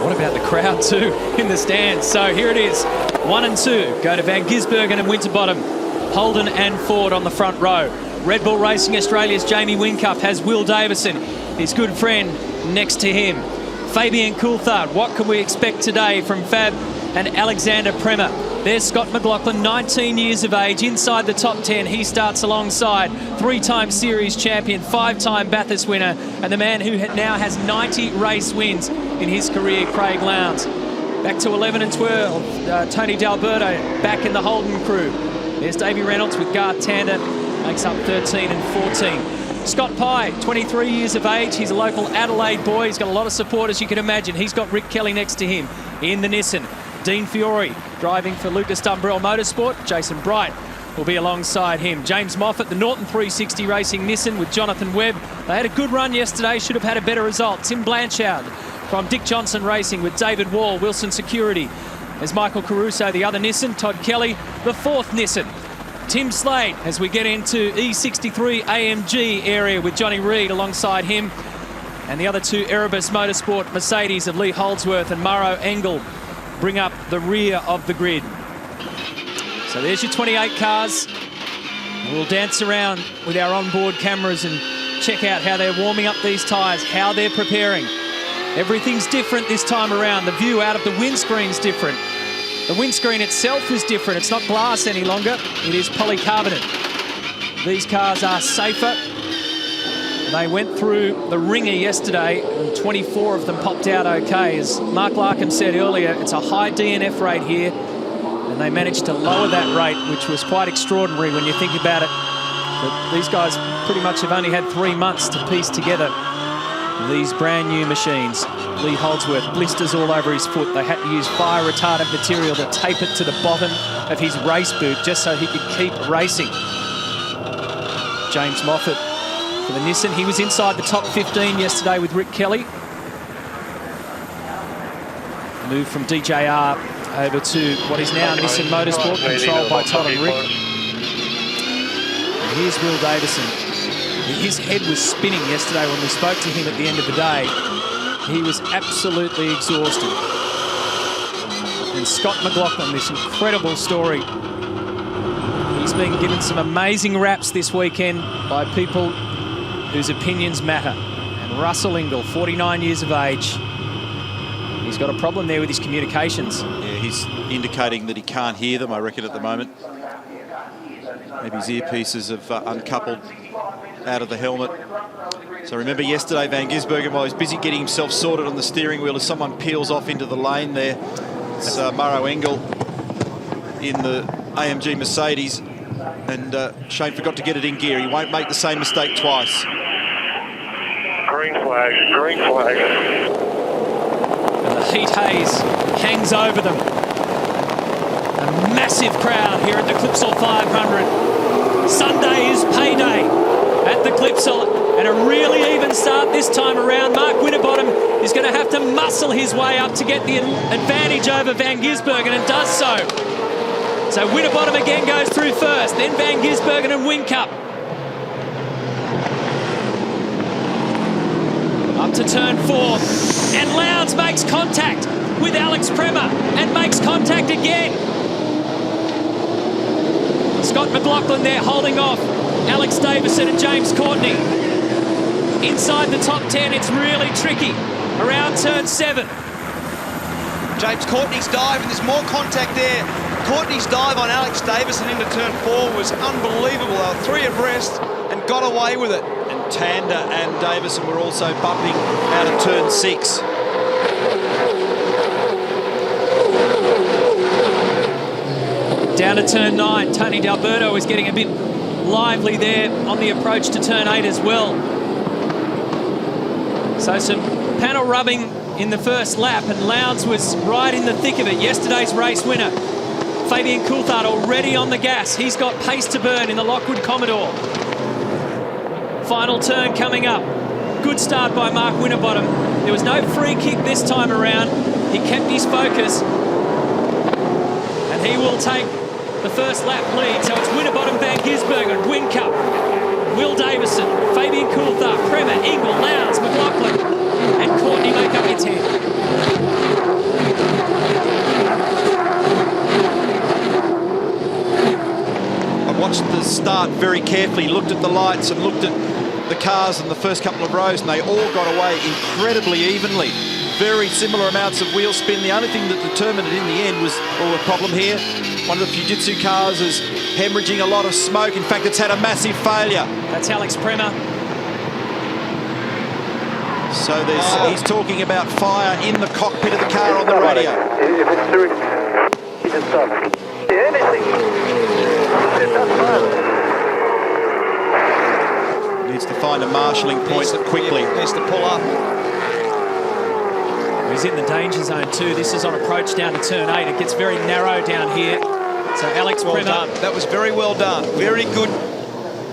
What about the crowd too in the stands? So here it is, 1 and 2 go to Van Gisbergen and Winterbottom. Holden and Ford on the front row. Red Bull Racing Australia's Jamie Whincup has Will Davison, his good friend, next to him. Fabian Coulthard, what can we expect today from Fab and Alexander Premer? There's Scott McLaughlin, 19 years of age, inside the top 10. He starts alongside three-time series champion, five-time Bathurst winner, and the man who now has 90 race wins in his career, Craig Lowndes. Back to 11 and 12, Tony D'Alberto back in the Holden crew. There's Davey Reynolds with Garth Tander, makes up 13 and 14. Scott Pye, 23 years of age. He's a local Adelaide boy. He's got a lot of support, as you can imagine. He's got Rick Kelly next to him in the Nissan. Dean Fiore driving for Lucas Dumbrell Motorsport. Jason Bright will be alongside him. James Moffat, the Norton 360 Racing Nissan with Jonathan Webb. They had a good run yesterday, should have had a better result. Tim Blanchard from Dick Johnson Racing with David Wall, Wilson Security. There's Michael Caruso, the other Nissan. Todd Kelly, the fourth Nissan. Tim Slade, as we get into E63 AMG area with Johnny Reid alongside him. And the other two Erebus Motorsport Mercedes of Lee Holdsworth and Mauro Engel bring up the rear of the grid. So there's your 28 cars. We'll dance around with our onboard cameras and check out how they're warming up these tyres, how they're preparing. Everything's different this time around. The view out of the windscreen's different. The windscreen itself is different. It's not glass any longer. It is polycarbonate. These cars are safer. They went through the ringer yesterday and 24 of them popped out okay. As Mark Larkham said earlier, it's a high DNF rate here, and they managed to lower that rate, which was quite extraordinary when you think about it. But these guys pretty much have only had 3 months to piece together these brand new machines. Lee Holdsworth, blisters all over his foot. They had to use fire retardant material to tape it to the bottom of his race boot just so he could keep racing. James Moffat for the Nissan. He was inside the top 15 yesterday with Rick Kelly. Moved from DJR over to what is now Nissan Motorsport, controlled by Todd and Rick. And here's Will Davison. His head was spinning yesterday when we spoke to him at the end of the day. He was absolutely exhausted. And Scott McLaughlin, this incredible story. He's been given some amazing raps this weekend by people whose opinions matter. And Russell Ingall, 49 years of age. He's got a problem there with his communications. Yeah, he's indicating that he can't hear them, I reckon, at the moment. Maybe his earpieces have uncoupled out of the helmet. So remember yesterday, Van Gisbergen, while he's busy getting himself sorted on the steering wheel, as someone peels off into the lane there, it's Mauro Engel in the AMG Mercedes, and Shane forgot to get it in gear. He won't make the same mistake twice. Green flag, green flag. And the heat haze hangs over them. A massive crowd here at the Clipsal 500. Sunday is payday at the Clipsal, and a really even start this time around. Mark Winterbottom is going to have to muscle his way up to get the advantage over Van Gisbergen, and does so. So Winterbottom again goes through first, then Van Gisbergen and Whincup. Up to turn 4, and Lowndes makes contact with Alex Premer, and makes contact again. Scott McLaughlin there holding off Alex Davison and James Courtney. Inside the top 10, it's really tricky. Around turn 7. James Courtney's dive, and there's more contact there. Courtney's dive on Alex Davison into turn 4 was unbelievable. They were 3 abreast and got away with it. And Tander and Davison were also bumping out of turn 6. Down to turn 9, Tony D'Alberto is getting a bit lively there on the approach to turn 8 as well. So some panel rubbing in the first lap, and Lowndes was right in the thick of it. Yesterday's race winner, Fabian Coulthard, already on the gas. He's got pace to burn in the Lockwood Commodore. Final turn coming up. Good start by Mark Winterbottom. There was no free kick this time around. He kept his focus, and he will take the first lap lead. So it's Winterbottom, Van Gisbergen, Whincup, Will Davison, Fabian Coulthard, Premer, Engel, Lowndes, McLaughlin, and Courtney make up your 10. start very carefully, looked at the lights and looked at the cars in the first couple of rows, and they all got away incredibly evenly. Very similar amounts of wheel spin. The only thing that determined it in the end was, the problem here, one of the Fujitsu cars is hemorrhaging a lot of smoke. In fact, it's had a massive failure. That's Alex Premer. So he's talking about fire in the cockpit of the car on the radio. If it's through, he just stops. Yeah, anything. Needs to find a marshalling point quickly. Needs to pull up. He's in the danger zone too. This is on approach down to turn 8. It gets very narrow down here. So Alex Well Premer. done. That was very well done. Very good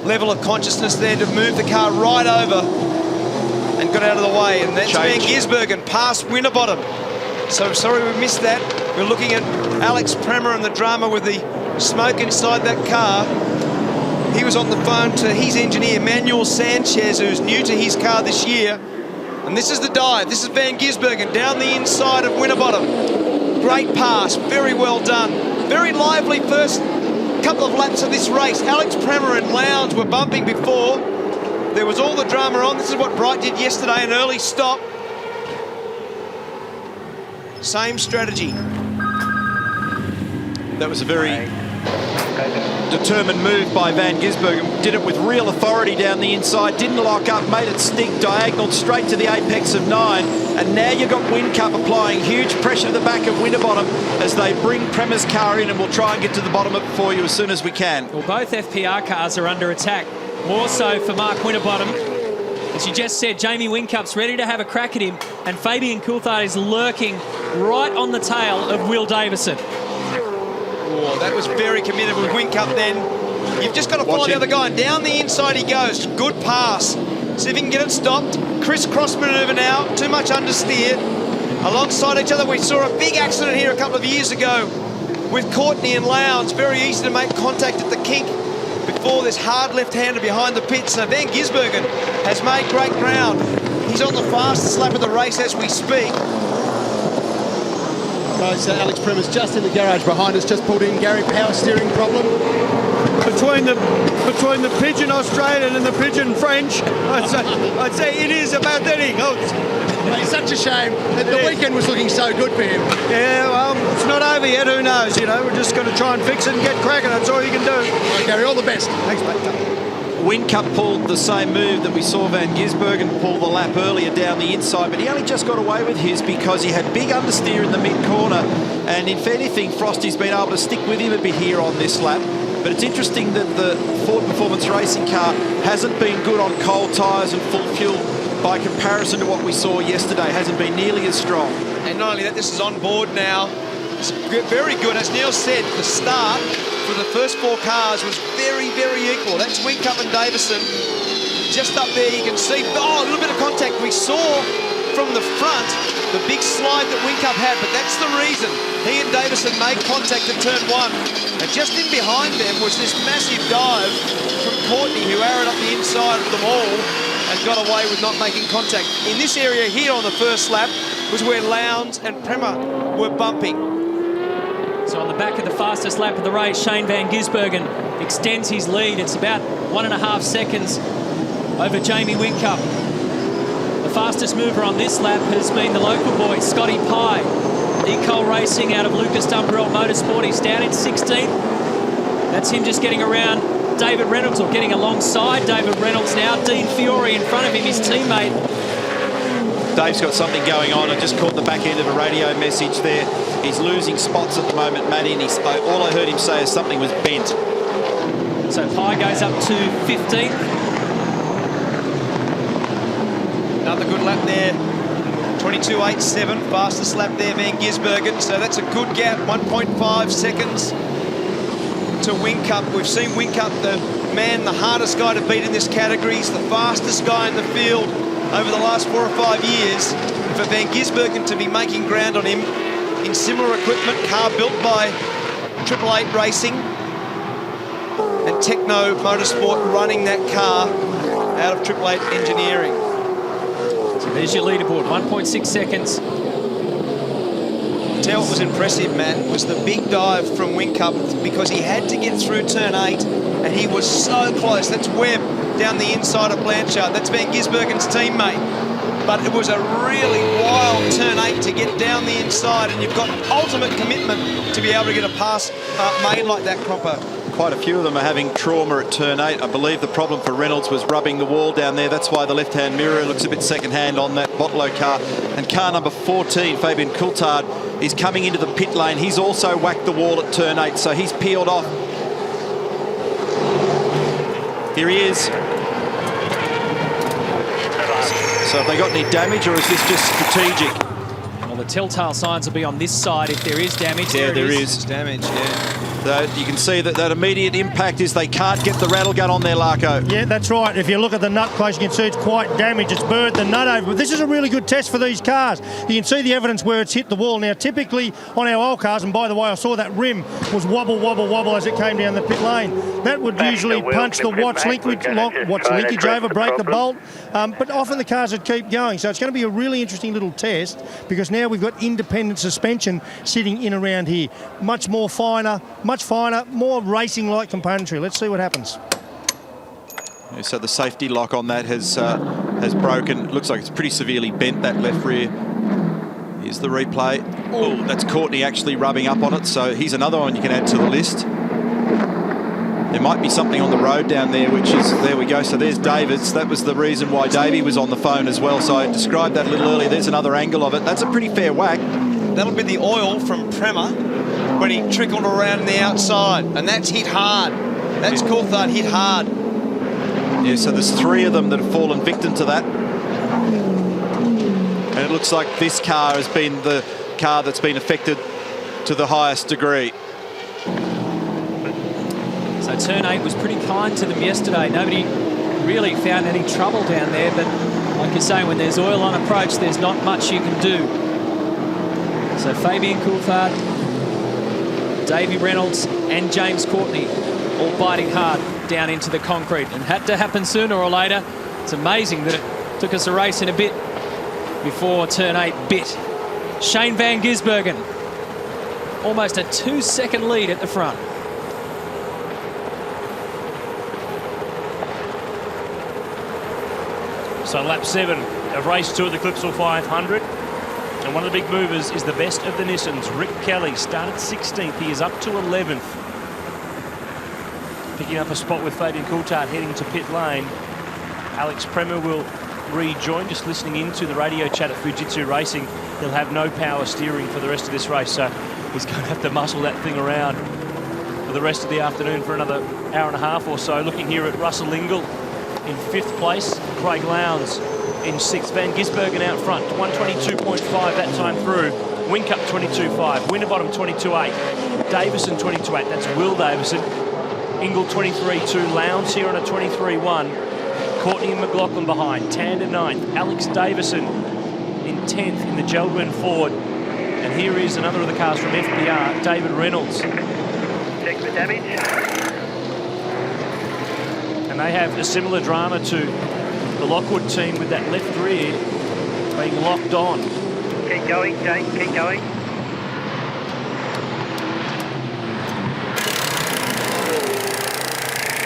level of consciousness there to move the car right over and got out of the way. And that's Van Gisbergen past Winterbottom. So sorry we missed that. We're looking at Alex Premer and the drama with the smoke inside that car. He was on the phone to his engineer, Manuel Sanchez, who's new to his car this year. And this is the dive. This is Van Gisbergen down the inside of Winterbottom. Great pass, very well done. Very lively first couple of laps of this race. Alex Premer and Lowndes were bumping before. There was all the drama on. This is what Bright did yesterday, an early stop. Same strategy. That was a very determined move by Van Gisbergen. Did it with real authority down the inside, didn't lock up, made it stick, diagonal straight to the apex of 9, and now you've got Whincup applying huge pressure to the back of Winterbottom as they bring Premer's car in, and we'll try and get to the bottom of it for you as soon as we can. Well, both FPR cars are under attack, more so for Mark Winterbottom. As you just said, Jamie Whincup's ready to have a crack at him, and Fabian Coulthard is lurking right on the tail of Will Davison. Oh, that was very committed with Whincup then. You've just got to follow the other guy. Down the inside he goes. Good pass. See if he can get it stopped. Criss-cross maneuver now. Too much understeer. Alongside each other, we saw a big accident here a couple of years ago with Courtney and Lowndes. Very easy to make contact at the kink before this hard left-hander behind the pit. So Van Gisbergen has made great ground. He's on the fastest lap of the race as we speak. Guys, Alex Premer's just in the garage behind us, just pulled in. Gary, power steering problem. Between the Pigeon Australian and the Pigeon French, I'd say it is a pathetic. It's such a shame. The weekend was looking so good for him. Yeah, well, it's not over yet. Who knows? You know, we're just going to try and fix it and get cracking. That's all you can do. All right, Gary, all the best. Thanks, mate. Whincup pulled the same move that we saw Van Gisbergen pull the lap earlier down the inside, but he only just got away with his because he had big understeer in the mid-corner, and if anything, Frosty's been able to stick with him a bit here on this lap. But it's interesting that the Ford Performance Racing car hasn't been good on cold tyres and full fuel by comparison to what we saw yesterday. Hasn't been nearly as strong. And not only that, this is on board now. It's very good. As Neil said, the start for the first 4 cars was very, very equal. That's Whincup and Davison. Just up there, you can see, a little bit of contact. We saw from the front the big slide that Whincup had, but that's the reason he and Davison made contact at turn 1. And just in behind them was this massive dive from Courtney, who arrowed up the inside of them all and got away with not making contact. In this area here on the first lap was where Lowndes and Premer were bumping. So on the back of the fastest lap of the race, Shane Van Gisbergen extends his lead. It's about 1.5 seconds over Jamie Whincup. The fastest mover on this lap has been the local boy, Scotty Pye. Ecol Racing out of Lucas Dumbrell Motorsport. He's down in 16th. That's him just getting around David Reynolds, or getting alongside David Reynolds now. Dean Fiore in front of him, his teammate. Dave's got something going on. I just caught the back end of a radio message there. He's losing spots at the moment, Matty, and all I heard him say is something was bent. So Pye goes up to 15th. Another good lap there. 22.87, fastest lap there, Van Gisbergen. So that's a good gap, 1.5 seconds to Whincup. We've seen Whincup, the hardest guy to beat in this category. He's the fastest guy in the field over the last 4 or 5 years. For Van Gisbergen to be making ground on him in similar equipment, car built by 888 Racing and Techno Motorsport running that car out of 888 Engineering. So there's your leaderboard, 1.6 seconds. Tell what was impressive, Matt, was the big dive from Whincup, because he had to get through turn 8 and he was so close. That's Webb down the inside of Blanchard. That's Van Gisbergen's teammate. But it was a really wild turn 8 to get down the inside, and you've got ultimate commitment to be able to get a pass made like that, Cropper. Quite a few of them are having trauma at turn 8. I believe the problem for Reynolds was rubbing the wall down there. That's why the left-hand mirror looks a bit second-hand on that Botlow car. And car number 14, Fabian Coulthard, is coming into the pit lane. He's also whacked the wall at turn 8, so he's peeled off. Here he is. So have they got any damage, or is this just strategic? Well, the telltale signs will be on this side if there is damage. Yeah, there is. It's damage, yeah. So you can see that immediate impact is they can't get the rattle gun on there, Larko. Yeah, that's right. If you look at the nut close, you can see it's quite damaged. It's burnt the nut over. But this is a really good test for these cars. You can see the evidence where it's hit the wall. Now, typically on our old cars, and by the way, I saw that rim was wobble, wobble, wobble as it came down the pit lane. That would usually punch the watch linkage over, break the bolt. But often the cars would keep going. So it's going to be a really interesting little test because now we've got independent suspension sitting in around here. Much finer, more racing-like componentry. Let's see what happens. Yeah, so the safety lock on that has broken. It looks like it's pretty severely bent, that left rear. Here's the replay. Oh, that's Courtney actually rubbing up on it. So here's another one you can add to the list. There might be something on the road down there, which is, there we go. So there's David's. That was the reason why Davey was on the phone as well. So I described that a little earlier. There's another angle of it. That's a pretty fair whack. That'll be the oil from Prema when he trickled around the outside, and that's hit hard. That's Coulthard hit hard. Yeah, so there's 3 of them that have fallen victim to that. And it looks like this car has been the car that's been affected to the highest degree. So turn 8 was pretty kind to them yesterday. Nobody really found any trouble down there, but like you say, when there's oil on approach, there's not much you can do. So Fabian Coulthard, Davey Reynolds and James Courtney all biting hard down into the concrete, and had to happen sooner or later. It's amazing that it took us a race in a bit before turn 8 bit. Shane Van Gisbergen, almost a 2-second lead at the front. So lap 7 of race 2 at the Clipsal 500. And one of the big movers is the best of the Nissans. Rick Kelly started 16th. He is up to 11th. Picking up a spot with Fabian Coulthard heading to pit lane. Alex Prema will rejoin, just listening into the radio chat at Fujitsu Racing. He'll have no power steering for the rest of this race, so he's going to have to muscle that thing around for the rest of the afternoon for another hour and a half or so. Looking here at Russell Ingall in 5th place, Craig Lowndes in 6th, Van Gisbergen out front, 122.5 that time through. Whincup 22.5, Winterbottom 22.8, Davison 22.8, that's Will Davison. Ingall 23.2, Lowndes here on a 23.1. Courtney and McLaughlin behind, Tander 9th, Alex Davison in 10th in the Geldwin Ford. And here is another of the cars from FPR, David Reynolds. Check the damage. And they have a similar drama to the Lockwood team with that left rear being locked on. Keep going, Jake, keep going.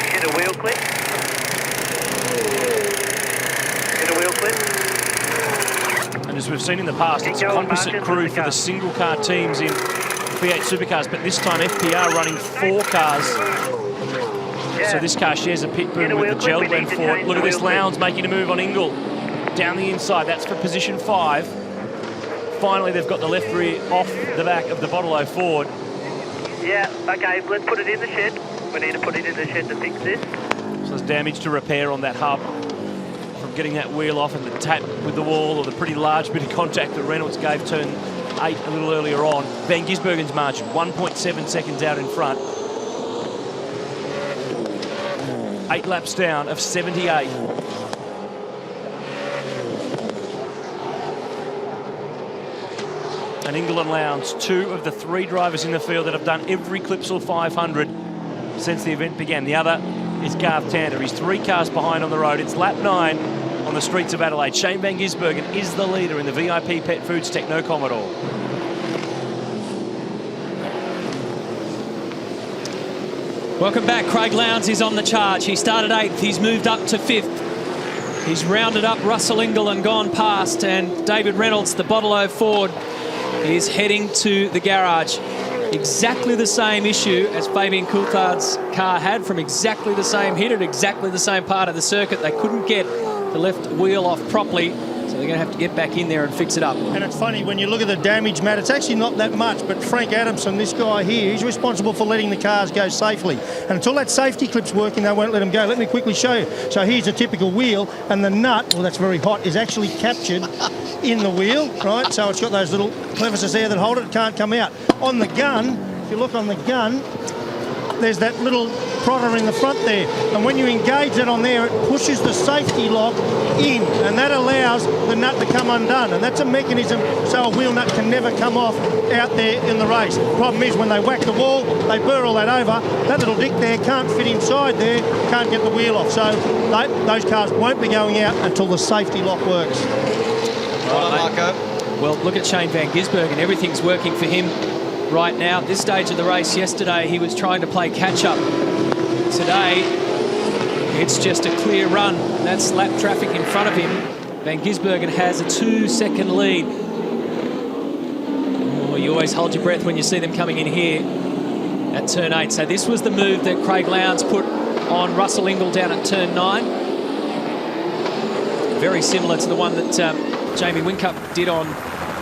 Get a wheel clip. Get a wheel clip. And as we've seen in the past, it's a composite crew for the single car teams in V8 Supercars, but this time FPR running 4 cars. So this car shares a pit boom with the Geldwin Ford. Look at this, Lowndes making a move on Ingall. Down the inside, that's for position 5. Finally, they've got the left rear off the back of the Botlow Ford. Yeah, okay, let's put it in the shed. We need to put it in the shed to fix this. So there's damage to repair on that hub from getting that wheel off and the tap with the wall, or the pretty large bit of contact that Reynolds gave turn 8 a little earlier on. Van Gisbergen's margin, 1.7 seconds out in front. 8 laps down of 78. And Ingall and Lowndes, 2 of the 3 drivers in the field that have done every Clipsal 500 since the event began. The other is Garth Tander. He's 3 cars behind on the road. It's lap 9 on the streets of Adelaide. Shane Van Gisbergen is the leader in the VIP Pet Foods Techno Commodore. Welcome back. Craig Lowndes is on the charge. He started 8th. He's moved up to 5th. He's rounded up Russell Ingall and gone past. And David Reynolds, the Bottle-O Ford, is heading to the garage. Exactly the same issue as Fabian Coulthard's car had, from exactly the same hit at exactly the same part of the circuit. They couldn't get the left wheel off properly, so they're going to have to get back in there and fix it up. And it's funny, when you look at the damage, Matt, it's actually not that much, but Frank Adamson, this guy here, he's responsible for letting the cars go safely. And until that safety clip's working, they won't let them go. Let me quickly show you. So here's a typical wheel, and the nut, well, that's very hot, is actually captured in the wheel, right? So it's got those little clevises there that hold it. It can't come out. On the gun, if you look on the gun, there's that little prodder in the front there. And when you engage it on there, it pushes the safety lock in, and that allows the nut to come undone. And that's a mechanism so a wheel nut can never come off out there in the race. Problem is, when they whack the wall, they burr all that over. That little dick there can't fit inside there, can't get the wheel off. So those cars won't be going out until the safety lock works. Well done, Marco. Well, look at Shane Van Gisbergen. Everything's working for him right now. At this stage of the race yesterday, he was trying to play catch-up. Today, it's just a clear run. That's lap traffic in front of him. Van Gisbergen has a 2-second lead. Oh, you always hold your breath when you see them coming in here at turn 8. So this was the move that Craig Lowndes put on Russell Ingall down at turn 9. Very similar to the one that Jamie Whincup did on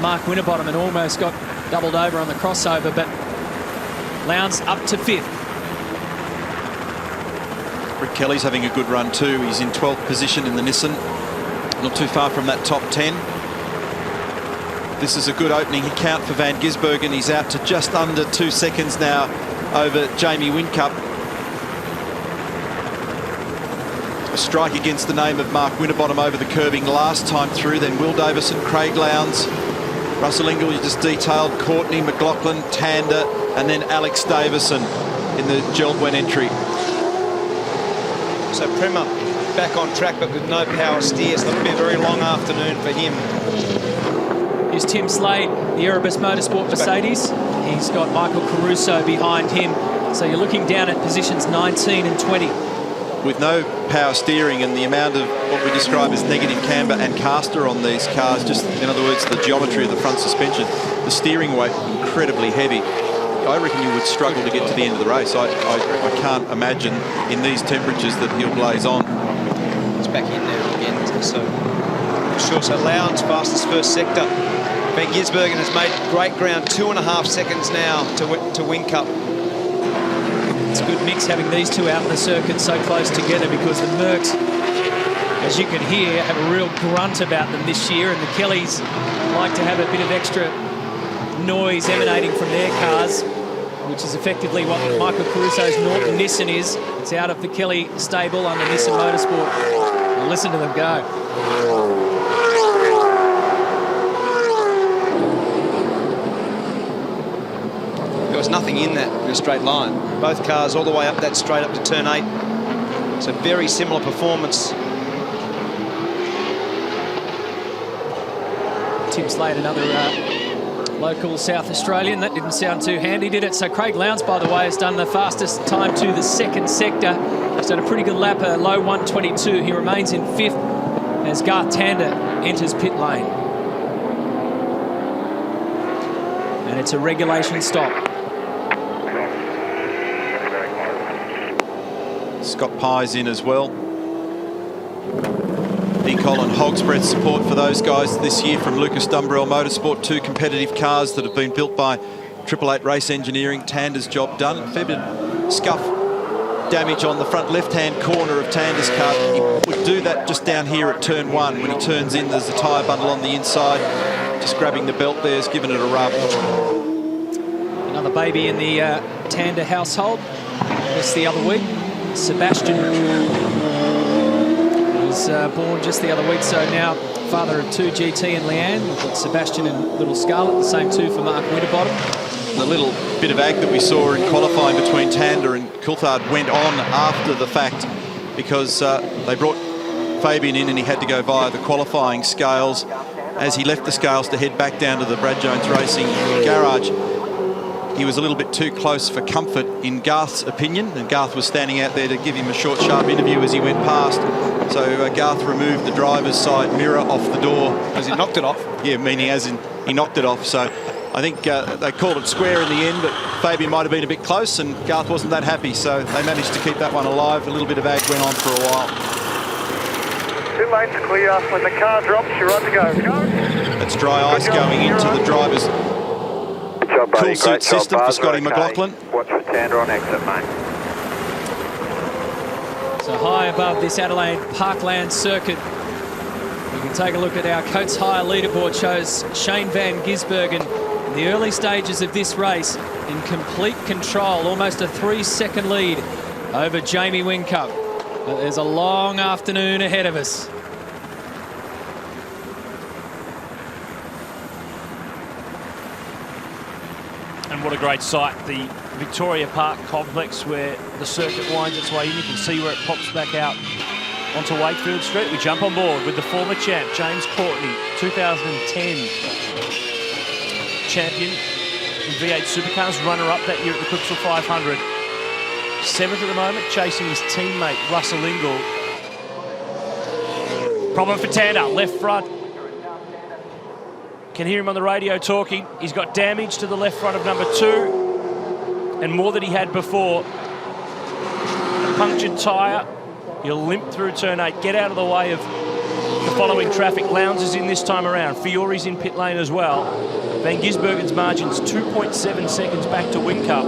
Mark Winterbottom and almost got doubled over on the crossover, but Lowndes up to 5th. Rick Kelly's having a good run too. He's in 12th position in the Nissan, not too far from that top 10. This is a good opening count for Van Gisbergen. He's out to just under 2 seconds now over Jamie Whincup. A strike against the name of Mark Winterbottom over the curbing last time through. Then Will Davison, Craig Lowndes, Russell Ingall, you just detailed, Courtney, McLaughlin, Tander, and then Alex Davison in the Geltwen entry. So Prema back on track, but with no power steers. It'll be a very long afternoon for him. Here's Tim Slade, the Erebus Motorsport Mercedes. He's got Michael Caruso behind him. So you're looking down at positions 19 and 20. With no power steering and the amount of what we describe as negative camber and caster on these cars, just in other words, the geometry of the front suspension, the steering weight incredibly heavy. I reckon you would struggle to get to the end of the race. I can't imagine in these temperatures that he'll blaze on. It's back in there again, so sure. So Lowndes fastest first sector. Van Gisbergen has made great ground, 2.5 seconds now to Whincup. It's a good mix having these two out in the circuit so close together, because the Mercs, as you can hear, have a real grunt about them this year, and the Kellys like to have a bit of extra noise emanating from their cars, which is effectively what Michael Caruso's Norton Nissan is. It's out of the Kelly stable under Nissan Motorsport. And listen to them go. There was nothing in that in a straight line. Both cars all the way up that straight up to turn 8. So very similar performance. Tim Slade, another local South Australian. That didn't sound too handy, did it? So Craig Lowndes, by the way, has done the fastest time to the second sector. He's done a pretty good lap, a low 1:22. He remains in 5th as Garth Tander enters pit lane. And it's a regulation stop. Scott Pye's in as well. Big Colin Hogg's breath support for those guys this year from Lucas Dumbrell Motorsport. 2 competitive cars that have been built by 888 Race Engineering. Tander's job done. A fair bit of scuff damage on the front left-hand corner of Tander's car. He would do that just down here at turn 1. When he turns in, there's a tyre bundle on the inside. Just grabbing the belt there, has given it a rub. Another baby in the Tander household. Just the other week. Sebastian was born just the other week, so now father of 2, GT and Leanne. We've got Sebastian and little Scarlett, the same 2 for Mark Winterbottom. The little bit of ag that we saw in qualifying between Tander and Coulthard went on after the fact, because they brought Fabian in and he had to go via the qualifying scales. As he left the scales to head back down to the Brad Jones Racing garage, he was a little bit too close for comfort in Garth's opinion, and Garth was standing out there to give him a short, sharp interview as he went past. So Garth removed the driver's side mirror off the door. As he knocked it off? Yeah, meaning as in he knocked it off. So I think they called it square in the end, but Fabian might have been a bit close, and Garth wasn't that happy. So they managed to keep that one alive. A little bit of ag went on for a while. 2 lanes clear. When the car drops, you're right to go. That's dry ice going into the driver's cool suit system for Scotty McLaughlin. Watch for Tander on exit, mate. So high above this Adelaide Parkland circuit, we can take a look at our Coates Hire leaderboard. Shows Shane Van Gisbergen in the early stages of this race in complete control, almost a 3-second lead over Jamie Whincup. But there's a long afternoon ahead of us. And what a great sight, the Victoria Park complex where the circuit winds its way in. You can see where it pops back out onto Wakefield Street. We jump on board with the former champ, James Courtney, 2010 champion in V8 Supercars, runner-up that year at the Clipsal 500. 7th at the moment, chasing his teammate, Russell Ingall. Problem for Tander, left front. Can hear him on the radio talking. He's got damage to the left front of number 2, and more than he had before. A punctured tyre. He'll limp through turn 8, get out of the way of the following traffic. Lowndes is in this time around. Fiore's in pit lane as well. Van Gisbergen's margin's 2.7 seconds back to Whincup.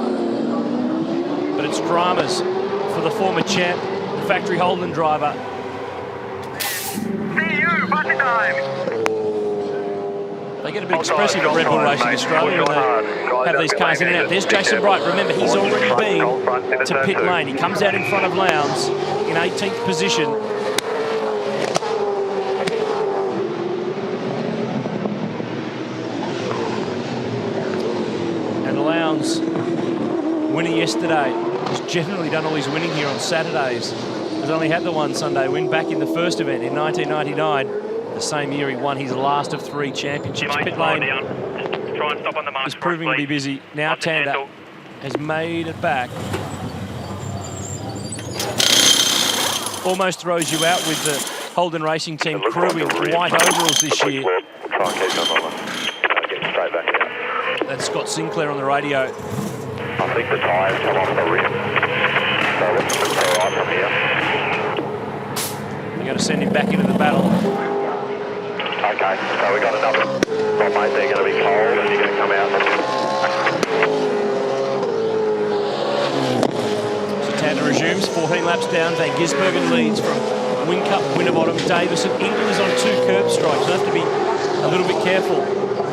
But it's dramas for the former champ, the factory Holden driver. See you, button time. They get a bit expressive at Red Bull Racing Australia when they have these cars in and out. There's Jason Bright. Remember, he's already been to pit lane. He comes out in front of Lowndes in 18th position. And Lowndes, winning yesterday, has generally done all his winning here on Saturdays. Has only had the one Sunday win back in the first event in 1999. The same year he won his last of 3 championships. Pit lane is proving to be busy. Now Tander has made it back. Almost throws you out with the Holden Racing Team crew in white overalls this year. That's Scott Sinclair on the radio. I think the tyres come off the rim. So let's go right from here. They're going to send him back into the battle. Okay, so we got another. Well, mate, they're going to be cold and you're going to come out. So Tander resumes, 14 laps down. Van Gisbergen leads from Whincup, Winterbottom, Davison. England is on 2 curb strikes. You have to be a little bit careful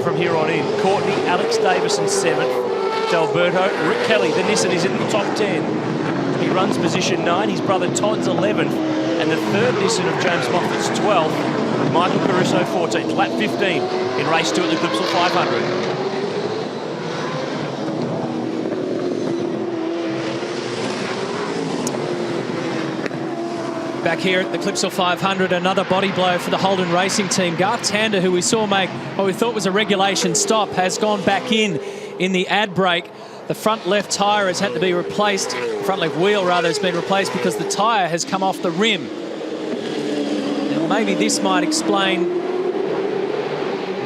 from here on in. Courtney, Alex Davison 7th. D'Alberto, Rick Kelly, the Nissan, is in the top 10. He runs position 9. His brother Todd's 11th. And the third Nissan of James Moffat's 12th. Michael Caruso 14th, lap 15 in race 2 at the Clipsal 500. Back here at the Clipsal 500, another body blow for the Holden Racing Team. Garth Tander, who we saw make what we thought was a regulation stop, has gone back in the ad brake. The front left tyre has had to be replaced, front left wheel rather has been replaced because the tyre has come off the rim. Maybe this might explain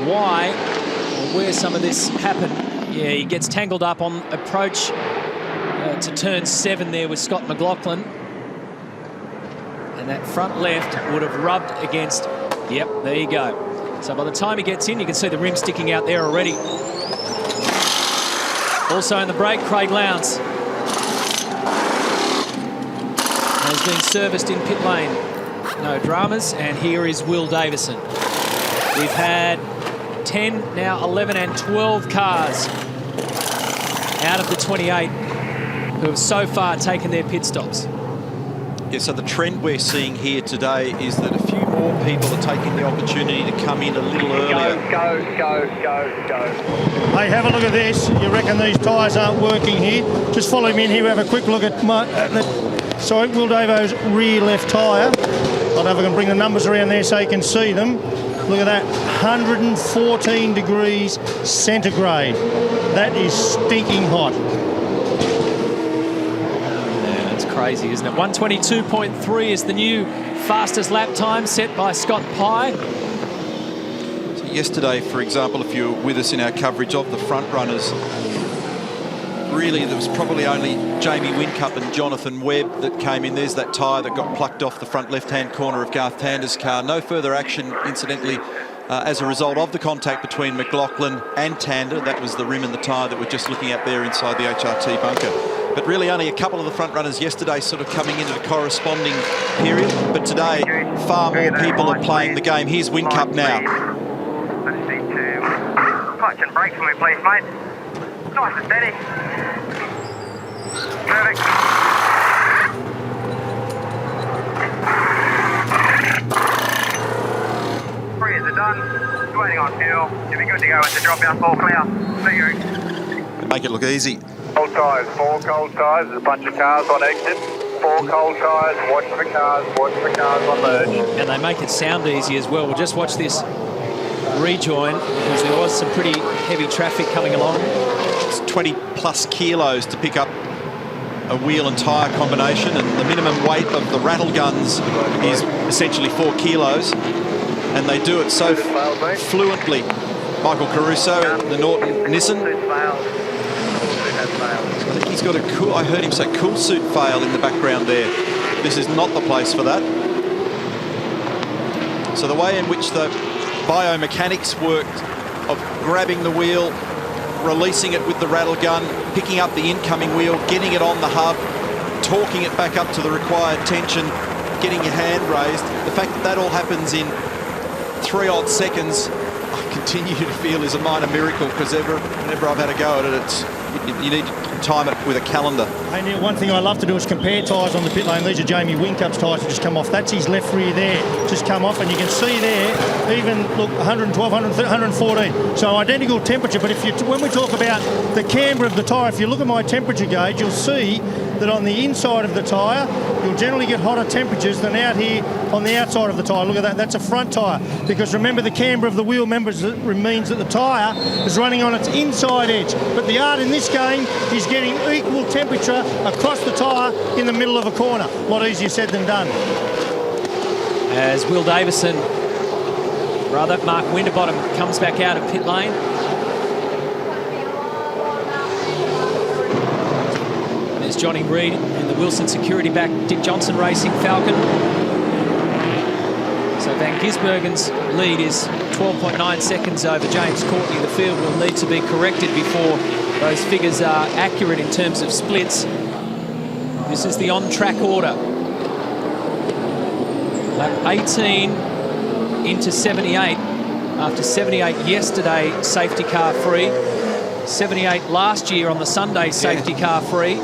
why or where some of this happened. Yeah, he gets tangled up on approach to turn 7 there with Scott McLaughlin. And that front left would have rubbed against, yep, there you go. So by the time he gets in, you can see the rim sticking out there already. Also in the brake, Craig Lowndes has been serviced in pit lane. No dramas, and here is Will Davison. We've had 10, now 11 and 12 cars out of the 28 who have so far taken their pit stops. Yeah, so the trend we're seeing here today is that a few more people are taking the opportunity to come in a little earlier. Go. Hey, have a look at this. You reckon these tyres aren't working here? Just follow me in here. Have a quick look at Will Davo's rear left tyre. I don't know if I can bring the numbers around there so you can see them. Look at that, 114 degrees centigrade. That is stinking hot. Yeah, that's crazy, isn't it? 122.3 is the new fastest lap time set by Scott Pye. So yesterday, for example, if you were with us in our coverage of the front runners, really there was probably only Jamie Whincup and Jonathan Webb that came in. There's that tyre that got plucked off the front left-hand corner of Garth Tander's car. No further action, incidentally, as a result of the contact between McLaughlin and Tander. That was the rim and the tyre that we're just looking at there inside the HRT bunker. But really only a couple of the front runners yesterday sort of coming into the corresponding period. But today, far more people are playing the game. Here's Whincup now. Clutch and brake for me, please, mate. Nice and steady. Perfect. Frees are done. Just waiting on fuel. You'll be good to go with the drop out, all clear. See you. They make it look easy. Cold tyres, 4 cold tyres. There's a bunch of cars on exit. 4 cold tyres. Watch for cars on merge. And they make it sound easy as well. We'll just watch this rejoin because there was some pretty heavy traffic coming along. It's 20 plus kilos to pick up a wheel and tyre combination, and the minimum weight of the rattle guns is essentially 4 kilos, and they do it so fluently. Michael Caruso, the Norton Nissan. I think he's got a cool, I heard him say cool suit fail in the background there. This is not the place for that. So the way in which the biomechanics worked of grabbing the wheel, releasing it with the rattle gun, picking up the incoming wheel, getting it on the hub, torquing it back up to the required tension, getting your hand raised. The fact that that all happens in 3 odd seconds, I continue to feel is a minor miracle, because whenever I've had a go at it, you need to time it with a calendar. Hey Neil, one thing I love to do is compare tyres on the pit lane. These are Jamie Whincup's tyres that just come off. That's his left rear there, just come off, and you can see there, even, look, 112, 114. So identical temperature, but when we talk about the camber of the tyre, if you look at my temperature gauge, you'll see that on the inside of the tyre, you'll generally get hotter temperatures than out here on the outside of the tyre. Look at that, that's a front tyre. Because remember, the camber of the wheel means that the tyre is running on its inside edge. But the art in this game is getting equal temperature across the tyre in the middle of a corner. A lot easier said than done. As Will Davison, Mark Winterbottom comes back out of pit lane. There's Johnny Reid and the Wilson security back, Dick Johnson racing Falcon. So Van Gisbergen's lead is 12.9 seconds over James Courtney. The field will need to be corrected before those figures are accurate in terms of splits. This is the on-track order. Lap 18 into 78. After 78 yesterday, safety car free. 78 last year on the Sunday, safety car free.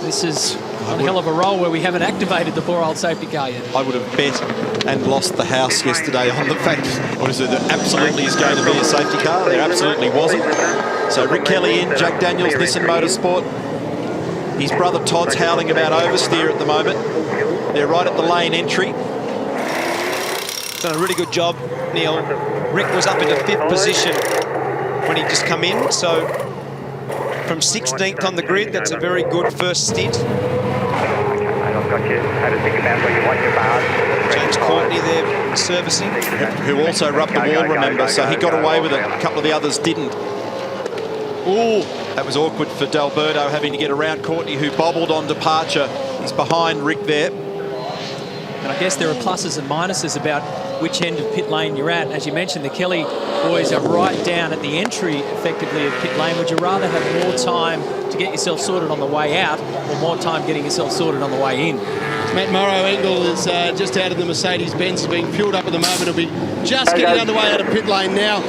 This is one hell of a roll where we haven't activated the poor old safety car yet. I would have bet and lost the house yesterday on the fact that absolutely is going to be a safety car. There absolutely wasn't. So Rick Kelly in, Jack Daniels, Nissan Motorsport. His brother Todd's howling about oversteer at the moment. They're right at the lane entry. Done a really good job, Neil. Rick was up into 5th position when he just come in, so from 16th on the grid, that's a very good first stint. I've got you. Have a think about what you want your bars. James Courtney there servicing. Who also rubbed the wall, remember, so he got away with it. A couple of the others didn't. Ooh, that was awkward for D'Alberto, having to get around Courtney, who bobbled on departure. He's behind Rick there. And I guess there are pluses and minuses about which end of pit lane you're at. As you mentioned, the Kelly boys are right down at the entry, effectively, of pit lane. Would you rather have more time to get yourself sorted on the way out, or more time getting yourself sorted on the way in? Matt Morrow Engel is just out of the Mercedes-Benz. He's being fueled up at the moment. He'll be just getting underway out of pit lane now.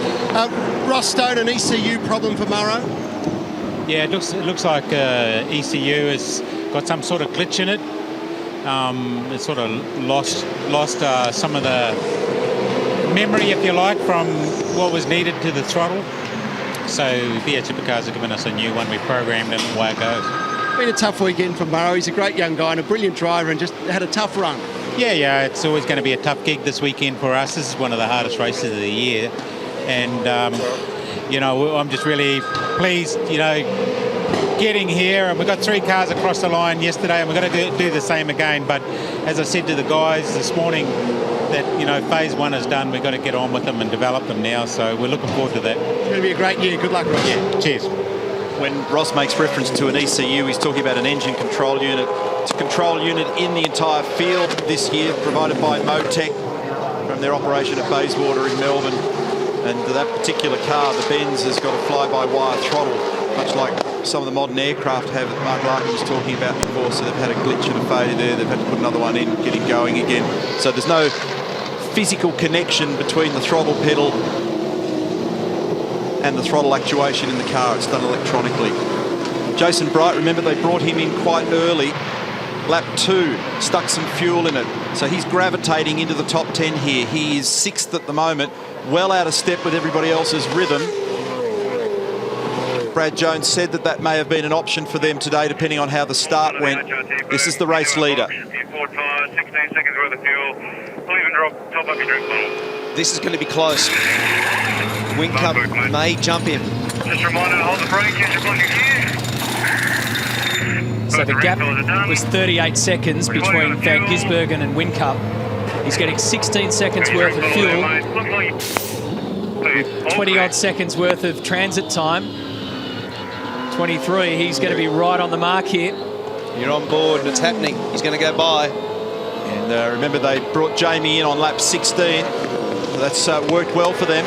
Ross Stone, an ECU problem for Morrow? Yeah, it looks like ECU has got some sort of glitch in it. It sort of lost some of the memory, if you like, from what was needed to the throttle. So V8 Supercars have given us a new one. We programmed it and away it goes. Been a tough weekend for Morrow. He's a great young guy and a brilliant driver, and just had a tough run. Yeah, it's always going to be a tough gig this weekend for us. This is one of the hardest races of the year. And, you know, I'm just really pleased, you know, getting here. And we got 3 cars across the line yesterday, and we're going to do the same again. But as I said to the guys this morning, that, you know, phase 1 is done. We've got to get on with them and develop them now. So we're looking forward to that. It's going to be a great year. Good luck, Ross. Yeah, cheers. When Ross makes reference to an ECU, he's talking about an engine control unit. It's a control unit in the entire field this year, provided by Motec from their operation at Bayswater in Melbourne. And that particular car, the Benz, has got a fly-by-wire throttle, much like some of the modern aircraft have that Mark Larkin was talking about before. So they've had a glitch and a failure there. They've had to put another one in, get it going again. So there's no physical connection between the throttle pedal and the throttle actuation in the car. It's done electronically. Jason Bright, remember they brought him in quite early. Lap 2, stuck some fuel in it. So he's gravitating into the top 10 here. He is 6th at the moment, well out of step with everybody else's rhythm. Brad Jones said that that may have been an option for them today, depending on how the start went. This is the race leader. 16 seconds worth of fuel. Leave and drop, top up your drink bottle. This is going to be close. Whincup may jump in. Just a reminder to hold the brake, use your blinking gear. So the gap was 38 seconds between Van Gisbergen and Whincup. He's getting 16 seconds worth of fuel, with 20-odd seconds worth of transit time. 23, he's going to be right on the mark here. You're on board and it's happening. He's going to go by. And remember, they brought Jamie in on lap 16. So that's worked well for them.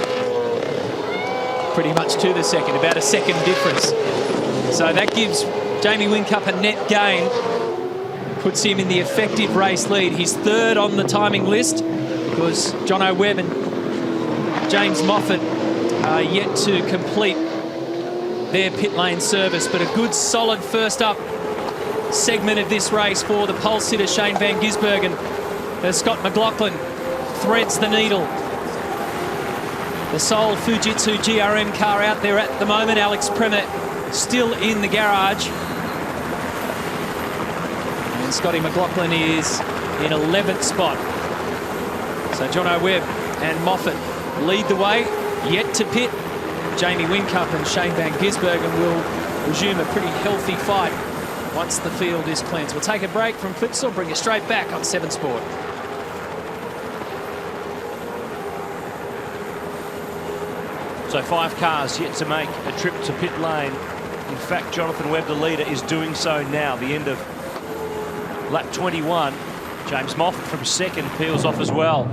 Pretty much to the second, about a second difference. So that gives Jamie Whincup a net gain, puts him in the effective race lead. He's 3rd on the timing list because Jono Webb and James Moffat are yet to complete their pit lane service, but a good solid first up segment of this race for the pole sitter Shane Van Gisbergen as Scott McLaughlin threads the needle. The sole Fujitsu GRM car out there at the moment. Alex Premer still in the garage. And Scotty McLaughlin is in 11th spot. So Jono Webb and Moffat lead the way, yet to pit. Jamie Whincup and Shane Van Gisbergen will resume a pretty healthy fight once the field is cleansed. We'll take a break from Clipsal, bring you straight back on 7 Sport. So 5 cars yet to make a trip to pit lane. In fact, Jonathan Webb, the leader, is doing so now. The end of lap 21. James Moffat from 2nd peels off as well.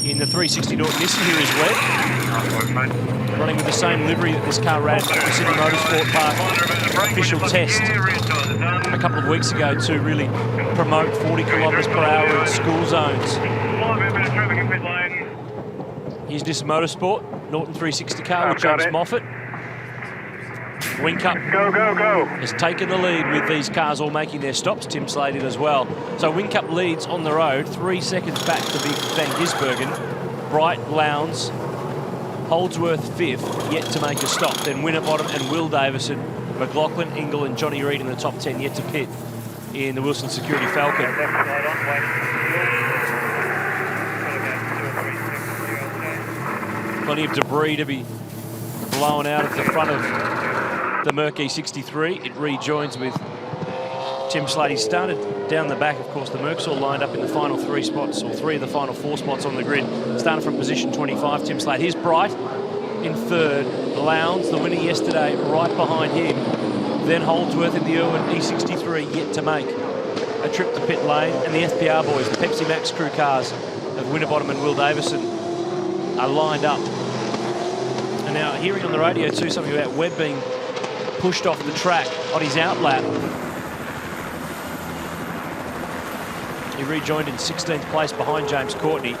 In the 360 Norton Nissan, here is Webb. Running with the same livery that this car ran at the Sydney Motorsport Park official test a couple of weeks ago to really promote 40 kilometres per hour in school zones. Here's Nissan Motorsport, Norton 360 car with James Moffat. Whincup Go. has taken the lead with these cars all making their stops. Tim Slade did as well. So Whincup leads on the road, 3 seconds back to Big Van Gisbergen. Bright, Lowndes, Holdsworth 5th, yet to make a stop. Then Winterbottom and Will Davison, McLaughlin, Ingle and Johnny Reid in the top 10, yet to pit in the Wilson Security Falcon. Plenty of debris to be blown out at the front of the Merc E63. It rejoins with Tim Slade. He started down the back. Of course, the Mercs all lined up in the final 3 spots, or 3 of the final 4 spots on the grid. Started from position 25, Tim Slade. Here's Bright in 3rd. Lowndes, the winner yesterday, right behind him. Then Holdsworth in the Irwin E63, yet to make a trip to pit lane. And the FPR boys, the Pepsi Max crew cars of Winterbottom and Will Davison, are lined up. And now hearing on the radio too something about Webb being pushed off the track on his outlap. He rejoined in 16th place behind James Courtney.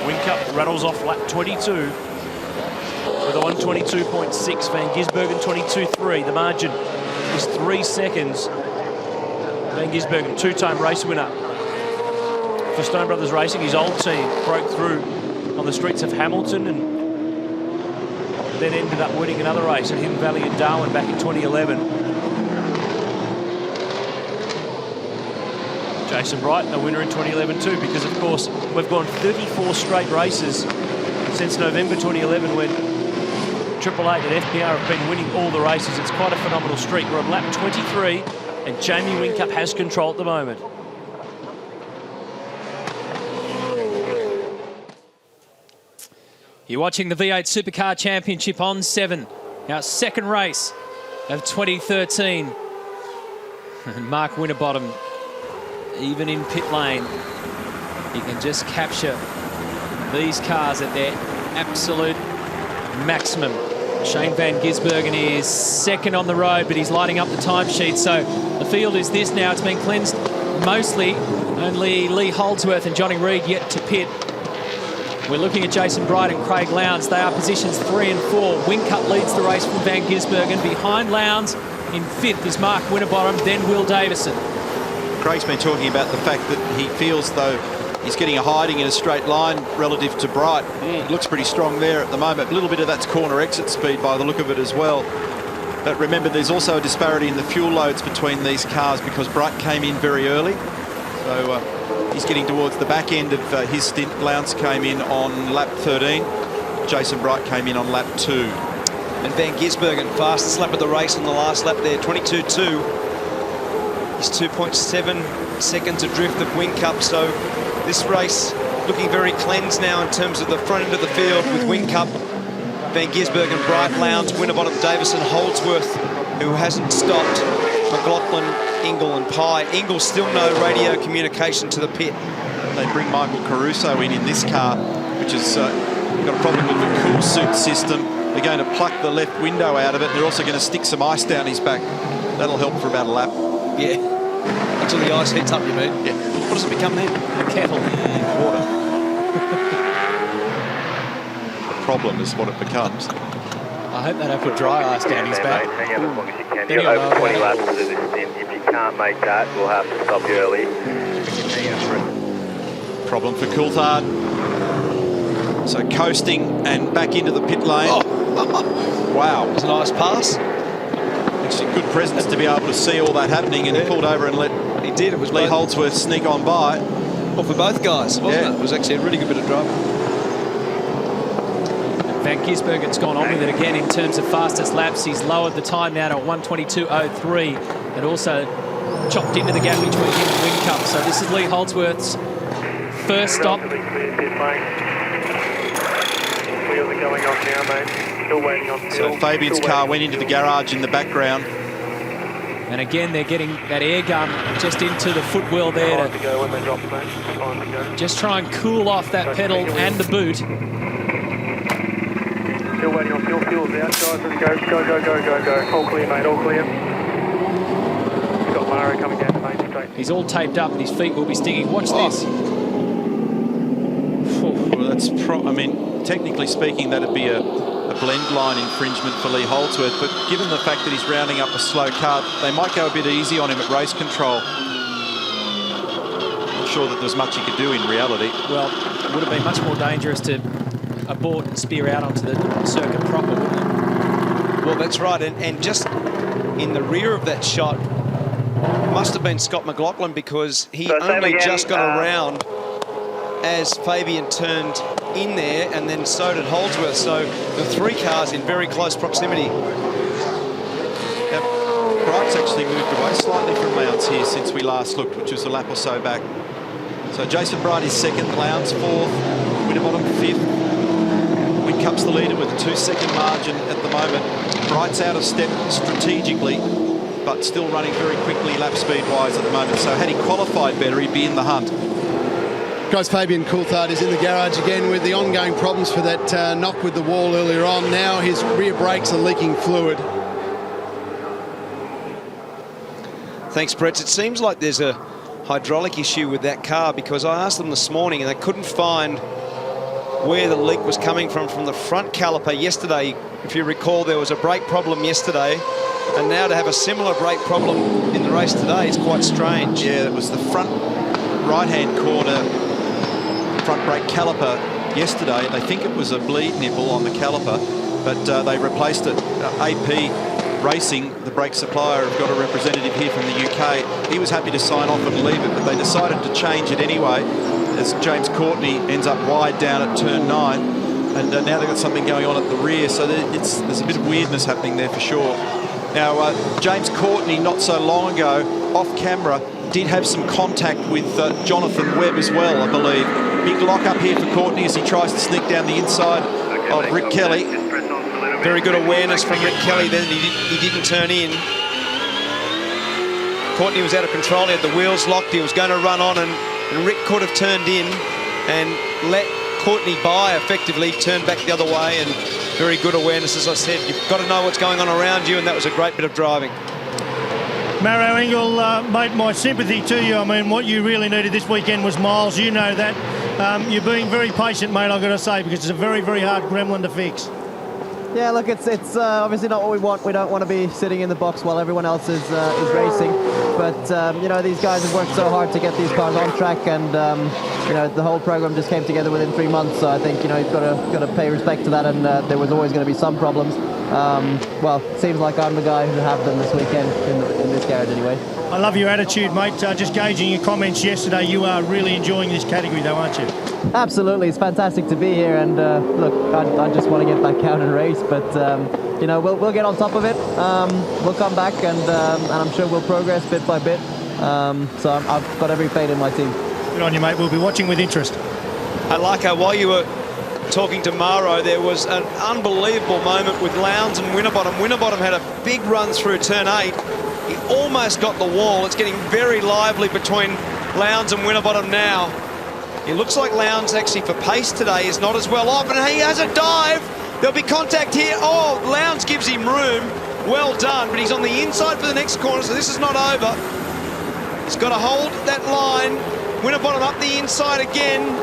Whincup rattles off lap 22 with a 1:22.6. Van Gisbergen 22.3. The margin is 3 seconds. Van Gisbergen, 2-time race winner for Stone Brothers Racing. His old team broke through on the streets of Hamilton and then ended up winning another race at Hidden Valley in Darwin back in 2011. Jason Bright, a winner in 2011 too, because of course we've gone 34 straight races since November 2011 when Triple Eight and FPR have been winning all the races. It's quite a phenomenal streak. We're on lap 23 and Jamie Whincup has control at the moment. You're watching the V8 Supercar Championship on 7. Our second race of 2013. And Mark Winterbottom, even in pit lane, he can just capture these cars at their absolute maximum. Shane Van Gisbergen is second on the road, but he's lighting up the timesheet. So the field is this now. It's been cleansed mostly. Only Lee Holdsworth and Johnny Reid yet to pit. We're looking at Jason Bright and Craig Lowndes. They are positions 3 and 4. Whincup leads the race from Van Gisbergen. Behind Lowndes in 5th is Mark Winterbottom, then Will Davison. Craig's been talking about the fact that he feels though he's getting a hiding in a straight line relative to Bright. It looks pretty strong there at the moment. A little bit of that's corner exit speed by the look of it as well. But remember, there's also a disparity in the fuel loads between these cars because Bright came in very early. So he's getting towards the back end of his stint. Lowndes came in on lap 13. Jason Bright came in on lap 2. And Van Gisbergen, fastest lap of the race on the last lap there, 22.2. He's 2.7 seconds adrift of Whincup. So this race looking very cleansed now in terms of the front end of the field with Whincup, Van Gisbergen, Bright, Lowndes, Winterbottom, Davison, Holdsworth, who hasn't stopped, McLaughlin, Ingle and Pye. Ingle still no radio communication to the pit. They bring Michael Caruso in this car, which has got a problem with the cool suit system. They're going to pluck the left window out of it. They're also going to stick some ice down his back. That'll help for about a lap. Yeah, until the ice heats up, you mean? Yeah. What does it become then? A kettle. Water. The problem is what it becomes. I hope they don't put dry ice down his back. Hang out as long as you can. Then You're he'll over know 20 about laps to this stint. If you can't make that, we'll have to stop you early. Problem for Coulthard. So coasting and back into the pit lane. Oh. Wow. It's a nice pass. Actually, good presence to be able to see all that happening, and he pulled over and let He did. It was Lee Holdsworth sneak on by. Well, for both guys, wasn't it? It was actually a really good bit of driving. Van Gisbergen's gone on with it again in terms of fastest laps. He's lowered the time now to 1:22.03 and also chopped into the gap between him and Whincup. So this is Lee Holdsworth's first stop. Wheels are going on now, mate. Still waiting on fuel. So Fabian's car went into the garage in the background. And again, they're getting that air gun just into the footwell there Time to go when they drop, mate. Time to go. just try and cool off that pedal and the boot. Still waiting on fuel. Fuel's out, guys. Let's go. Go, go, go, go, go. All clear, mate. All clear. We've got Mario coming down the main straight. He's all taped up and his feet will be stinging. Watch this. Well, that's I mean, technically speaking, that'd be a blend line infringement for Lee Holdsworth, but given the fact that he's rounding up a slow car, they might go a bit easy on him at race control. Not sure that there's much he could do in reality. Well, it would have been much more dangerous to abort and spear out onto the circuit proper, wouldn't it? Well, that's right. And just in the rear of that shot must have been Scott McLaughlin, because he only just got around as Fabian turned in there, and then so did Holdsworth. So the three cars in very close proximity. Now, Bright's actually moved away slightly from Lowndes here since we last looked, which was a lap or so back. So Jason Bright is second, Lowndes fourth, Winterbottom fifth. Whincup's the leader with a 2-second margin at the moment. Bright's out of step strategically, but still running very quickly lap speed wise at the moment. So had he qualified better, he'd be in the hunt. Guys, Fabian Coulthard is in the garage again with the ongoing problems for that knock with the wall earlier on. Now his rear brakes are leaking fluid. Thanks, Brett. It seems like there's a hydraulic issue with that car, because I asked them this morning and they couldn't find where the leak was coming from the front caliper yesterday. If you recall, there was a brake problem yesterday, and now to have a similar brake problem in the race today is quite strange. Yeah, it was the front right-hand corner front brake caliper yesterday. They think it was a bleed nipple on the caliper, but they replaced it. AP Racing, the brake supplier, have got a representative here from the UK. He was happy to sign off and leave it, but they decided to change it anyway, as James Courtney ends up wide down at turn 9. And now they've got something going on at the rear, so there's a bit of weirdness happening there for sure. Now, James Courtney, not so long ago, off camera, did have some contact with Jonathan Webb as well, I believe. Big lock up here for Courtney as he tries to sneak down the inside of Rick Kelly. Very good awareness from Rick Kelly then. He didn't turn in. Courtney was out of control. He had the wheels locked. He was going to run on, and Rick could have turned in and let Courtney by effectively, turned back the other way, and very good awareness. As I said, you've got to know what's going on around you, and that was a great bit of driving. Mario Engel, mate, my sympathy to you. I mean, what you really needed this weekend was miles. You know that. You're being very patient, mate, I've got to say, because it's a very, very hard gremlin to fix. Yeah, look, it's obviously not what we want. We don't want to be sitting in the box while everyone else is racing. But, you know, these guys have worked so hard to get these cars on track, and, you know, the whole program just came together within 3 months. So I think, you know, you've got to pay respect to that, and there was always going to be some problems. Well, it seems like I'm the guy who have them this weekend in this garage anyway. I love your attitude, mate. Just gauging your comments yesterday, you are really enjoying this category though, aren't you? Absolutely, it's fantastic to be here, and look, I just want to get back out and race, but you know, we'll get on top of it. We'll come back, and I'm sure we'll progress bit by bit. So I've got every faith in my team. Good on you, mate. We'll be watching with interest. Like while you were talking to Maro, there was an unbelievable moment with Lowndes and Winterbottom. Winterbottom had a big run through turn 8. He almost got the wall. It's getting very lively between Lowndes and Winterbottom now. It looks like Lowndes actually for pace today is not as well off, and he has a dive. There'll be contact here. Oh, Lowndes gives him room. Well done, but he's on the inside for the next corner, so this is not over. He's got to hold that line. Winterbottom up the inside again.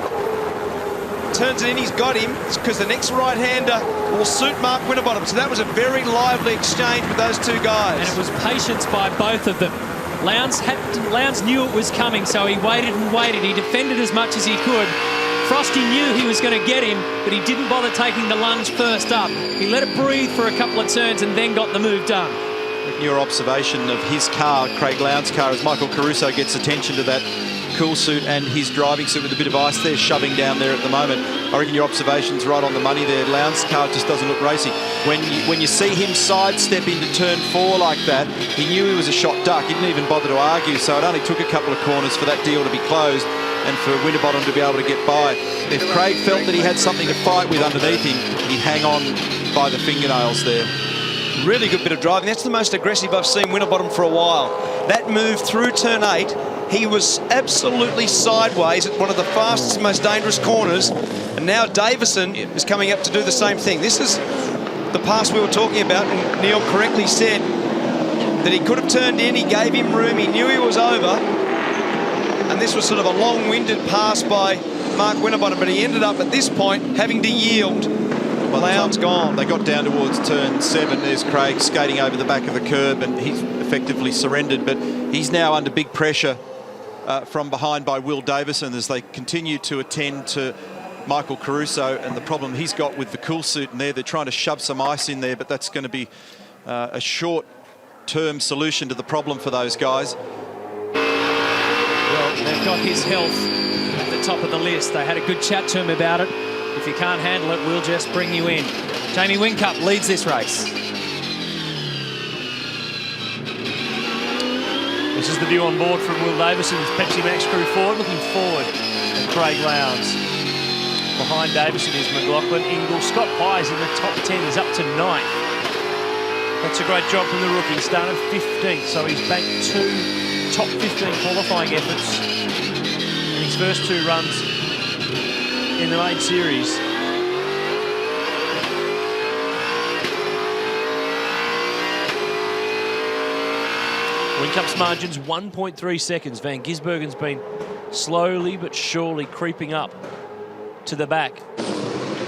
Turns it in, he's got him, because the next right-hander will suit Mark Winterbottom. So that was a very lively exchange with those two guys. And it was patience by both of them. Lowndes knew it was coming, so he waited and waited. He defended as much as he could. Frosty knew he was going to get him, but he didn't bother taking the lunge first up. He let it breathe for a couple of turns and then got the move done. Your observation of his car, Craig Lowndes' car, as Michael Caruso gets attention to that cool suit and his driving suit with a bit of ice there shoving down there at the moment. I reckon your observation's right on the money there. Lowndes' car just doesn't look racy. When you see him sidestep into turn 4 like that, he knew he was a shot duck. He didn't even bother to argue, so it only took a couple of corners for that deal to be closed and for Winterbottom to be able to get by. If Craig felt that he had something to fight with underneath him, he'd hang on by the fingernails there. Really good bit of driving. That's the most aggressive I've seen Winterbottom for a while. That move through turn 8, he was absolutely sideways at one of the fastest, most dangerous corners. And now Davison is coming up to do the same thing. This is the pass we were talking about, and Neil correctly said that he could have turned in, he gave him room, he knew he was over. And this was sort of a long-winded pass by Mark Winterbottom, but he ended up at this point having to yield. Lowndes gone. They got down towards turn 7. There's Craig skating over the back of the curb, and he's effectively surrendered, but he's now under big pressure from behind by Will Davison as they continue to attend to Michael Caruso and the problem he's got with the cool suit in there. They're trying to shove some ice in there, but that's going to be a short-term solution to the problem for those guys. Well, they've got his health at the top of the list. They had a good chat to him about it. If you can't handle it, we'll just bring you in. Jamie Whincup leads this race. This is the view on board from Will Davison's Pepsi Max crew forward, looking forward at Craig Lowndes. Behind Davison is McLaughlin, Ingle. Scott Pye's in the top 10. He's up to 9th. That's a great job from the rookie. He started 15th, so he's banked 2 top 15 qualifying efforts in his first 2 runs in the main series. Whincup's margin's 1.3 seconds. Van Gisbergen's been slowly but surely creeping up to the back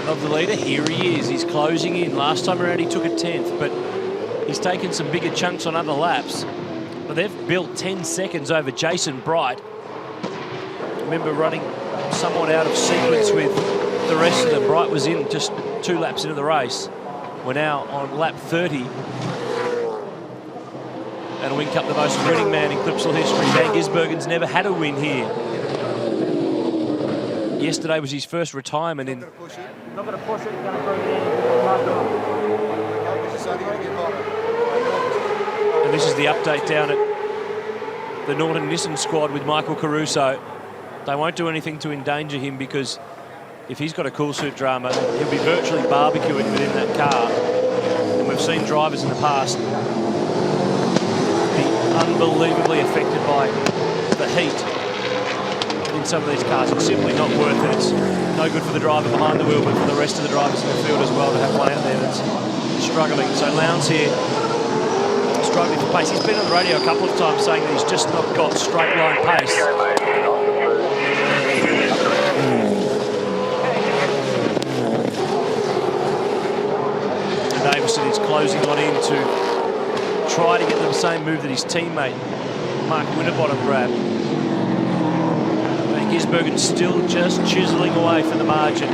of the leader. Here he is. He's closing in. Last time around he took a 10th, but he's taken some bigger chunks on other laps. But they've built 10 seconds over Jason Bright. Remember running somewhat out of sequence with the rest of them. Bright was in just 2 laps into the race. We're now on lap 30. And Whincup, the most winning man in Clipsal history. Van Gisbergen's never had a win here. Yesterday was his first retirement in... Not going to push it, going to bring it in. And this is the update down at the Norton Nissan squad with Michael Caruso. They won't do anything to endanger him because if he's got a cool suit drama, he'll be virtually barbecuing within that car. And we've seen drivers in the past be unbelievably affected by the heat in some of these cars. It's simply not worth it. It's no good for the driver behind the wheel, but for the rest of the drivers in the field as well to have one out there that's struggling. So Lowndes here struggling for pace. He's been on the radio a couple of times saying that he's just not got straight line pace. And Davison is closing on in to try to get the same move that his teammate Mark Winterbottom grabbed. Van Gisbergen still just chiseling away from the margin.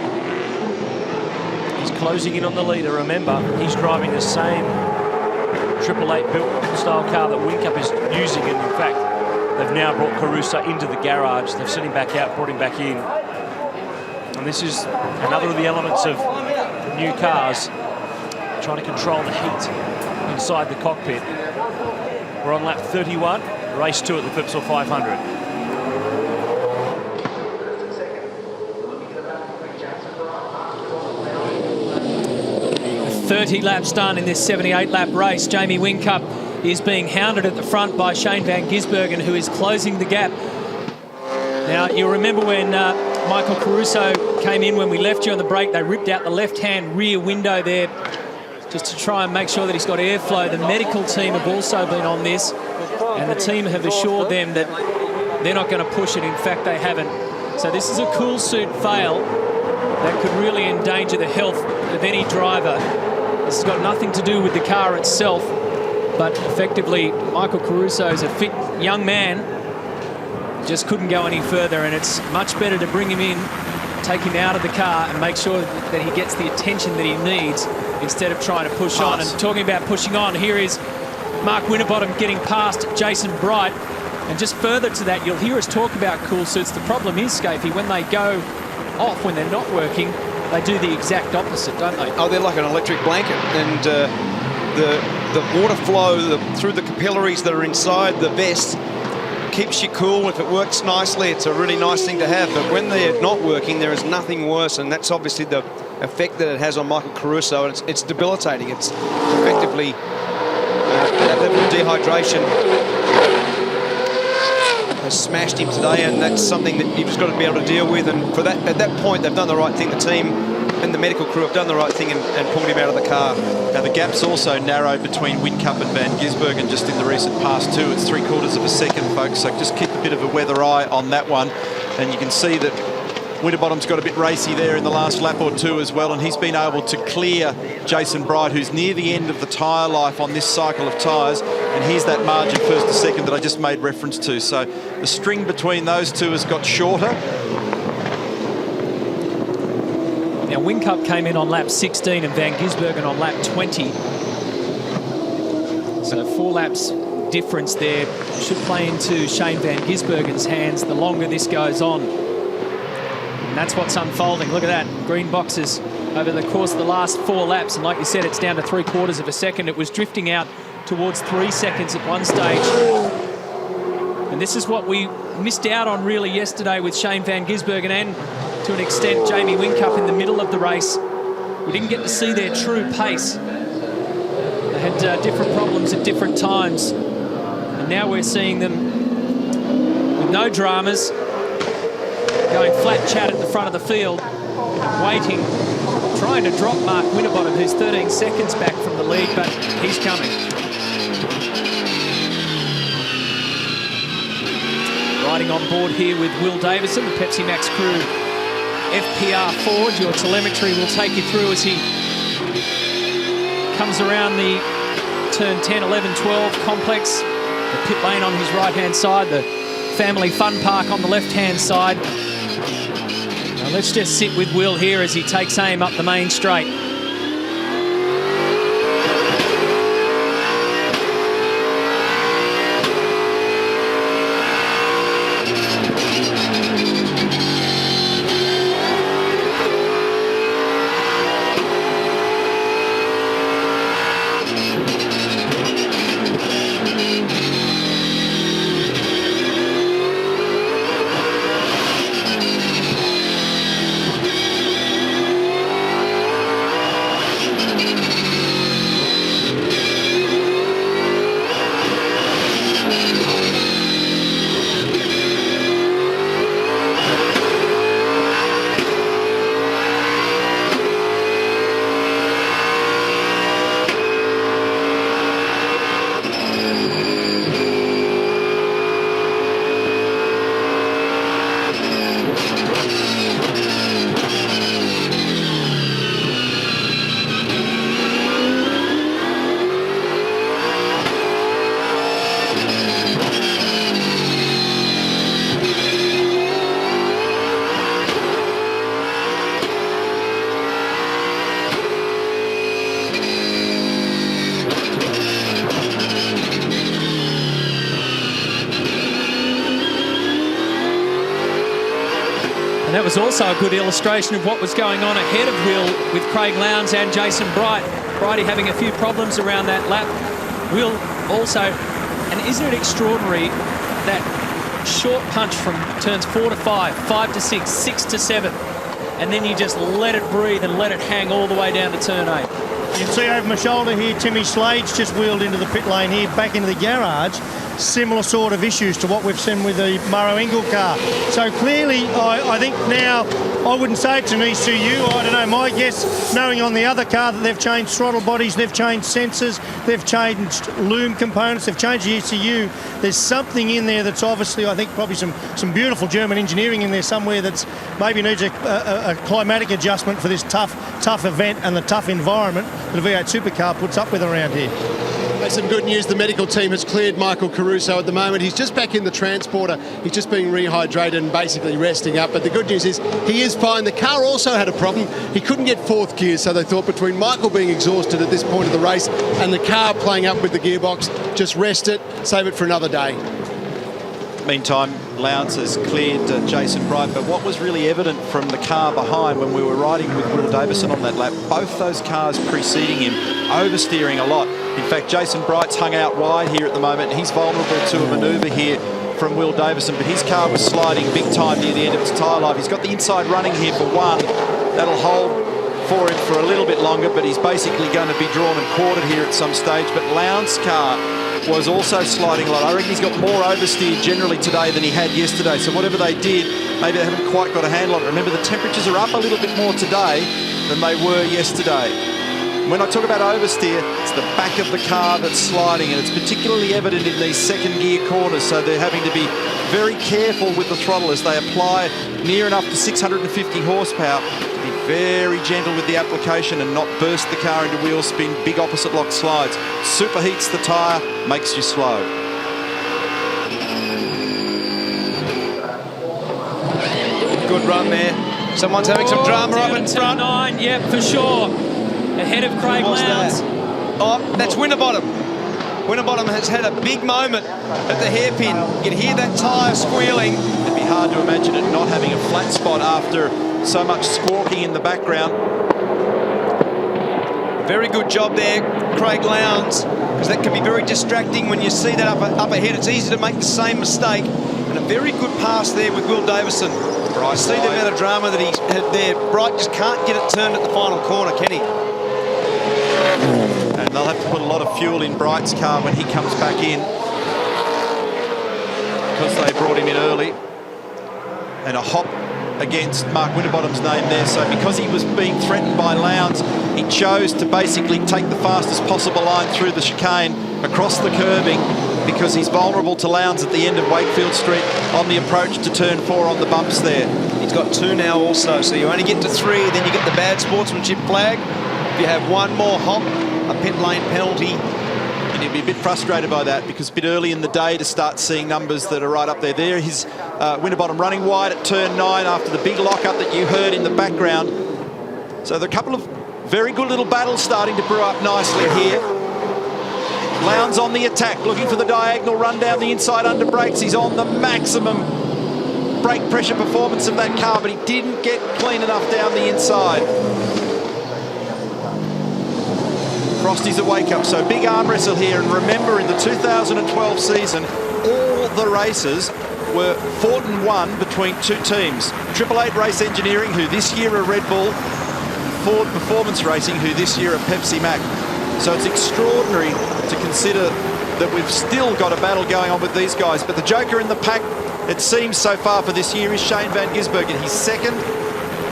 He's closing in on the leader. Remember, he's driving the same 888 built style car that Whincup is using, and in fact they've now brought Caruso into the garage. They've sent him back out, brought him back in, and this is another of the elements of new cars, trying to control the heat inside the cockpit. We're on lap 31, race 2 at the Clipsal 500. 30 laps done in this 78-lap race. Jamie Whincup is being hounded at the front by Shane Van Gisbergen, who is closing the gap. Now, you'll remember when Michael Caruso came in when we left you on the break, they ripped out the left-hand rear window there just to try and make sure that he's got airflow. The medical team have also been on this, and the team have assured them that they're not going to push it. In fact, they haven't. So this is a cool suit fail that could really endanger the health of any driver. This has got nothing to do with the car itself, but effectively Michael Caruso is a fit young man, just couldn't go any further, and it's much better to bring him in, take him out of the car and make sure that he gets the attention that he needs instead of trying to push on. And talking about pushing on, here is Mark Winterbottom getting past Jason Bright, and just further to that, you'll hear us talk about cool suits. The problem is, Scafey, when they go off, when they're not working, they do the exact opposite, don't they? Oh, they're like an electric blanket, and the water flow through the capillaries that are inside the vest keeps you cool. If it works nicely, it's a really nice thing to have, but when they're not working, there is nothing worse, and that's obviously the effect that it has on Michael Caruso, and it's debilitating. It's effectively that level of dehydration has smashed him today, and that's something that you've just got to be able to deal with. And for that, at that point, they've done the right thing. The team and the medical crew have done the right thing and pulled him out of the car. Now the gap's also narrowed between Whincup and Van Gisbergen just in the recent past too. It's 3/4 of a second, folks, so just keep a bit of a weather eye on that one. And you can see that Winterbottom's got a bit racy there in the last lap or two as well, and he's been able to clear Jason Bright, who's near the end of the tyre life on this cycle of tyres. And here's that margin first to second that I just made reference to. So the string between those two has got shorter. Now Whincup came in on lap 16 and Van Gisbergen on lap 20. So 4 laps difference there should play into Shane Van Gisbergen's hands the longer this goes on. And that's what's unfolding. Look at that, green boxes over the course of the last 4 laps. And like you said, it's down to 3/4 of a second. It was drifting out towards 3 seconds at one stage. And this is what we missed out on really yesterday with Shane Van Gisbergen and to an extent Jamie Whincup in the middle of the race. We didn't get to see their true pace. They had different problems at different times. And now we're seeing them with no dramas, going flat chat at the front of the field, waiting, trying to drop Mark Winterbottom, who's 13 seconds back from the lead, but he's coming. Riding on board here with Will Davison, the Pepsi Max crew FPR Ford. Your telemetry will take you through as he comes around the turn 10, 11, 12 complex. The pit lane on his right-hand side, the family fun park on the left-hand side. Now let's just sit with Will here as he takes aim up the main straight. that was also a good illustration of what was going on ahead of Will with Craig Lowndes and Jason Bright. Brighty having a few problems around that lap. Will also, and isn't it extraordinary that short punch from turns 4 to 5, 5 to 6, 6 to 7, and then you just let it breathe and let it hang all the way down to turn 8. You can see over my shoulder here, Timmy Slade's just wheeled into the pit lane here, back into the garage. Similar sort of issues to what we've seen with the Murrow Engel car. So clearly, I think now, I wouldn't say it's an ECU. I don't know, my guess, knowing on the other car that they've changed throttle bodies, they've changed sensors, they've changed loom components, they've changed the ECU. There's something in there that's obviously, I think, probably some beautiful German engineering in there somewhere that's maybe needs a climatic adjustment for this tough event and the tough environment that a V8 supercar puts up with around here. There's some good news. The medical team has cleared Michael Caruso at the moment. He's just back in the transporter. He's just being rehydrated and basically resting up. But the good news is he is fine. The car also had a problem. He couldn't get fourth gear, so they thought between Michael being exhausted at this point of the race and the car playing up with the gearbox, just rest it, save it for another day. Meantime, Lowndes has cleared Jason Bright, but what was really evident from the car behind when we were riding with Will Davison on that lap, both those cars preceding him, oversteering a lot. In fact, Jason Bright's hung out wide here at the moment. He's vulnerable to a manoeuvre here from Will Davison, but his car was sliding big time near the end of its tyre life. He's got the inside running here for one. That'll hold for him for a little bit longer, but he's basically going to be drawn and quartered here at some stage. But Lowndes' car was also sliding a lot. I reckon he's got more oversteer generally today than he had yesterday. So whatever they did, maybe they haven't quite got a handle on it. Remember, the temperatures are up a little bit more today than they were yesterday. When I talk about oversteer, it's the back of the car that's sliding, and it's particularly evident in these second gear corners. So they're having to be very careful with the throttle as they apply near enough to 650 horsepower. Be very gentle with the application and not burst the car into wheel spin, big opposite lock slides. Superheats the tyre, makes you slow. Good run there. Someone's having some drama up in front. 9, yep, for sure. Ahead of Craig Lowndes. Oh, that's Winterbottom. Winterbottom has had a big moment at the hairpin. You can hear that tyre squealing. It'd be hard to imagine it not having a flat spot after so much squawking in the background. Very good job there, Craig Lowndes, because that can be very distracting when you see that up ahead. It's easy to make the same mistake. And a very good pass there with Will Davison. I see the amount of drama that he had there. Bright just can't get it turned at the final corner, can he? And they'll have to put a lot of fuel in Bright's car when he comes back in, because they brought him in early. And a hop against Mark Winterbottom's name there. So because he was being threatened by Lowndes, he chose to basically take the fastest possible line through the chicane across the curbing, because he's vulnerable to Lowndes at the end of Wakefield Street on the approach to turn 4 on the bumps there. He's got 2 now also, so you only get to 3, then you get the bad sportsmanship flag. If you have one more hop, a pit lane penalty. And he'll be a bit frustrated by that, because a bit early in the day to start seeing numbers that are right up there. There, his Winterbottom running wide at turn 9 after the big lockup that you heard in the background. So there are a couple of very good little battles starting to brew up nicely here. Lowndes on the attack, looking for the diagonal run down the inside under brakes. He's on the maximum brake pressure performance of that car, but he didn't get clean enough down the inside. Frosty's a wake-up, so big arm wrestle here. And remember, in the 2012 season, all the races were fought and won between 2 teams. 888 Race Engineering, who this year are Red Bull, Ford Performance Racing, who this year are Pepsi Mac. So it's extraordinary to consider that we've still got a battle going on with these guys. But the joker in the pack, it seems so far for this year, is Shane van Gisbergen. He's second.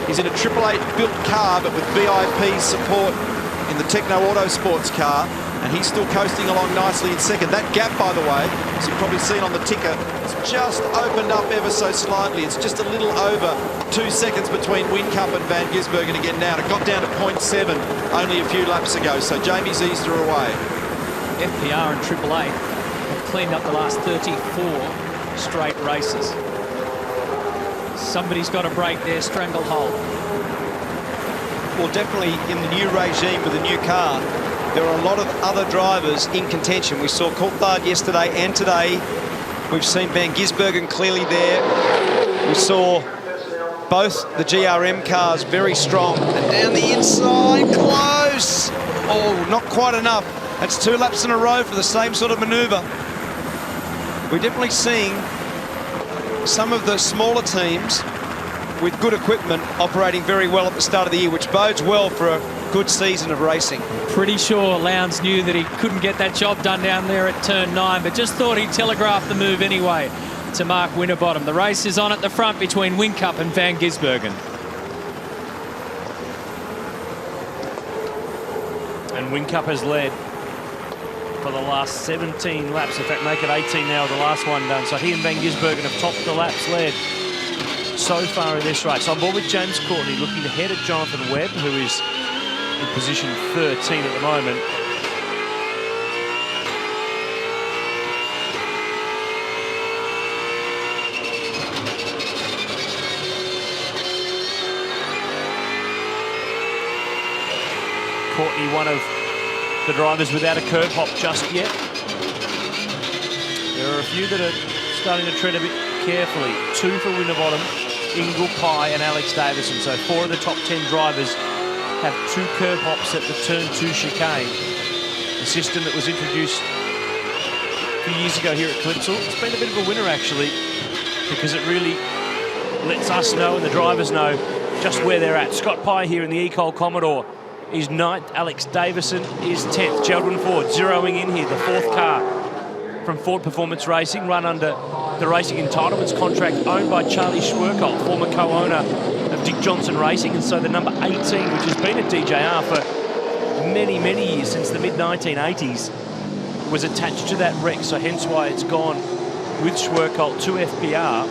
He's in a 888 built car, but with VIP support in the Techno Autosports car, and he's still coasting along nicely in second. That gap, by the way, as you've probably seen on the ticker, it's just opened up ever so slightly. It's just a little over 2 seconds between Whincup and Van Gisbergen again now. It got down to 0.7 only a few laps ago, so Jamie's eased her away. FPR and 888 have cleaned up the last 34 straight races. Somebody's got to break their stranglehold. Well, definitely in the new regime with the new car, there are a lot of other drivers in contention. We saw Coulthard yesterday and today. We've seen Van Gisbergen clearly there. We saw Both the GRM cars very strong. And down the inside, close. Oh, not quite enough. That's 2 laps in a row for the same sort of manoeuvre. We're definitely seeing some of the smaller teams with good equipment operating very well at the start of the year, which bodes well for a good season of racing. Pretty sure Lowndes knew that he couldn't get that job done down there at turn 9, but just thought he'd telegraph the move anyway to Mark Winterbottom. The race is on at the front between Whincup and Van Gisbergen. And Whincup has led for the last 17 laps. In fact, make it 18 now with the last one done. So he and Van Gisbergen have topped the laps led so far in this race. On board with James Courtney, looking ahead at Jonathan Webb, who is in position 13 at the moment. Courtney, one of the drivers without a curb hop just yet. There are a few that are starting to tread a bit carefully. 2 for Winterbottom, Ingle, Pye and Alex Davison. So 4 of the top 10 drivers have 2 curb hops at the turn 2 chicane. The system that was introduced a few years ago here at Clipsal. It's been a bit of a winner actually, because it really lets us know and the drivers know just where they're at. Scott Pye here in the Ecol Commodore is 9th. Alex Davison is 10th. Cheldon Ford zeroing in here, the 4th car from Ford Performance Racing, run under the Racing Entitlements contract owned by Charlie Schwerkolt, former co-owner of Dick Johnson Racing, and so the number 18, which has been at DJR for many, many years, since the mid-1980s, was attached to that wreck, so hence why it's gone with Schwerkolt to FPR.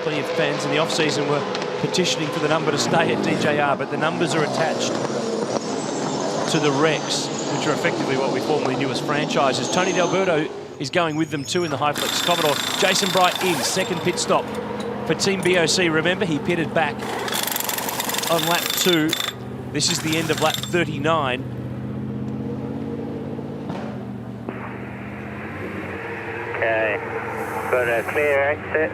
Plenty of fans in the off-season were petitioning for the number to stay at DJR, but the numbers are attached to the wrecks, which are effectively what we formerly knew as franchises. Tony D'Alberto is going with them too in the Highflex Commodore. Jason Bright in, second pit stop for Team BOC. Remember, he pitted back on lap 2. This is the end of lap 39. Okay, got a clear exit.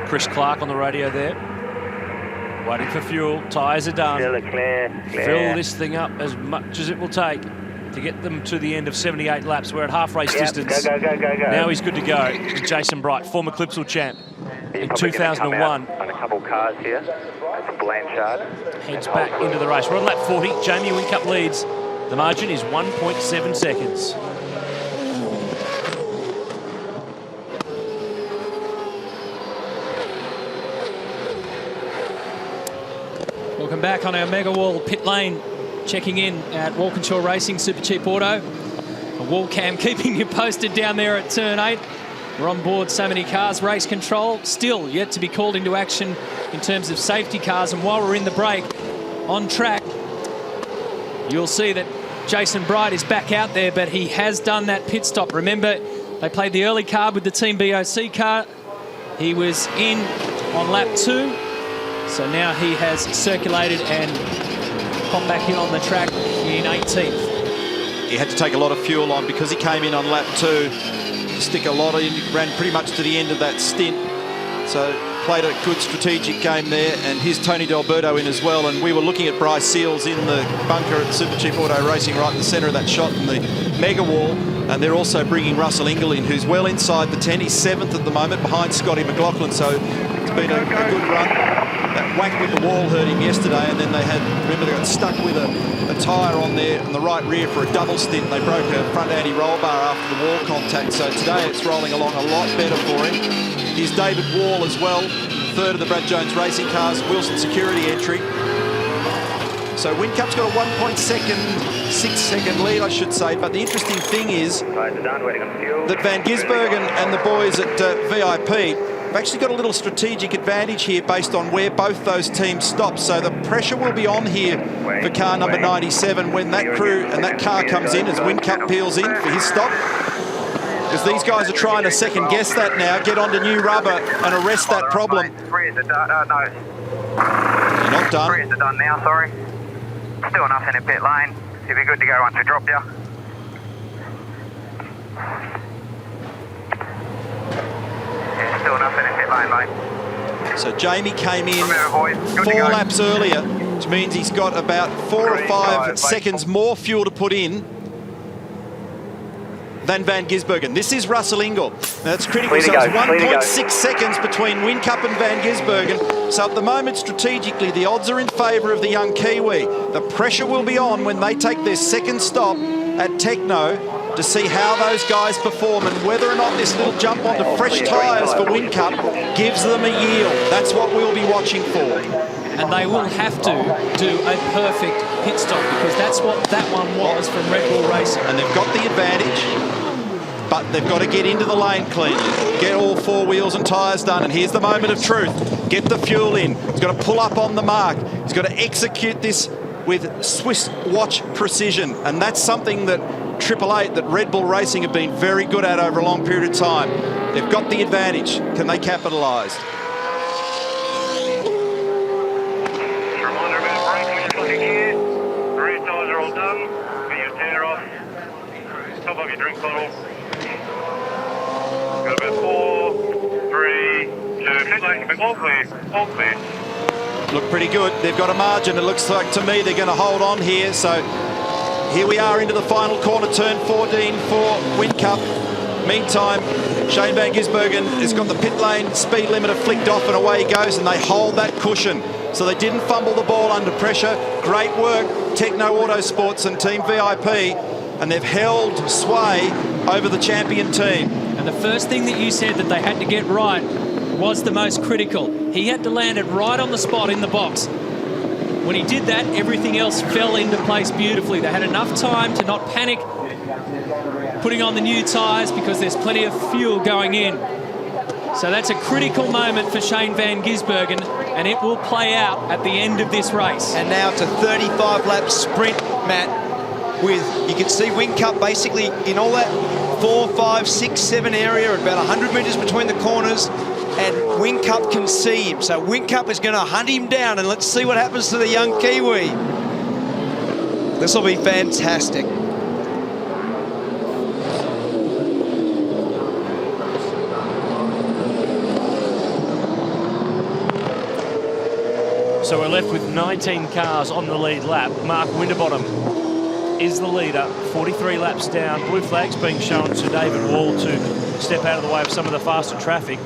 Chris Clark on the radio there. Waiting for fuel, tyres are done. Still a clear. Fill this thing up as much as it will take to get them to the end of 78 laps. We're at half race distance. Go. Now he's good to go. Jason Bright, former Clipsal champ in 2001. On a couple cars here. That's Blanchard. Heads back into the race. We're on lap 40. Jamie Whincup leads. The margin is 1.7 seconds. Welcome back on our Mega Wall pit lane, checking in at Walkinshaw Racing, Super Cheap Auto. A wall cam keeping you posted down there at turn 8. We're on board so many cars. Race control still yet to be called into action in terms of safety cars. And while we're in the break, on track, you'll see that Jason Bright is back out there, but he has done that pit stop. Remember, they played the early card with the Team BOC car. He was in on lap 2. So now he has circulated and come back in on the track in 18th. He had to take a lot of fuel on because he came in on lap 2. Stick a lot in, ran pretty much to the end of that stint. So played a good strategic game there, and here's Tony D'Alberto in as well. And we were looking at Bryce Seals in the bunker at Super Cheap Auto Racing right in the centre of that shot in the Mega Wall. And they're also bringing Russell Ingle in, who's well inside the 10. He's 7th at the moment behind Scotty McLaughlin. So it's been a good run. That whack with the wall hurt him yesterday, and then remember they got stuck with a tyre on the right rear for a double stint, and they broke a front anti-roll bar after the wall contact. So today it's rolling along a lot better for him. Here's David Wall as well, 3rd of the Brad Jones Racing Cars, Wilson Security entry. So Whincup's got a 1.6 second lead, I should say, but the interesting thing is that Van Gisbergen and the boys at VIP have actually got a little strategic advantage here based on where both those teams stop. So the pressure will be on here for car number 97 when that crew and that car comes in as Whincup peels in for his stop. Because these guys are trying to second guess that now, get onto new rubber and arrest that problem. Three is done. No. You're not done. Three is done now, sorry. Still enough in the pit lane. You'll be good to go once we drop you. So Jamie came in 4 laps earlier, which means he's got about 4 or 5 seconds more fuel to put in than Van Gisbergen. This is Russell Ingall. Now that's critical. So it's 1.6 seconds between Whincup and Van Gisbergen. So at the moment, strategically, the odds are in favour of the young Kiwi. The pressure will be on when they take their second stop at Techno to see how those guys perform and whether or not this little jump onto fresh tyres for Whincup gives them a yield. That's what we'll be watching for. And they will have to do a perfect pit stop, because that's what that one was from Red Bull Racing. And they've got the advantage, but they've got to get into the lane cleanly, get all 4 wheels and tyres done. And here's the moment of truth. Get the fuel in. He's got to pull up on the mark. He's got to execute this with Swiss watch precision. And that's something that Triple Eight, that Red Bull Racing have been very good at over a long period of time. They've got the advantage. Can they capitalise? Top of your drink bottle. Got about 4, 3, 2, all clear, all clear. Look pretty good. They've got a margin. It looks like to me they're going to hold on here. So here we are into the final corner, turn 14 for Whincup. Meantime, Shane Van Gisbergen has got the pit lane speed limiter flicked off and away he goes, and they hold that cushion. So they didn't fumble the ball under pressure. Great work, Techno Autosports and Team VIP. And they've held sway over the champion team. And the first thing that you said that they had to get right was the most critical. He had to land it right on the spot in the box. When he did that, everything else fell into place beautifully. They had enough time to not panic putting on the new tyres, because there's plenty of fuel going in. So that's a critical moment for Shane Van Gisbergen, and it will play out at the end of this race. And now it's a 35-lap sprint, Matt. With, you can see Whincup basically in all that 4, 5, 6, 7 area, at about 100 metres between the corners, and Whincup can see him. So Whincup is going to hunt him down, and let's see what happens to the young Kiwi. This will be fantastic. So we're left with 19 cars on the lead lap. Mark Winterbottom is the leader, 43 laps down. Blue flag's being shown to David Wall to step out of the way of some of the faster traffic.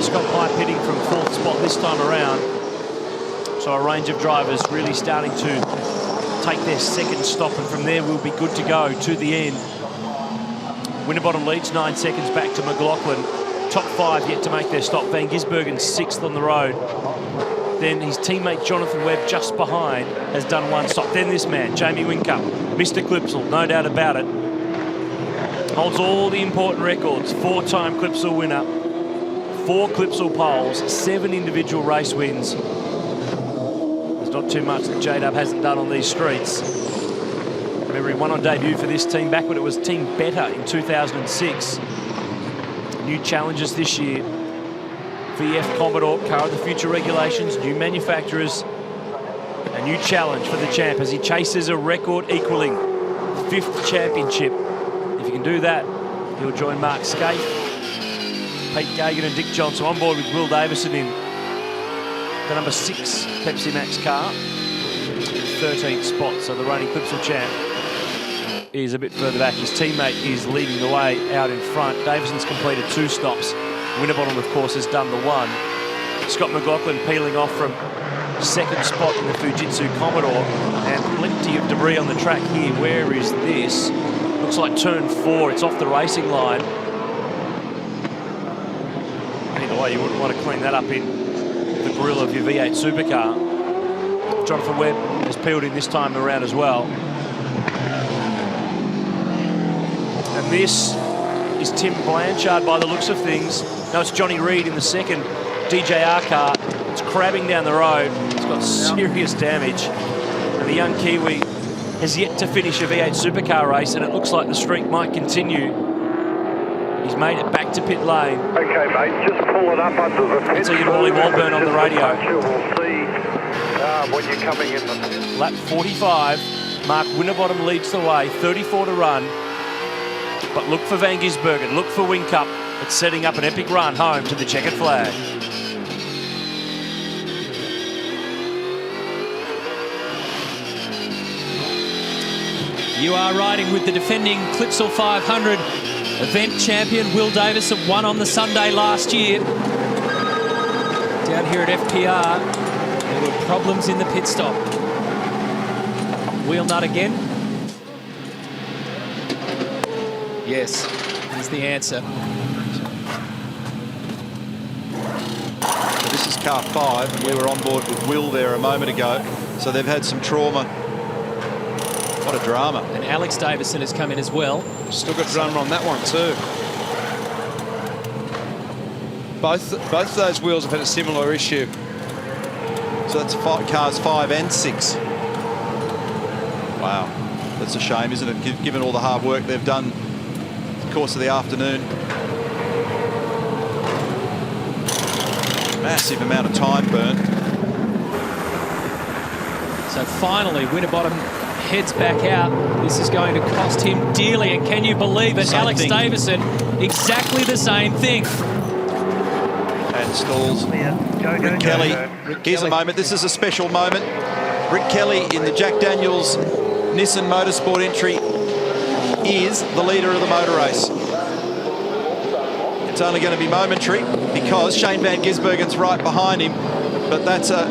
Scott Pye pitting from 4th spot this time around. So a range of drivers really starting to take their second stop, and from there we'll be good to go to the end. Winterbottom leads 9 seconds back to McLaughlin. Top 5 yet to make their stop. Van Gisbergen 6th on the road. Then his teammate Jonathan Webb just behind has done 1 stop. Then this man, Jamie Whincup, Mr. Clipsal, no doubt about it. Holds all the important records. 4-time Clipsal winner, 4 Clipsal poles, 7 individual race wins. There's not too much that J-Dub hasn't done on these streets. Remember, he won on debut for this team back when it was Team Better in 2006. New challenges this year. VF Commodore, car of the future regulations, new manufacturers, a new challenge for the champ as he chases a record equaling 5th championship. If he can do that, he'll join Mark Skate, Pete Gagan and Dick Johnson on board with Will Davison in the number 6 Pepsi Max car, 13th spot. So the reigning Clipsal champ is a bit further back. His teammate is leading the way out in front. Davison's completed 2 stops. Winterbottom, of course, has done the 1. Scott McLaughlin peeling off from 2nd spot in the Fujitsu Commodore, and plenty of debris on the track here. Where is this? Looks like turn 4. It's off the racing line. Either way, you wouldn't want to clean that up in the grill of your V8 supercar. Jonathan Webb has peeled in this time around as well. And this is Tim Blanchard by the looks of things. No, it's Johnny Reid in the 2nd DJR car. It's crabbing down the road. It's got serious damage. And the young Kiwi has yet to finish a V8 supercar race, and it looks like the streak might continue. He's made it back to pit lane. Okay, mate, just pull it up under the pit. So you can Wally Walburn on the radio. We'll see when you're coming in the pit. Lap 45. Mark Winterbottom leads the way. 34 to run. But look for Van Gisbergen, look for Whincup. It's setting up an epic run home to the checkered flag. You are riding with the defending Clipsal 500 event champion, Will Davison, won on the Sunday last year. Down here at FPR, there were problems in the pit stop. Wheel nut again. Yes, is the answer. So this is car 5, and we were on board with Will there a moment ago. So they've had some trauma. What a drama. And Alex Davison has come in as well. Still got drama on that one too. Both of those wheels have had a similar issue. So that's cars 5 and 6. Wow, that's a shame, isn't it? Given all the hard work they've done in the course of the afternoon. Massive amount of time burnt. So finally, Winterbottom heads back out. This is going to cost him dearly, and can you believe it? Alex Davison, exactly the same thing. And stalls. Rick Kelly. Here's a moment. This is a special moment. Rick Kelly in the Jack Daniels Nissan Motorsport entry is the leader of the motor race. It's only going to be momentary because Shane Van Gisbergen's right behind him, but that's a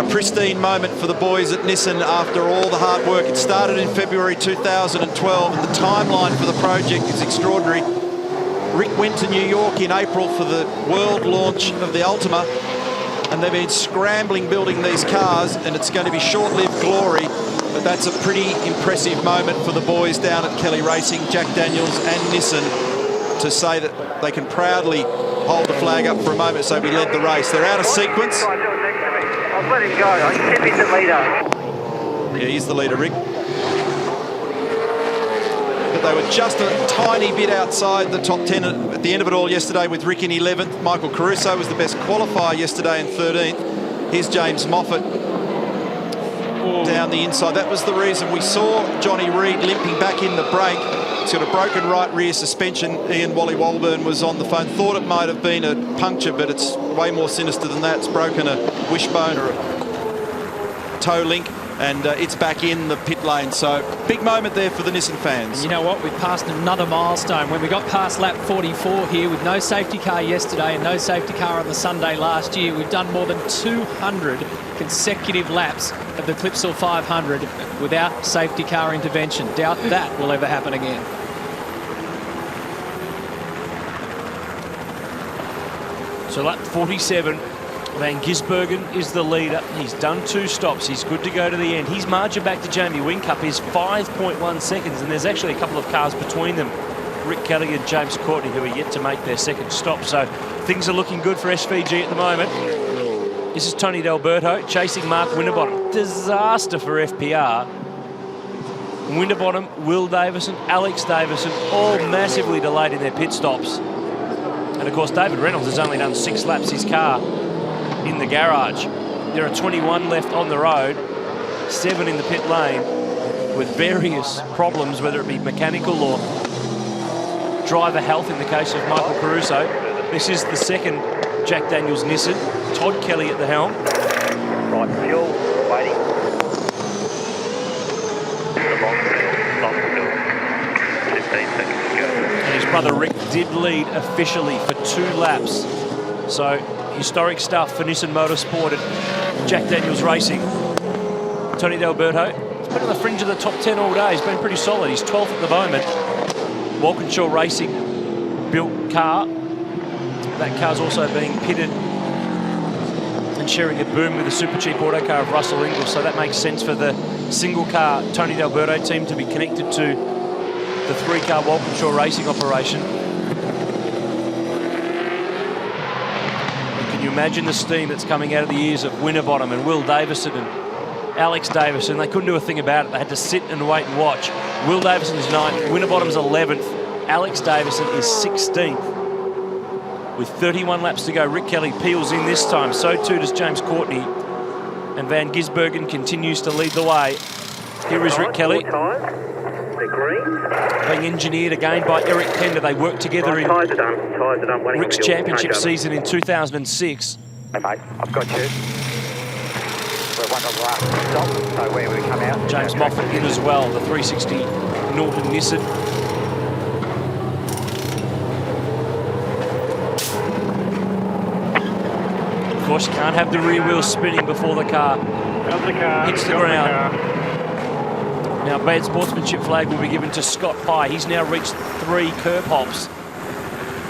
pristine moment for the boys at Nissan after all the hard work. It started in February 2012, and the timeline for the project is extraordinary. Rick went to New York in April for the world launch of the Ultima, and they've been scrambling building these cars, and it's going to be short-lived glory, but that's a pretty impressive moment for the boys down at Kelly Racing, Jack Daniels and Nissan, to say that they can proudly hold the flag up for a moment. So we led the race. They're out of sequence. I'll let him go. He's 10 minutes leader. Yeah, he's the leader, Rick. But they were just a tiny bit outside the top 10 at the end of it all yesterday, with Rick in 11th. Michael Caruso was the best qualifier yesterday in 13th. Here's James Moffat down the inside. That was the reason we saw Johnny Reid limping back in the break. He's got a broken right rear suspension. Ian Wally Walburn was on the phone. Thought it might have been a puncture, but it's way more sinister than that. It's broken a wishbone or a toe link, and it's back in the pit lane. So big moment there for the Nissan fans. And you know what? We've passed another milestone. When we got past lap 44 here with no safety car yesterday and no safety car on the Sunday last year, we've done more than 200 consecutive laps of the Clipsal 500 without safety car intervention. Doubt that will ever happen again. So lap 47, Van Gisbergen is the leader. He's done 2 stops. He's good to go to the end. His margin back to Jamie Whincup is 5.1 seconds, and there's actually a couple of cars between them. Rick Kelly and James Courtney, who are yet to make their second stop. So things are looking good for SVG at the moment. This is Tony D'Alberto chasing Mark Winterbottom. Disaster for FPR. Winterbottom, Will Davison, Alex Davison, all massively delayed in their pit stops. And of course, David Reynolds has only done 6 laps his car in the garage. There are 21 left on the road, 7 in the pit lane, with various problems, whether it be mechanical or driver health in the case of Michael Caruso. This is the second Jack Daniels Nissan. Todd Kelly at the helm. Right, fuel, waiting. Long fuel. 15 seconds to go. And his brother Rick did lead officially for 2 laps. So historic stuff for Nissan Motorsport at Jack Daniels Racing. Tony D'Alberto, he's been on the fringe of the top 10 all day. He's been pretty solid. He's 12th at the moment. Walkinshaw Racing built car. That car's also being pitted and sharing a boom with the super cheap auto car of Russell Ingles. So that makes sense for the single car Tony D'Alberto team to be connected to the 3-car Walkinshaw Racing operation. And can you imagine the steam that's coming out of the ears of Winterbottom and Will Davison and Alex Davison? They couldn't do a thing about it. They had to sit and wait and watch. Will Davison is 9th, Winterbottom's 11th, Alex Davison is 16th. With 31 laps to go, Rick Kelly peels in this time. So too does James Courtney. And Van Gisbergen continues to lead the way. Here is Rick Kelly. being engineered again by Eric Pender. They worked together in Rick's championship season in 2006. Hey mate, I've got you. We're one of the last stop, so where we come out. James Moffat in as well, the 360 Norton Nissan. Of course, you can't have the rear wheel spinning before the car hits the ground. Now, bad sportsmanship flag will be given to Scott Pye. He's now reached 3 curb hops.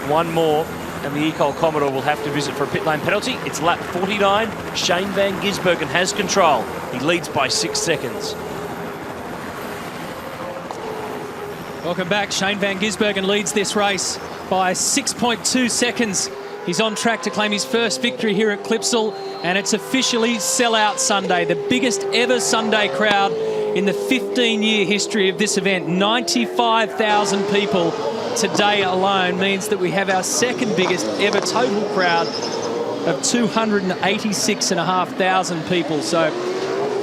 One more, and the Ecol Commodore will have to visit for a pit lane penalty. It's lap 49. Shane Van Gisbergen has control. He leads by 6 seconds. Welcome back. Shane Van Gisbergen leads this race by 6.2 seconds. He's on track to claim his first victory here at Clipsal, and it's officially Sellout Sunday, the biggest ever Sunday crowd in the 15-year history of this event. 95,000 people today alone means that we have our second biggest ever total crowd of 286,500 people. So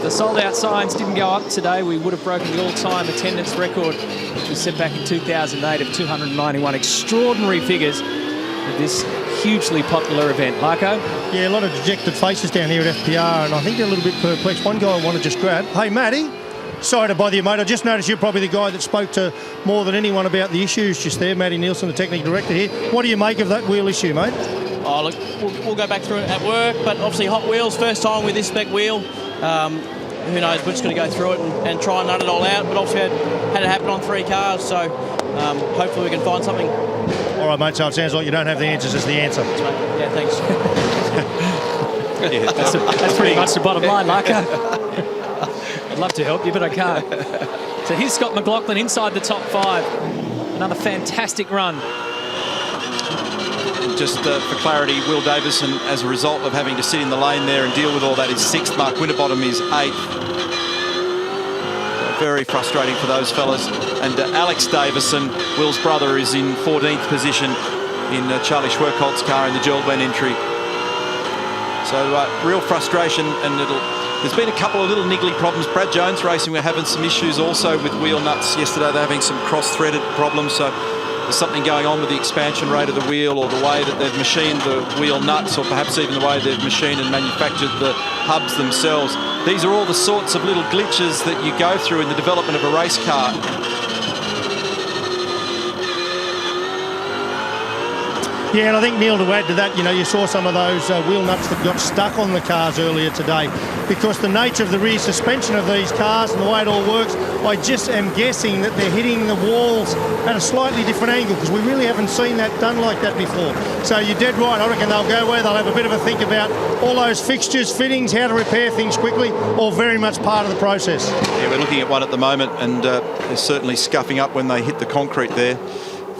the sold-out signs didn't go up today. We would have broken the all-time attendance record, which was set back in 2008 of 291. Extraordinary figures of this hugely popular event. Marco? Yeah, a lot of dejected faces down here at FPR, and I think they're a little bit perplexed. One guy I want to just grab. Hey, Matty. Sorry to bother you, mate. I just noticed you're probably the guy that spoke to more than anyone about the issues just there. Matty Nielsen, the technical director here. What do you make of that wheel issue, mate? Oh, look, we'll go back through it at work, but obviously hot wheels, first time with this spec wheel. Who knows, we're just going to go through it and try and nut it all out, but obviously had it happen on 3 cars, so hopefully we can find something. All right, mate, so it sounds like you don't have the answers as the answer. Yeah, thanks. Yeah, that's pretty much the bottom line, Marco. I'd love to help you, but I can't. So here's Scott McLaughlin inside the top 5. Another fantastic run. Just for clarity, Will Davison, as a result of having to sit in the lane there and deal with all that, is 6th. Mark Winterbottom is 8th. Very frustrating for those fellas. And Alex Davison, Will's brother, is in 14th position in Charlie Schwerkolt's car in the Geraldman entry. So real frustration, and there's been a couple of little niggly problems. Brad Jones Racing were having some issues also with wheel nuts yesterday. They're having some cross-threaded problems, so there's something going on with the expansion rate of the wheel, or the way that they've machined the wheel nuts, or perhaps even the way they've machined and manufactured the hubs themselves. These are all the sorts of little glitches that you go through in the development of a race car. Yeah, and I think, Neil, to add to that, you know, you saw some of those wheel nuts that got stuck on the cars earlier today, because the nature of the rear suspension of these cars and the way it all works, I just am guessing that they're hitting the walls at a slightly different angle, because we really haven't seen that done like that before. So you're dead right. I reckon they'll go where they'll have a bit of a think about all those fixtures, fittings, how to repair things quickly, all very much part of the process. Yeah, we're looking at one at the moment, and they're certainly scuffing up when they hit the concrete there.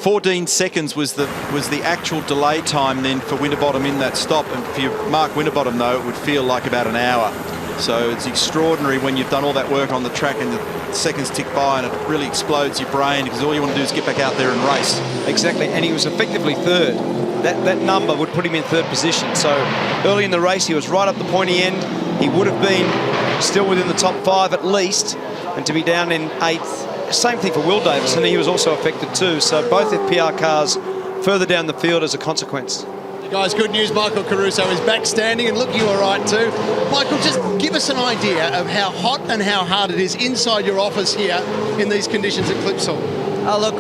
14 seconds was the actual delay time then for Winterbottom in that stop, and for Mark Winterbottom though it would feel like about an hour. So it's extraordinary when you've done all that work on the track and the seconds tick by, and it really explodes your brain, because all you want to do is get back out there and race. Exactly, and he was effectively 3rd. That number would put him in 3rd position. So early in the race he was right up the pointy end. He would have been still within the top 5 at least, and to be down in 8th. Same thing for Will Davison, he was also affected too. So both FPR cars further down the field as a consequence. Guys, good news, Michael Caruso is back standing, and look, you were right too. Michael, just give us an idea of how hot and how hard it is inside your office here in these conditions at Clipsal. Oh, look,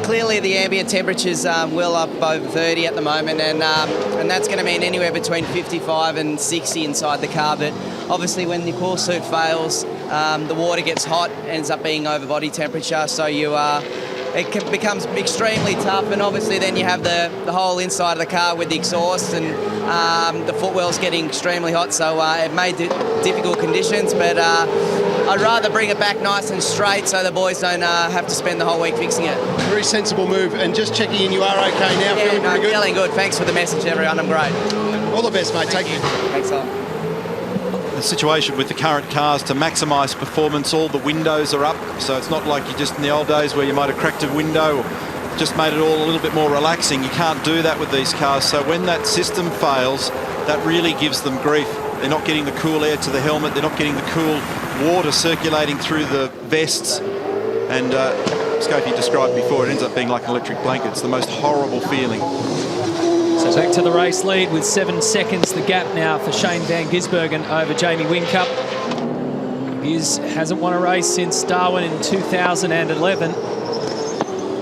clearly the ambient temperature's well up over 30 at the moment, and that's going to mean anywhere between 55 and 60 inside the car. But obviously when the cool suit fails, the water gets hot, ends up being over body temperature, so it becomes extremely tough. And obviously then you have the whole inside of the car with the exhaust, and the footwell's getting extremely hot, so it made difficult conditions, but I'd rather bring it back nice and straight so the boys don't have to spend the whole week fixing it. Very sensible move, and just checking in, you are okay now? Yeah, feeling pretty good? Feeling good. Thanks for the message, everyone. I'm great. All the best, mate. Take care. Thanks a lot. The situation with the current cars, to maximise performance, all the windows are up, so it's not like you just in the old days where you might have cracked a window or just made it all a little bit more relaxing. You can't do that with these cars, so when that system fails, that really gives them grief. They're not getting the cool air to the helmet, they're not getting the cool water circulating through the vests. And Scopey described before, it ends up being like an electric blanket. It's the most horrible feeling. So back to the race lead with 7 seconds. The gap now for Shane Van Gisbergen over Jamie Whincup. Giz hasn't won a race since Darwin in 2011.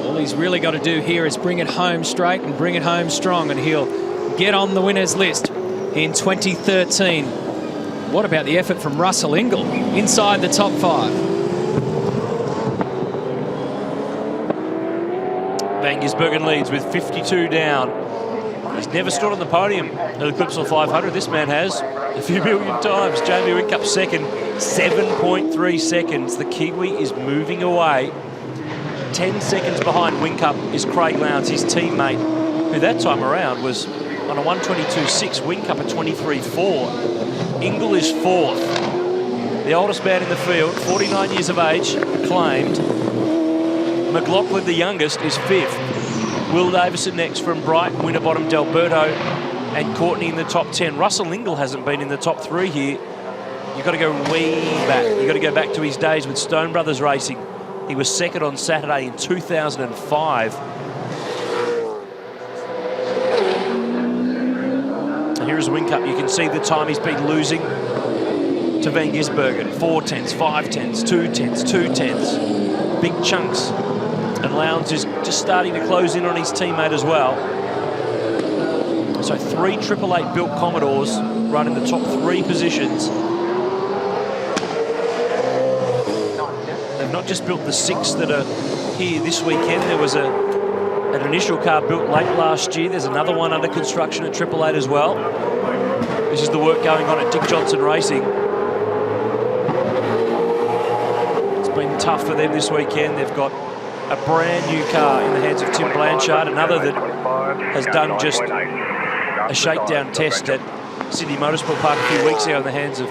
All he's really got to do here is bring it home straight and bring it home strong, and he'll get on the winners list in 2013. What about the effort from Russell Ingall inside the top 5? Van Gisbergen leads with 52 down. He's never stood on the podium at the Clipsal 500. This man has a few million times. Jamie Whincup second, 7.3 seconds. The Kiwi is moving away. 10 seconds behind Whincup is Craig Lowndes, his teammate, who that time around was on a 1:22.6. Whincup a 23.4. Ingall is 4th. The oldest man in the field, 49 years of age, claimed. McLaughlin, the youngest, is 5th. Will Davison next from Brighton, Winterbottom, Delberto, and Courtney in the top 10. Russell Ingall hasn't been in the top 3 here. You've got to go way back. You've got to go back to his days with Stone Brothers Racing. He was second on Saturday in 2005. And here is Whincup. You can see the time he's been losing to Van Gisbergen. 4 tenths, 5 tenths, 2 tenths, 2 tenths. Big chunks. And Lowndes is just starting to close in on his teammate as well. So 3 888 built Commodores run in the top 3 positions. They've not just built the 6 that are here this weekend. There was an initial car built late last year. There's another one under construction at 888 as well. This is the work going on at Dick Johnson Racing. It's been tough for them this weekend. They've got a brand new car in the hands of Tim Blanchard, another that has done just a shakedown test at Sydney Motorsport Park a few weeks ago in the hands of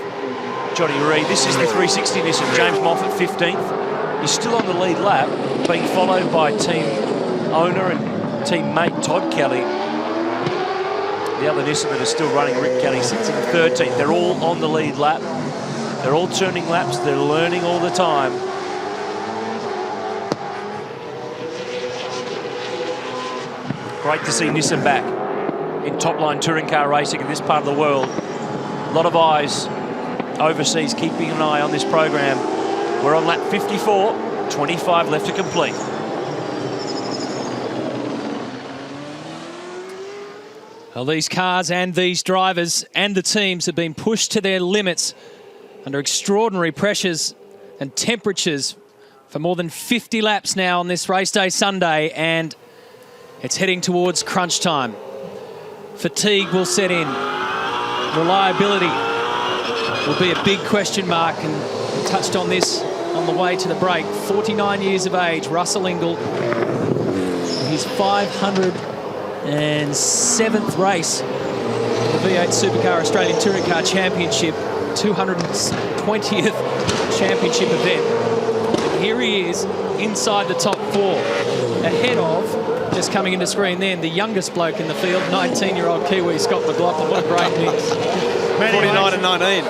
Johnny Reid. This is the 360 Nissan. James Moffat 15th. He's still on the lead lap, being followed by team owner and teammate Todd Kelly. The other Nissan that is still running, Rick Kelly, sits in 13th. They're all on the lead lap. They're all turning laps. They're learning all the time. Great to see Nissan back in top-line touring car racing in this part of the world. A lot of eyes overseas keeping an eye on this program. We're on lap 54, 25 left to complete. Well, these cars and these drivers and the teams have been pushed to their limits under extraordinary pressures and temperatures for more than 50 laps now on this race day Sunday, and it's heading towards crunch time. Fatigue will set in. Reliability will be a big question mark, and we touched on this on the way to the break. 49 years of age, Russell Ingall. His 507th race in the V8 Supercar Australian Touring Car Championship, 220th championship event. And here he is inside the top 4, ahead of, just coming into screen then, the youngest bloke in the field, 19-year-old Kiwi Scott McLaughlin. What a great mix. 49 and 19.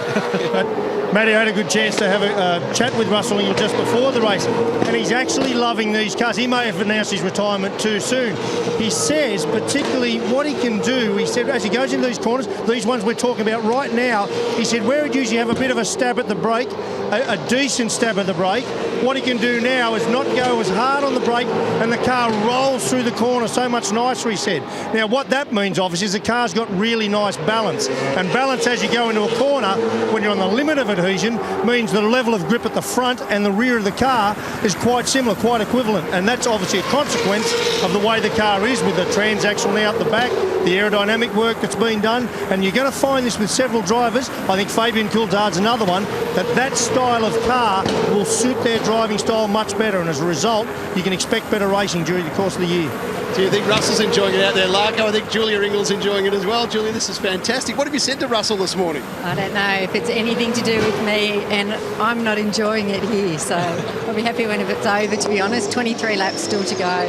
Matty, I had a good chance to have a chat with Russell Ingall just before the race, and he's actually loving these cars. He may have announced his retirement too soon. He says, particularly what he can do, he said, as he goes into these corners, these ones we're talking about right now, he said, where he'd usually have a bit of a stab at the brake, a decent stab at the brake, what he can do now is not go as hard on the brake, and the car rolls through the corner so much nicer, he said. Now, what that means, obviously, is the car's got really nice balance. And balance as you go into a corner, when you're on the limit of adhesion, means the level of grip at the front and the rear of the car is quite similar, quite equivalent. And that's obviously a consequence of the way the car is, with the transaxle now at the back, the aerodynamic work that's been done. And you're going to find this with several drivers. I think Fabian Coulthard's another one, that style of car will suit their driving style much better, and as a result you can expect better racing during the course of the year. Do you think Russell's enjoying it out there, Larko? I think Julia Ingall's enjoying it as well. Julia, this is fantastic. What have you said to Russell this morning? I don't know if it's anything to do with me, and I'm not enjoying it here, so I'll be happy when it's over, to be honest. 23 laps still to go.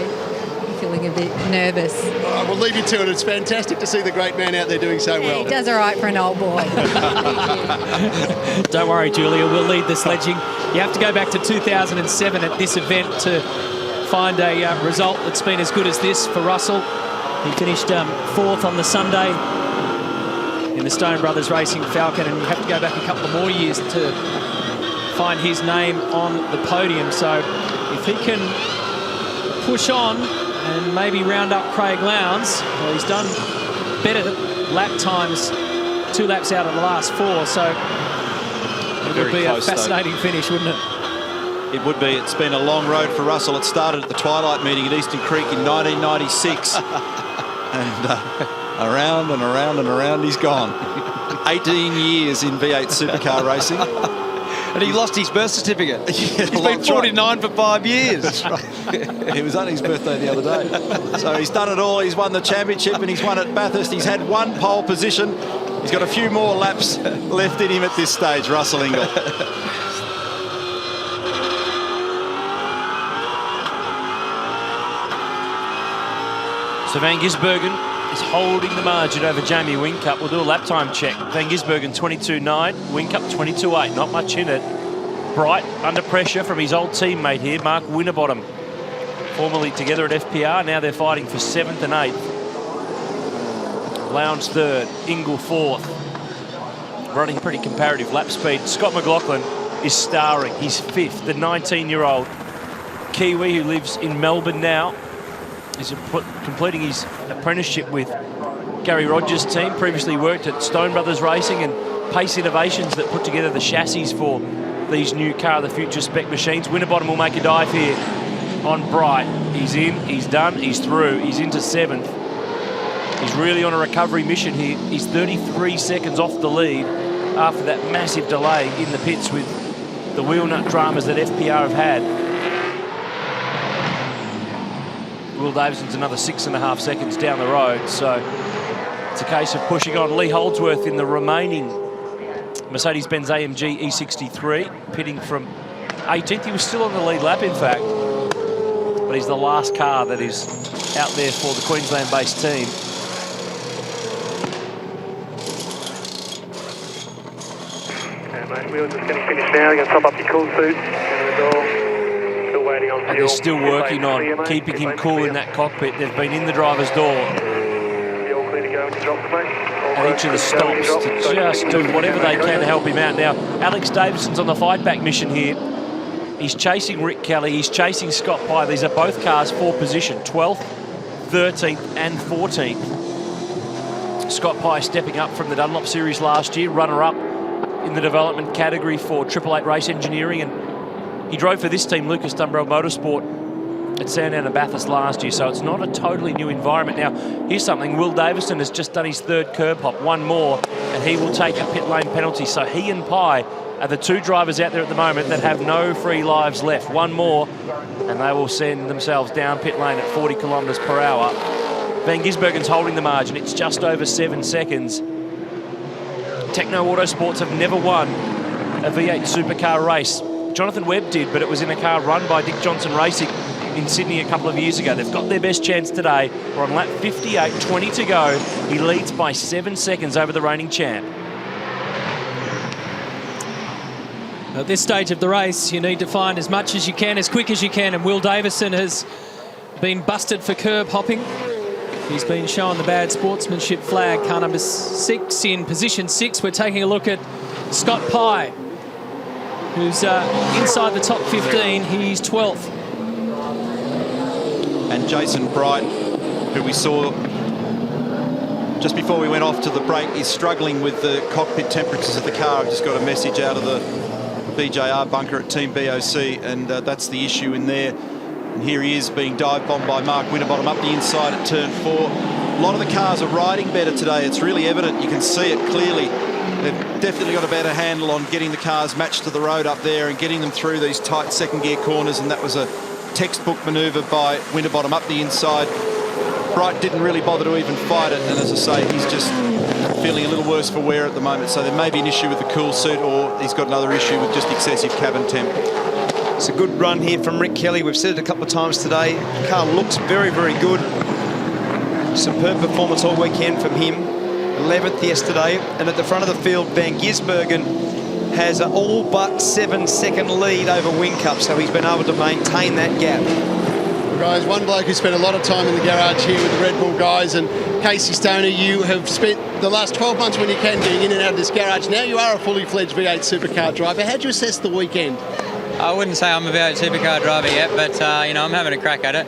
If feeling a bit nervous. I will leave you to it. It's fantastic to see the great man out there doing so Yeah, well. he does all right for an old boy. Don't worry, Julia, we'll lead the sledging. You have to go back to 2007 at this event to find a result that's been as good as this for Russell. He finished fourth on the Sunday in the Stone Brothers Racing Falcon, and you have to go back a couple of more years to find his name on the podium. So if he can push on and maybe round up Craig Lowndes, well, he's done better lap times, 2 laps out of the last 4, so it would be a fascinating finish, wouldn't it? It would be. It's been a long road for Russell. It started at the Twilight meeting at Eastern Creek in 1996. And around and around and around he's gone. 18 years in V8 supercar racing. And he lost his birth certificate. Yeah, he's been 49 for 5 years. That's right. It was only his birthday the other day. So he's done it all. He's won the championship and he's won at Bathurst. He's had 1 pole position. He's got a few more laps left in him at this stage, Russell Ingall. So Van Gisbergen is holding the margin over Jamie Whincup. We'll do a lap time check. Van Gisbergen 22.9, Whincup 22.8, not much in it. Bright under pressure from his old teammate here, Mark Winterbottom. Formerly together at FPR, now they're fighting for 7th and 8th. Lowndes 3rd, Ingall 4th. Running pretty comparative lap speed. Scott McLaughlin is starring. He's 5th, the 19-year-old Kiwi who lives in Melbourne now. He's completing his apprenticeship with Gary Rogers' team. Previously worked at Stone Brothers Racing and Pace Innovations that put together the chassis for these new Car of the Future spec machines. Winterbottom will make a dive here on Bright. He's in, he's done, he's through, he's into 7th. He's really on a recovery mission here. He's 33 seconds off the lead after that massive delay in the pits with the wheel nut dramas that FPR have had. Will Davison's another 6.5 seconds down the road, so it's a case of pushing on. Lee Holdsworth in the remaining Mercedes-Benz AMG E63, pitting from 18th. He was still on the lead lap, in fact, but he's the last car that is out there for the Queensland-based team. Okay, mate, we're just getting finished now. You're going to top up your cool suit. And they're still working on keeping him cool in that cockpit. They've been in the driver's door at each of the stops to just do whatever they can to help him out. Now, Alex Davison's on the fight back mission here. He's chasing Rick Kelly. He's chasing Scott Pye. These are both cars for position, 12th, 13th and 14th. Scott Pye stepping up from the Dunlop Series last year, runner-up in the development category for 888 Race Engineering, and he drove for this team, Lucas Dumbrell Motorsport, at Sandown and Bathurst last year, so it's not a totally new environment. Now, here's something. Will Davison has just done his 3rd curb hop, 1 more, and he will take a pit lane penalty. So he and Pye are the 2 drivers out there at the moment that have no free lives left. 1 more, and they will send themselves down pit lane at 40 kilometres per hour. Van Gisbergen's holding the margin. It's just over 7 seconds. Techno Autosports have never won a V8 supercar race. Jonathan Webb did, but it was in a car run by Dick Johnson Racing in Sydney a couple of years ago. They've got their best chance today. We're on lap 58, 20 to go. He leads by 7 seconds over the reigning champ. At this stage of the race, you need to find as much as you can, as quick as you can, and Will Davison has been busted for curb hopping. He's been shown the bad sportsmanship flag, car number 6 in position 6. We're taking a look at Scott Pye, who's inside the top 15. He's 12th. And Jason Bright, who we saw just before we went off to the break, is struggling with the cockpit temperatures of the car. I've just got a message out of the BJR bunker at Team BOC, and that's the issue in there. And here he is being dive bombed by Mark Winterbottom up the inside at turn 4. A lot of the cars are riding better today. It's really evident. You can see it clearly. They've definitely got a better handle on getting the cars matched to the road up there and getting them through these tight 2nd gear corners, and that was a textbook manoeuvre by Winterbottom up the inside. Bright didn't really bother to even fight it, and as I say, he's just feeling a little worse for wear at the moment, so there may be an issue with the cool suit, or he's got another issue with just excessive cabin temp. It's a good run here from Rick Kelly. We've said it a couple of times today. The car looks very, very good. Superb performance all weekend from him. 11th yesterday. And at the front of the field, Van Gisbergen has an all but 7-second lead over Whincup, so he's been able to maintain that gap. Well, guys, one bloke who spent a lot of time in the garage here with the Red Bull guys, and Casey Stoner, you have spent the last 12 months when you can getting in and out of this garage. Now you are a fully fledged V8 supercar driver. How do you assess the weekend? I wouldn't say I'm a V8 supercar driver yet, but you know, I'm having a crack at it.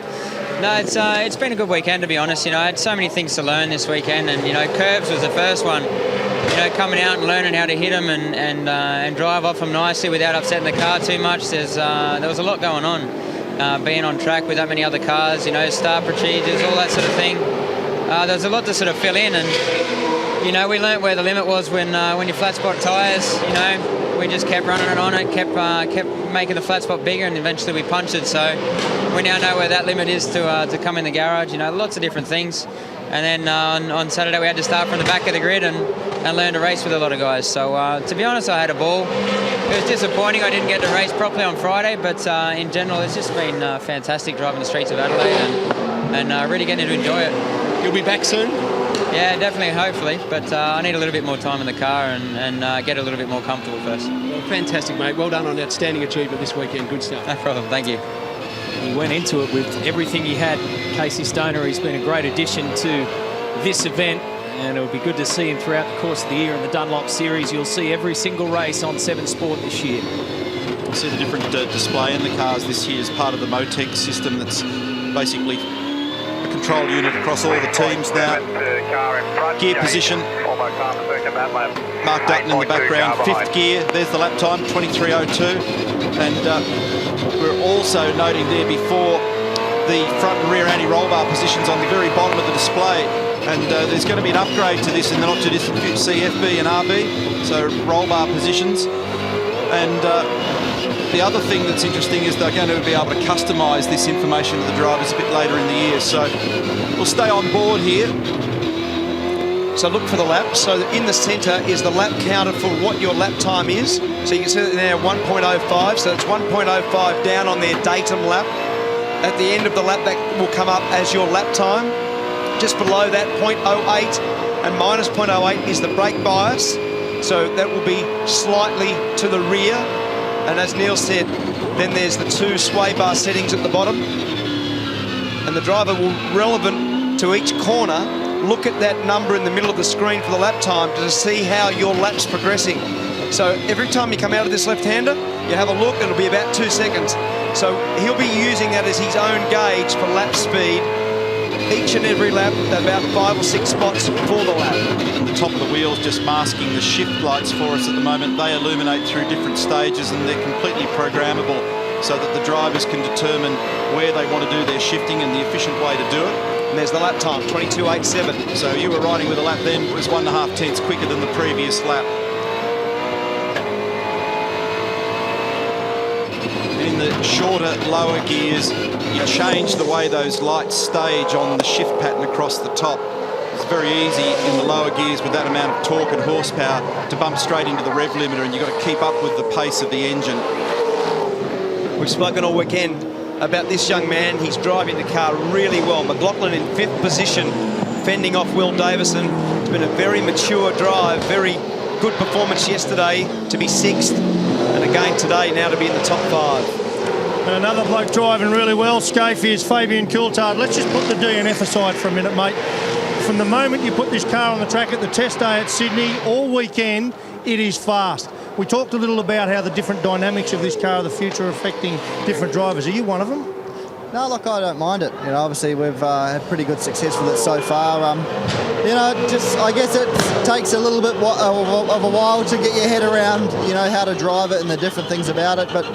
No, it's been a good weekend, to be honest. You know, I had so many things to learn this weekend, and you know, curves was the first one. You know, coming out and learning how to hit them and drive off them nicely without upsetting the car too much. There was a lot going on. Being on track with that many other cars, you know, start procedures, all that sort of thing. There's a lot to sort of fill in, and you know, we learnt where the limit was when you flat spot tyres. You know, we just kept running it on it, kept making the flat spot bigger, and eventually we punched it. So we now know where that limit is to come in the garage. You know, lots of different things. And then on Saturday we had to start from the back of the grid and learn to race with a lot of guys. So to be honest, I had a ball. It was disappointing I didn't get to race properly on Friday, but in general it's just been fantastic driving the streets of Adelaide and really getting to enjoy it. You'll be back soon? Yeah, definitely, hopefully, but I need a little bit more time in the car and get a little bit more comfortable first. Well, fantastic, mate. Well done on outstanding achievement this weekend. Good stuff. No problem, thank you. He went into it with everything he had. Casey Stoner, he's been a great addition to this event, and it'll be good to see him throughout the course of the year in the Dunlop Series. You'll see every single race on 7 Sport this year. You see the different display in the cars this year as part of the Motec system that's basically a control unit across all the teams now. Gear position, Mark Dutton in the background, 5th gear. There's the lap time, 23:02. And we're also noting there before the front and rear anti-roll bar positions on the very bottom of the display. And there's going to be an upgrade to this in the not too distant future, CFB and RB, so roll bar positions. And the other thing that's interesting is they're going to be able to customise this information to the drivers a bit later in the year. So we'll stay on board here. So look for the lap. So in the centre is the lap counter for what your lap time is. So you can see that now 1.05. So it's 1.05 down on their datum lap. At the end of the lap, that will come up as your lap time. Just below that, 0.08 and minus 0.08 is the brake bias. So that will be slightly to the rear. And as Neil said, then there's the 2 sway bar settings at the bottom. And the driver will, relevant to each corner, look at that number in the middle of the screen for the lap time to see how your lap's progressing. So every time you come out of this left-hander, you have a look, it'll be about 2 seconds. So he'll be using that as his own gauge for lap speed. Each and every lap, about 5 or 6 spots for the lap. And the top of the wheels just masking the shift lights for us at the moment. They illuminate through different stages and they're completely programmable so that the drivers can determine where they want to do their shifting and the efficient way to do it. And there's the lap time, 22.87. So you were riding with a lap then, it was 1.5 tenths quicker than the previous lap. In the shorter, lower gears, you change the way those lights stage on the shift pattern across the top. It's very easy in the lower gears with that amount of torque and horsepower to bump straight into the rev limiter, and you've got to keep up with the pace of the engine. We've spoken all weekend about this young man. He's driving the car really well. McLaughlin in 5th position, fending off Will Davison. It's been a very mature drive, very good performance yesterday to be 6th, and again today now to be in the top 5. Another bloke driving really well, Scaife, is Fabian Coulthard. Let's just put the DNF aside for a minute, mate. From the moment you put this car on the track at the test day at Sydney, all weekend, it is fast. We talked a little about how the different dynamics of this car of the future are affecting different drivers. Are you one of them? No, look, I don't mind it. You know, obviously we've had pretty good success with it so far. You know, just I guess it takes a little bit of a while to get your head around, you know, how to drive it and the different things about it. But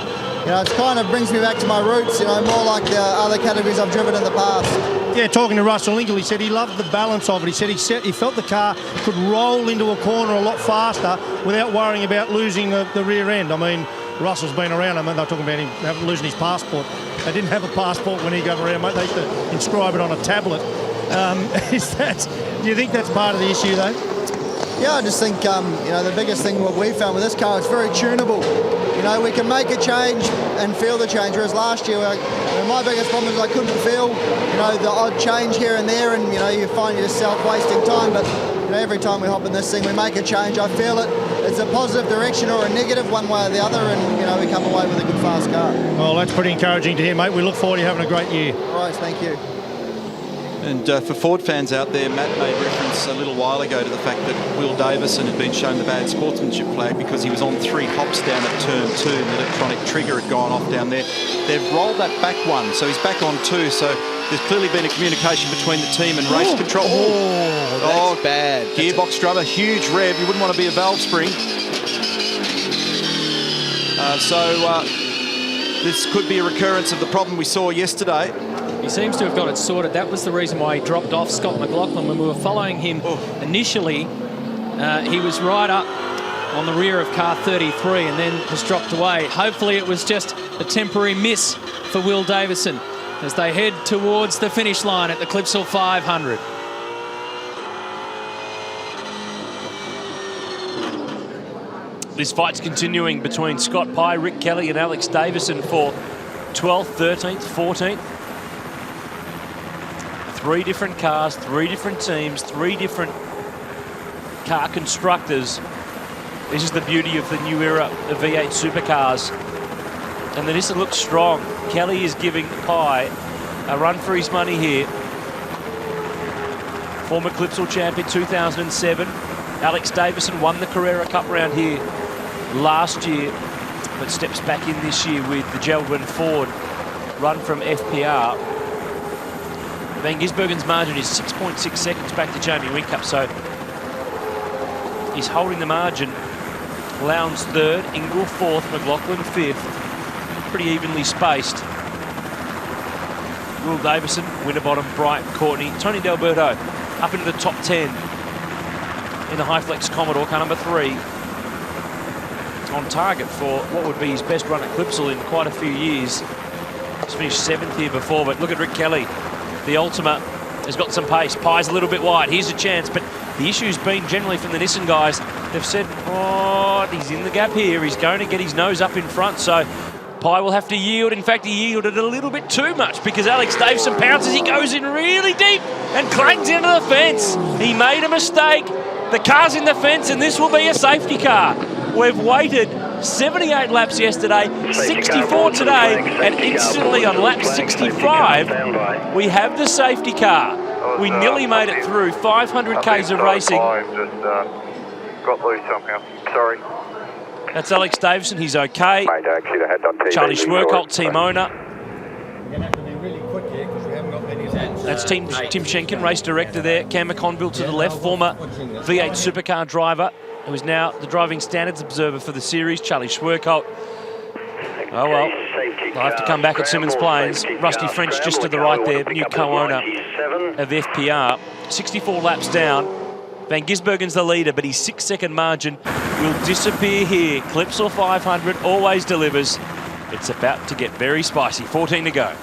you know, it kind of brings me back to my roots. You know, more like the other categories I've driven in the past. Yeah, talking to Russell Ingall, he said he loved the balance of it. He said he felt the car could roll into a corner a lot faster without worrying about losing the rear end. I mean, Russell's been around. I mean, they're talking about him losing his passport. They didn't have a passport when he got around, mate. They used to inscribe it on a tablet. Do you think that's part of the issue, though? Yeah, I just think, you know, the biggest thing what we found with this car is very tunable. You you know, we can make a change and feel the change. Whereas last year, my biggest problem is I couldn't feel, you know, the odd change here and there, and you know, you find yourself wasting time. But you know, every time we hop in this thing, we make a change. I feel it. It's a positive direction or a negative, one way or the other, and you know, we come away with a good fast car. Well, that's pretty encouraging to hear, mate. We look forward to having a great year. All right, thank you. And for Ford fans out there, Matt made reference a little while ago to the fact that Will Davison had been shown the bad sportsmanship flag because he was on 3 hops down at turn 2 and the electronic trigger had gone off down there. They've rolled that back 1, so he's back on 2. So there's clearly been a communication between the team and race control. Oh, that's bad. Gearbox drummer, huge rev. You wouldn't want to be a valve spring. This could be a recurrence of the problem we saw yesterday. He seems to have got it sorted. That was the reason why he dropped off Scott McLaughlin. When we were following him initially, he was right up on the rear of car 33 and then just dropped away. Hopefully it was just a temporary miss for Will Davison as they head towards the finish line at the Clipsal 500. This fight's continuing between Scott Pye, Rick Kelly and Alex Davison for 12th, 13th, 14th. 3 different cars, 3 different teams, 3 different car constructors. This is the beauty of the new era of V8 supercars. And the Nissan looks strong. Kelly is giving Pye a run for his money here. Former Clipsal champion 2007. Alex Davison won the Carrera Cup round here last year, but steps back in this year with the Geldwin Ford run from FPR. Van Gisbergen's margin is 6.6 seconds back to Jamie Whincup, so he's holding the margin. Lowndes 3rd, Ingle 4th, McLaughlin 5th. Pretty evenly spaced. Will Davison, Winterbottom, Bright, Courtney, Tony D'Alberto up into the top 10 in the High-Flex Commodore, car number 3. On target for what would be his best run at Clipsal in quite a few years. He's finished 7th here before, but look at Rick Kelly. The Ultima has got some pace. Pye's a little bit wide. Here's a chance, but the issue's been generally from the Nissan guys. They've said, oh, he's in the gap here. He's going to get his nose up in front, so Pye will have to yield. In fact, he yielded a little bit too much because Alex Davison pounces. He goes in really deep and clangs into the fence. He made a mistake. The car's in the fence, and this will be a safety car. We've waited 78 laps yesterday, 64 today, and instantly on lap 65, we have the safety car. We nearly made it through 500 Ks of racing. Just got loose somehow. Sorry. That's Alex Davison. He's okay. Charlie Schwerkolt, team owner. That's Tim Schenken, race director there. Cam McConville to the left, former V8 supercar driver, who is now the driving standards observer for the series. Charlie Schwerkolt. Oh well, I'll have to come back at Simmons Plains. Rusty French just to the right there, new co-owner of FPR. 64 laps down. Van Gisbergen's the leader, but his 6-second margin will disappear here. Clipsal 500 always delivers. It's about to get very spicy. 14 to go.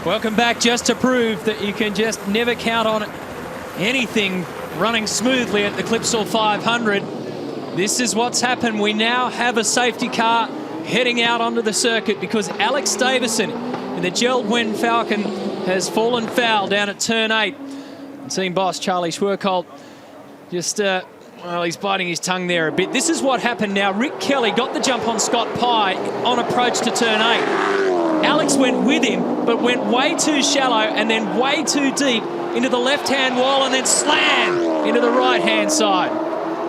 Welcome back, just to prove that you can just never count on anything running smoothly at the Clipsal 500. This is what's happened. We now have a safety car heading out onto the circuit because Alex Davison in the Geldwin Falcon has fallen foul down at turn 8. And team boss Charlie Schwerkolt just, well, he's biting his tongue there a bit. This is what happened now. Rick Kelly got the jump on Scott Pye on approach to turn 8. Alex went with him, but went way too shallow and then way too deep into the left-hand wall and then slam into the right-hand side.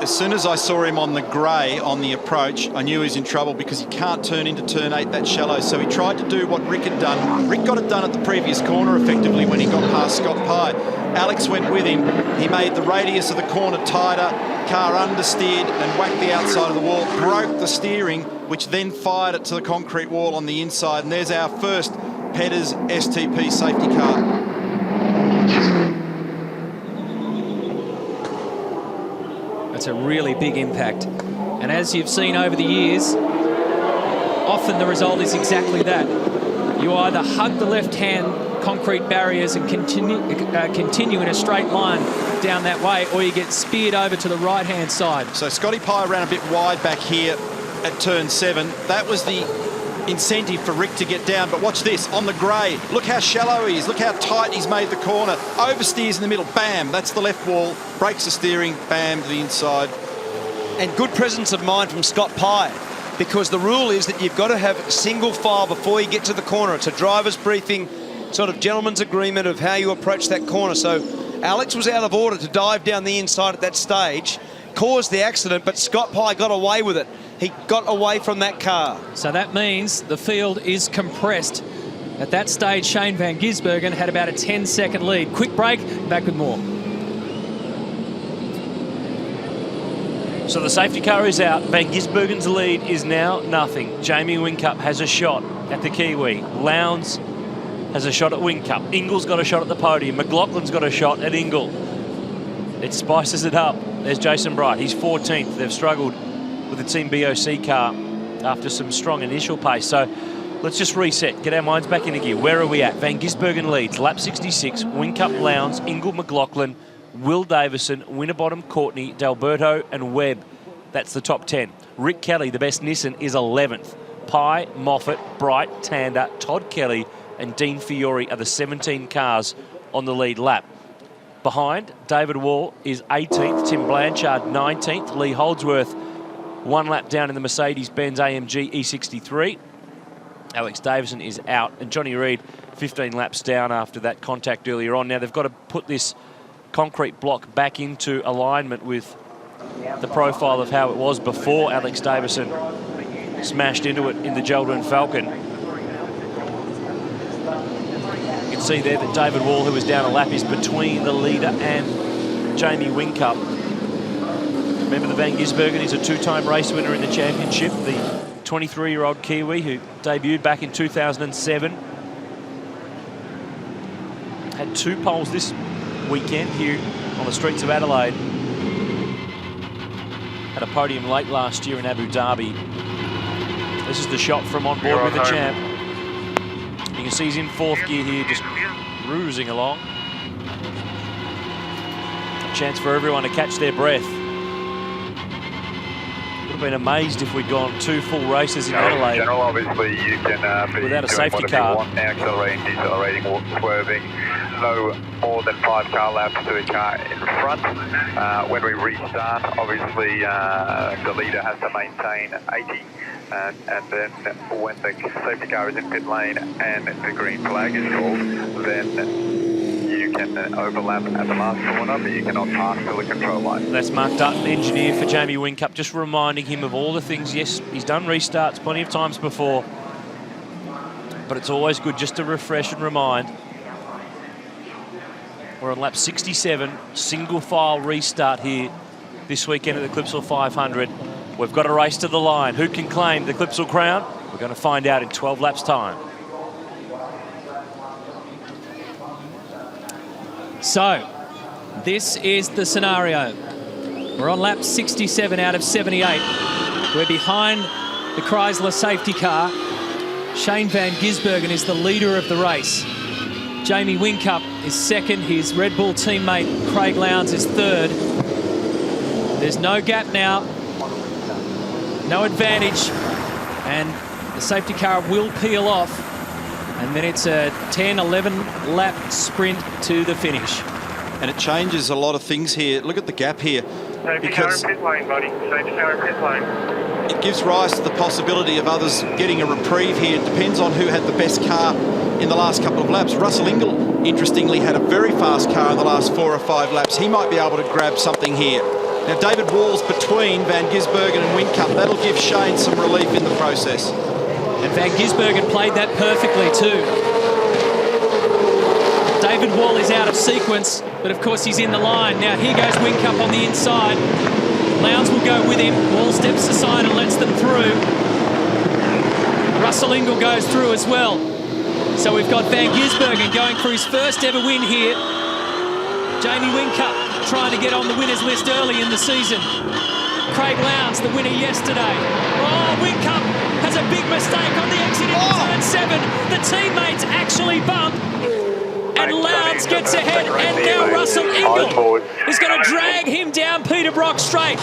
As soon as I saw him on the grey on the approach, I knew he was in trouble because he can't turn into turn 8 that shallow. So he tried to do what Rick had done. Rick got it done at the previous corner effectively when he got past Scott Pye. Alex went with him. He made the radius of the corner tighter, car understeered and whacked the outside of the wall, broke the steering, which then fired it to the concrete wall on the inside. And there's our first Petters STP safety car. That's a really big impact. And as you've seen over the years, often the result is exactly that. You either hug the left-hand concrete barriers and continue in a straight line down that way, or you get speared over to the right-hand side. So Scotty Pye ran a bit wide back here at turn 7. That was the incentive for Rick to get down, but watch this, on the grey, look how shallow he is, look how tight he's made the corner, oversteers in the middle, bam, that's the left wall, breaks the steering, bam, to the inside. And good presence of mind from Scott Pye, because the rule is that you've got to have single file before you get to the corner. It's a driver's briefing, sort of gentleman's agreement of how you approach that corner. So Alex was out of order to dive down the inside at that stage, caused the accident, but Scott Pye got away with it. He got away from that car. So that means the field is compressed. At that stage, Shane van Gisbergen had about a 10-second lead. Quick break, back with more. So the safety car is out. Van Gisbergen's lead is now nothing. Jamie Whincup has a shot at the Kiwi. Lowndes has a shot at Whincup. Ingall's got a shot at the podium. McLaughlin's got a shot at Ingall. It spices it up. There's Jason Bright. He's 14th. They've struggled with the Team BOC car after some strong initial pace. So let's just reset, get our minds back into gear. Where are we at? Van Gisbergen leads, lap 66, Whincup, Lowndes, Ingall, McLaughlin, Will Davison, Winterbottom, Courtney, D'Alberto and Webb. That's the top 10. Rick Kelly, the best Nissan, is 11th. Pye, Moffat, Bright, Tander, Todd Kelly and Dean Fiore are the 17 cars on the lead lap. Behind, David Wall is 18th, Tim Blanchard 19th, Lee Holdsworth 1 lap down in the Mercedes-Benz AMG E63. Alex Davison is out, and Johnny Reid 15 laps down after that contact earlier on. Now they've got to put this concrete block back into alignment with the profile of how it was before Alex Davison smashed into it in the Geldrin Falcon. You can see there that David Wall, who was down a lap, is between the leader and Jamie Whincup. Remember, the Van Gisbergen is a 2-time race winner in the championship, the 23-year-old Kiwi who debuted back in 2007. Had 2 poles this weekend here on the streets of Adelaide. Had a podium late last year in Abu Dhabi. This is the shot from on board with the champ. You can see he's in 4th gear here, just cruising along. A chance for everyone to catch their breath. Been amazed if we'd gone 2 full races in Adelaide. In general, obviously you can be without a safety car. Accelerating, decelerating, swerving. No more than 5 car laps to the car in front. When we restart, obviously the leader has to maintain 80. And then when the safety car is in pit lane and the green flag is called, then you can overlap at the last corner, but you cannot pass to the control line. That's Mark Dutton, engineer for Jamie Whincup, just reminding him of all the things. Yes, he's done restarts plenty of times before, but it's always good just to refresh and remind. We're on lap 67, single file restart here this weekend at the Clipsal 500. We've got a race to the line. Who can claim the Clipsal crown? We're going to find out in 12 laps time. So, this is the scenario. We're on lap 67 out of 78. We're behind the Chrysler safety car. Shane van Gisbergen is the leader of the race. Jamie Whincup is 2nd. His Red Bull teammate Craig Lowndes is 3rd. There's no gap now, no advantage, and the safety car will peel off. And then it's a 10-11 lap sprint to the finish. And it changes a lot of things here. Look at the gap here. Safety car in pit lane, buddy. Safety car in pit lane. It gives rise to the possibility of others getting a reprieve here. It depends on who had the best car in the last couple of laps. Russell Ingall, interestingly, had a very fast car in the last 4 or 5 laps. He might be able to grab something here. Now, David Wall's between Van Gisbergen and Whincup. That'll give Shane some relief in the process. And Van Gisbergen played that perfectly too. David Wall is out of sequence, but of course he's in the line. Now here goes Whincup on the inside. Lowndes will go with him. Wall steps aside and lets them through. Russell Ingall goes through as well. So we've got Van Gisbergen going for his first ever win here. Jamie Whincup trying to get on the winners list early in the season. Craig Lowndes, the winner yesterday. Oh, Whincup has a big mistake on the exit into turn 7. The teammates actually bump. Lance gets ahead, and now Russell Ingall is going to drag him down Peter Brock Straight.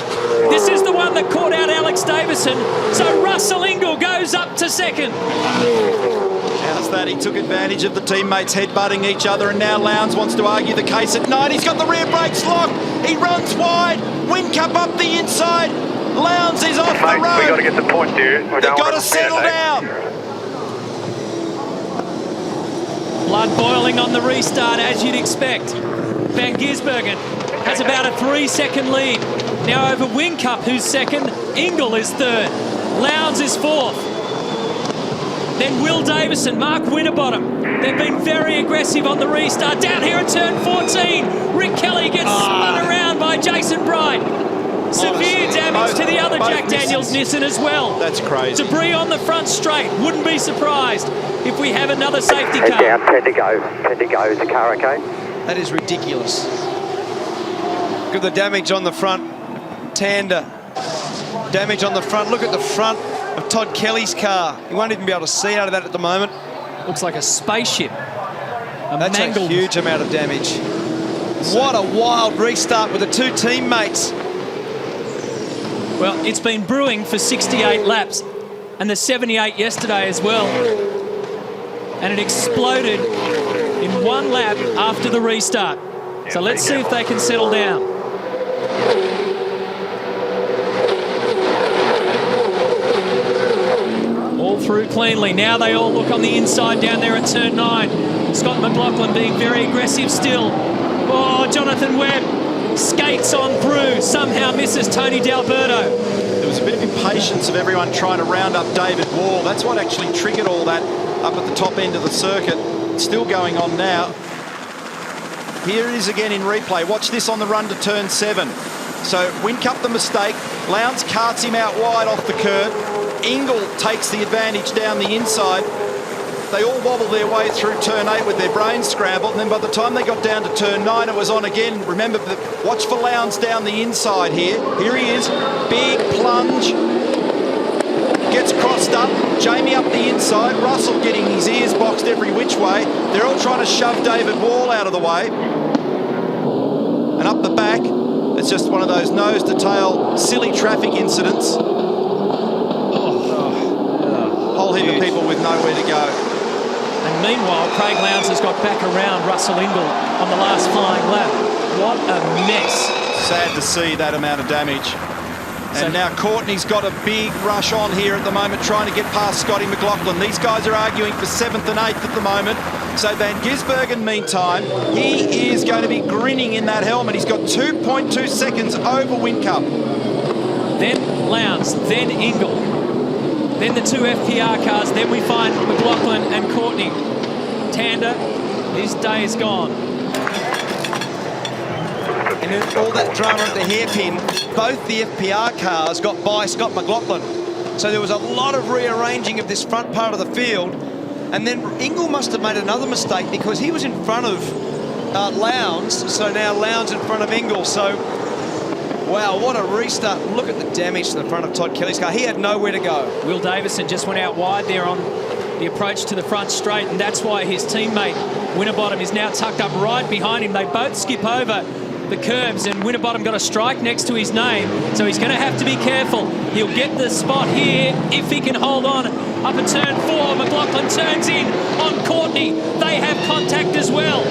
This is the one that caught out Alex Davison. So Russell Ingall goes up to second. How's that? He took advantage of the teammates headbutting each other, and now Lowndes wants to argue the case at 9. He's got the rear brakes locked. He runs wide. Whincup up the inside. Lowndes is off the road. We've got to get the point, dude. They've got to settle down. Blood boiling on the restart, as you'd expect. Van Gisbergen has about a 3-second lead. Now over Whincup, who's second. Ingall is third. Lowndes is fourth. Then Will Davison, Mark Winterbottom. They've been very aggressive on the restart. Down here at turn 14, Rick Kelly gets spun around by Jason Bright. Severe damage to the other Jack Daniels Nissan as well. That's crazy. Debris on the front straight. Wouldn't be surprised if we have another safety car. Head down, 10 to go. 10 to go. Is the car okay? That is ridiculous. Look at the damage on the front. Tander. Damage on the front. Look at the front of Todd Kelly's car. You won't even be able to see out of that at the moment. Looks like a spaceship. That's a huge amount of damage. What a wild restart with the two teammates. Well, it's been brewing for 68 laps, and the 78 yesterday as well. And it exploded in one lap after the restart. So let's see if they can settle down. All through cleanly. Now they all look on the inside down there at turn 9. Scott McLaughlin being very aggressive still. Oh, Jonathan Webb skates on through, somehow misses Tony D'Alberto. There was a bit of impatience of everyone trying to round up David Wall. That's what actually triggered all that up at the top end of the circuit. It's still going on now. Here it is again in replay. Watch this on the run to turn 7. So Whincup the mistake. Lowndes carts him out wide off the curb. Ingall takes the advantage down the inside. They all wobble their way through turn 8 with their brains scrambled, and then by the time they got down to turn 9, it was on again. Remember, watch for Lowndes down the inside here. Here he is, big plunge. Gets crossed up, Jamie up the inside, Russell getting his ears boxed every which way. They're all trying to shove David Wall out of the way. And up the back, it's just one of those nose-to-tail silly traffic incidents. Whole heap of people with nowhere to go. And meanwhile, Craig Lowndes has got back around Russell Ingall on the last flying lap. What a mess. Sad to see that amount of damage. And now Courtney's got a big rush on here at the moment, trying to get past Scotty McLaughlin. These guys are arguing for 7th and 8th at the moment. So Van Gisbergen, meantime, he is going to be grinning in that helmet. He's got 2.2 seconds over Whincup. Then Lowndes, then Ingall. Then the two FPR cars, then we find McLaughlin and Courtney. Tander, his day is gone. And in all that drama at the hairpin, both the FPR cars got by Scott McLaughlin. So there was a lot of rearranging of this front part of the field. And then Ingall must have made another mistake because he was in front of Lowndes. So now Lowndes in front of Ingall. So, wow, what a restart. Look at the damage to the front of Todd Kelly's car. He had nowhere to go. Will Davison just went out wide there on the approach to the front straight, and that's why his teammate Winterbottom is now tucked up right behind him. They both skip over the curbs, and Winterbottom got a strike next to his name, so he's going to have to be careful. He'll get the spot here if he can hold on up at turn 4. McLaughlin turns in on Courtney. They have contact as well.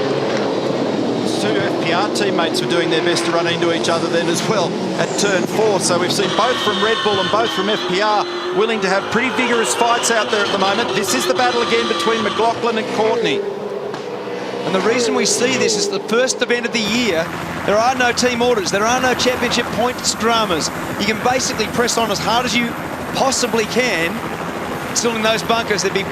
Two FPR teammates were doing their best to run into each other then as well at turn 4. So we've seen both from Red Bull and both from FPR willing to have pretty vigorous fights out there at the moment. This is the battle again between McLaughlin and Courtney. And the reason we see this is the first event of the year. There are no team orders. There are no championship points dramas. You can basically press on as hard as you possibly can. Still in those bunkers, there'd be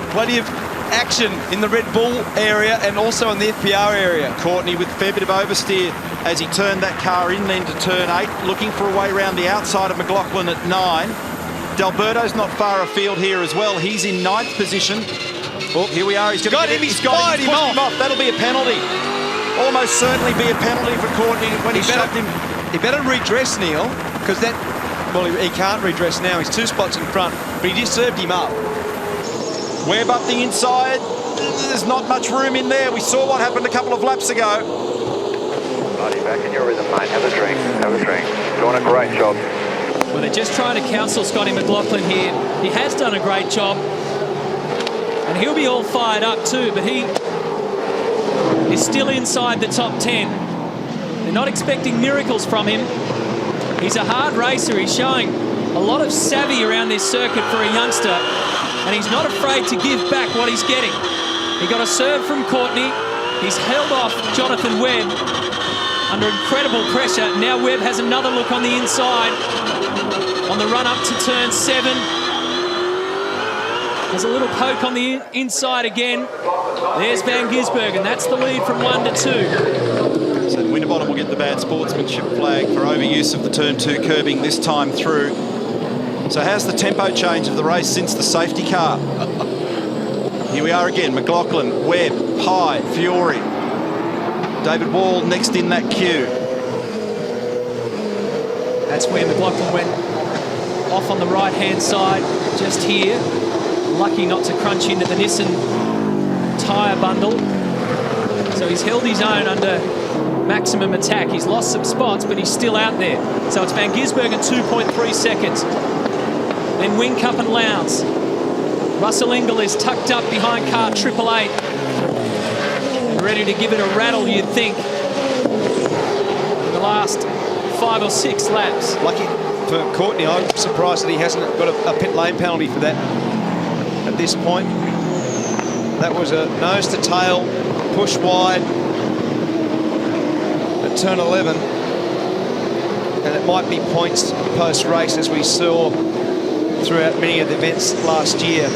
plenty of action in the Red Bull area and also in the FPR area. Courtney with a fair bit of oversteer as he turned that car in then to turn 8, looking for a way around the outside of McLaughlin at 9. D'Alberto's not far afield here as well. He's in 9th position. Oh, here we are. He's got him. He's got him. Pushed him off. That'll be a penalty. Almost certainly be a penalty for Courtney when he shoved him. He better redress, Neil, because that, well, he can't redress now. He's 2 spots in front, but he just served him up. Webb up the inside. There's not much room in there. We saw what happened a couple of laps ago. Buddy, back in your rhythm, mate. Have a drink. Have a drink. Doing a great job. Well, they're just trying to counsel Scotty McLaughlin here. He has done a great job. And he'll be all fired up too, but he is still inside the top 10. They're not expecting miracles from him. He's a hard racer. He's showing a lot of savvy around this circuit for a youngster, and he's not afraid to give back what he's getting. He got a serve from Courtney. He's held off Jonathan Webb under incredible pressure. Now Webb has another look on the inside on the run up to turn 7. There's a little poke on the inside again. There's Van Gisbergen. That's the lead from 1 to 2. So Winterbottom will get the bad sportsmanship flag for overuse of the turn 2 curbing this time through. So how's the tempo change of the race since the safety car? Here we are again. McLaughlin, Webb, Pye, Fiore. David Wall next in that queue. That's where McLaughlin went off on the right-hand side, just here. Lucky not to crunch into the Nissan tyre bundle. So he's held his own under maximum attack. He's lost some spots, but he's still out there. So it's Van Gisbergen 2.3 seconds. Then Whincup and Lowndes. Russell Ingall is tucked up behind car 888. And ready to give it a rattle, you'd think, in the last 5 or 6 laps. Lucky for Courtney. I'm surprised that he hasn't got a pit lane penalty for that at this point. That was a nose to tail, push wide at turn 11. And it might be points post-race, as we saw throughout many of the events last year.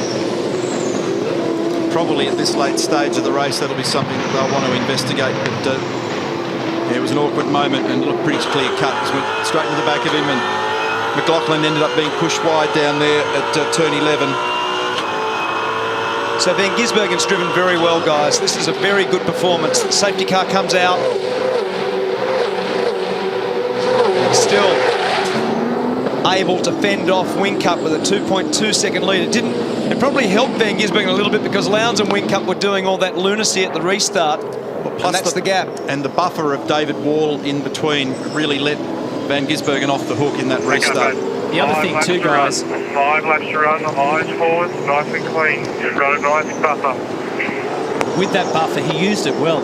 Probably at this late stage of the race, that'll be something that they'll want to investigate. But yeah, it was an awkward moment and looked pretty clear cut. Just went straight to the back of him, and McLaughlin ended up being pushed wide down there at turn 11. So Van Gisbergen's driven very well, guys. This is a very good performance. The safety car comes out. Still able to fend off Whincup with a 2.2 second lead. It probably helped Van Gisbergen a little bit because Lowndes and Whincup were doing all that lunacy at the restart. Plus that's the gap. And the buffer of David Wall in between really let Van Gisbergen off the hook in that restart. The other thing too, guys. 5 laps to run, eyes forward, nice and clean. You've got a nice buffer. With that buffer, he used it well.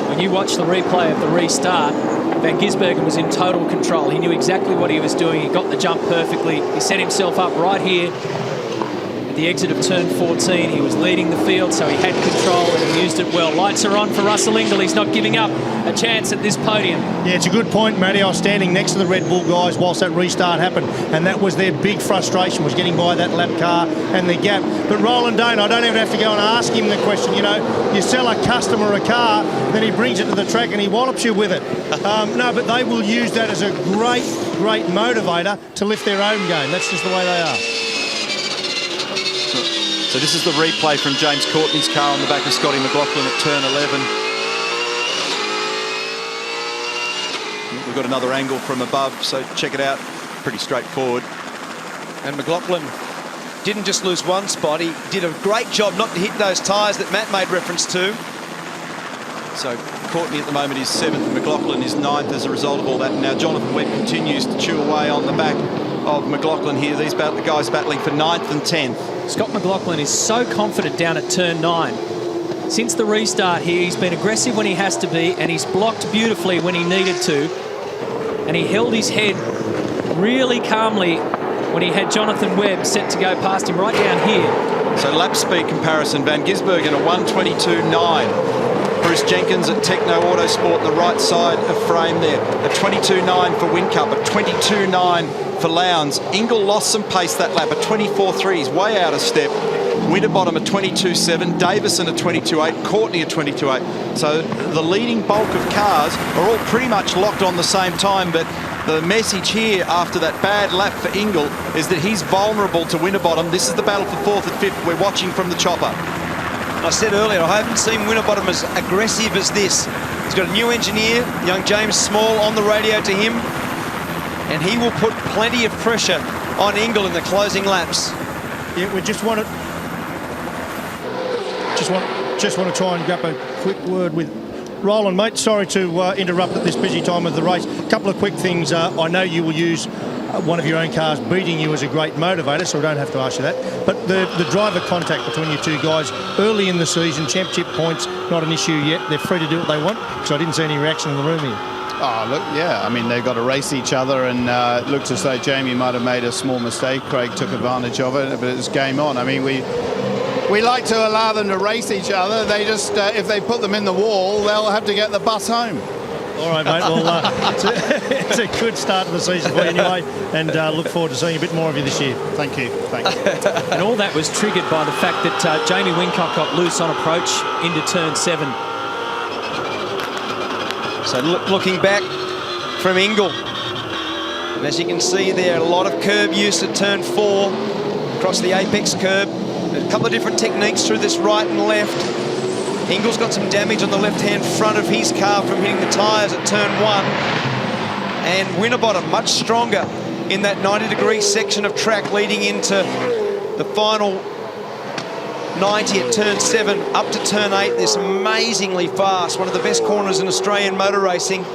When you watch the replay of the restart, Van Gisbergen was in total control. He knew exactly what he was doing. He got the jump perfectly. He set himself up right here at the exit of turn 14. He was leading the field, so he had control and he used it well. Lights are on for Russell Ingall. He's not giving up a chance at this podium. Yeah, it's a good point, Matty. I was standing next to the Red Bull guys whilst that restart happened, and that was their big frustration, was getting by that lap car and the gap. But Roland Dane, I don't even have to go and ask him the question. You know, you sell a customer a car, then he brings it to the track and he wallops you with it. No, but they will use that as a great motivator to lift their own game. That's just the way they are. So this is the replay from James Courtney's car on the back of Scotty McLaughlin at turn 11. We've got another angle from above, so check it out. Pretty straightforward. And McLaughlin didn't just lose one spot, he did a great job not to hit those tyres that Matt made reference to. So Courtney at the moment is 7th, McLaughlin is 9th as a result of all that. Now Jonathan Webb continues to chew away on the back of McLaughlin here. These guys battling for 9th and 10th. Scott McLaughlin is so confident down at turn 9. Since the restart here, he's been aggressive when he has to be, and he's blocked beautifully when he needed to. And he held his head really calmly when he had Jonathan Webb set to go past him right down here. So lap speed comparison, Van Gisbergen a 1:22.9. Bruce Jenkins at Techno Autosport, the right side of frame there. A 22.9 for Whincup, a 22.9 for Lowndes. Ingall lost some pace that lap, a 24.3. He's way out of step. Winterbottom a 22.7, Davison a 22.8, Courtney a 22.8. So the leading bulk of cars are all pretty much locked on the same time, but the message here after that bad lap for Ingall is that he's vulnerable to Winterbottom. This is the battle for 4th and 5th. We're watching from the chopper. I said earlier, I haven't seen Winterbottom as aggressive as this. He's got a new engineer, young James Small, on the radio to him, and he will put plenty of pressure on Ingall in the closing laps. Yeah, we just want it. Just want to try and grab a quick word with Roland, mate. Sorry to interrupt at this busy time of the race. A couple of quick things. I know you will use one of your own cars beating you as a great motivator, so I don't have to ask you that. But the driver contact between you two guys early in the season, championship points, not an issue yet. They're free to do what they want, because I didn't see any reaction in the room here. Oh, look, yeah. I mean, they've got to race each other, and it looked as though Jamie might have made a small mistake. Craig took advantage of it, but it was game on. I mean, we like to allow them to race each other. They just, if they put them in the wall, they'll have to get the bus home. All right, mate. Well, it's a good start to the season for you anyway, and look forward to seeing a bit more of you this year. Thank you. Thanks. And all that was triggered by the fact that Jamie Whincup got loose on approach into turn 7. So looking back from Ingle, and as you can see there, a lot of curb use at turn 4 across the apex curb. A couple of different techniques through this right and left. Ingle's got some damage on the left-hand front of his car from hitting the tyres at turn 1. And Winterbottom much stronger in that 90-degree section of track leading into the final 90 at turn 7 up to turn 8. This amazingly fast, one of the best corners in Australian motor racing.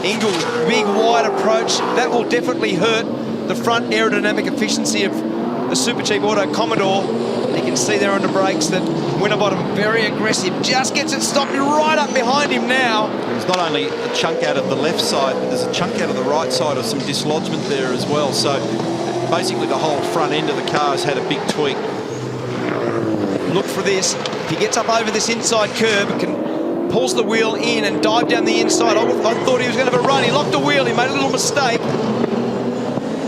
Ingle, big wide approach. That will definitely hurt the front aerodynamic efficiency of the Super Cheap Auto Commodore. You can see there under brakes that Winterbottom very aggressive, just gets it stopped right up behind him now. There's not only a chunk out of the left side, but there's a chunk out of the right side of some dislodgement there as well. So basically the whole front end of the car has had a big tweak. Look for this. If he gets up over this inside curb, pulls the wheel in and dive down the inside. I thought he was going to have a run. He locked the wheel. He made a little mistake.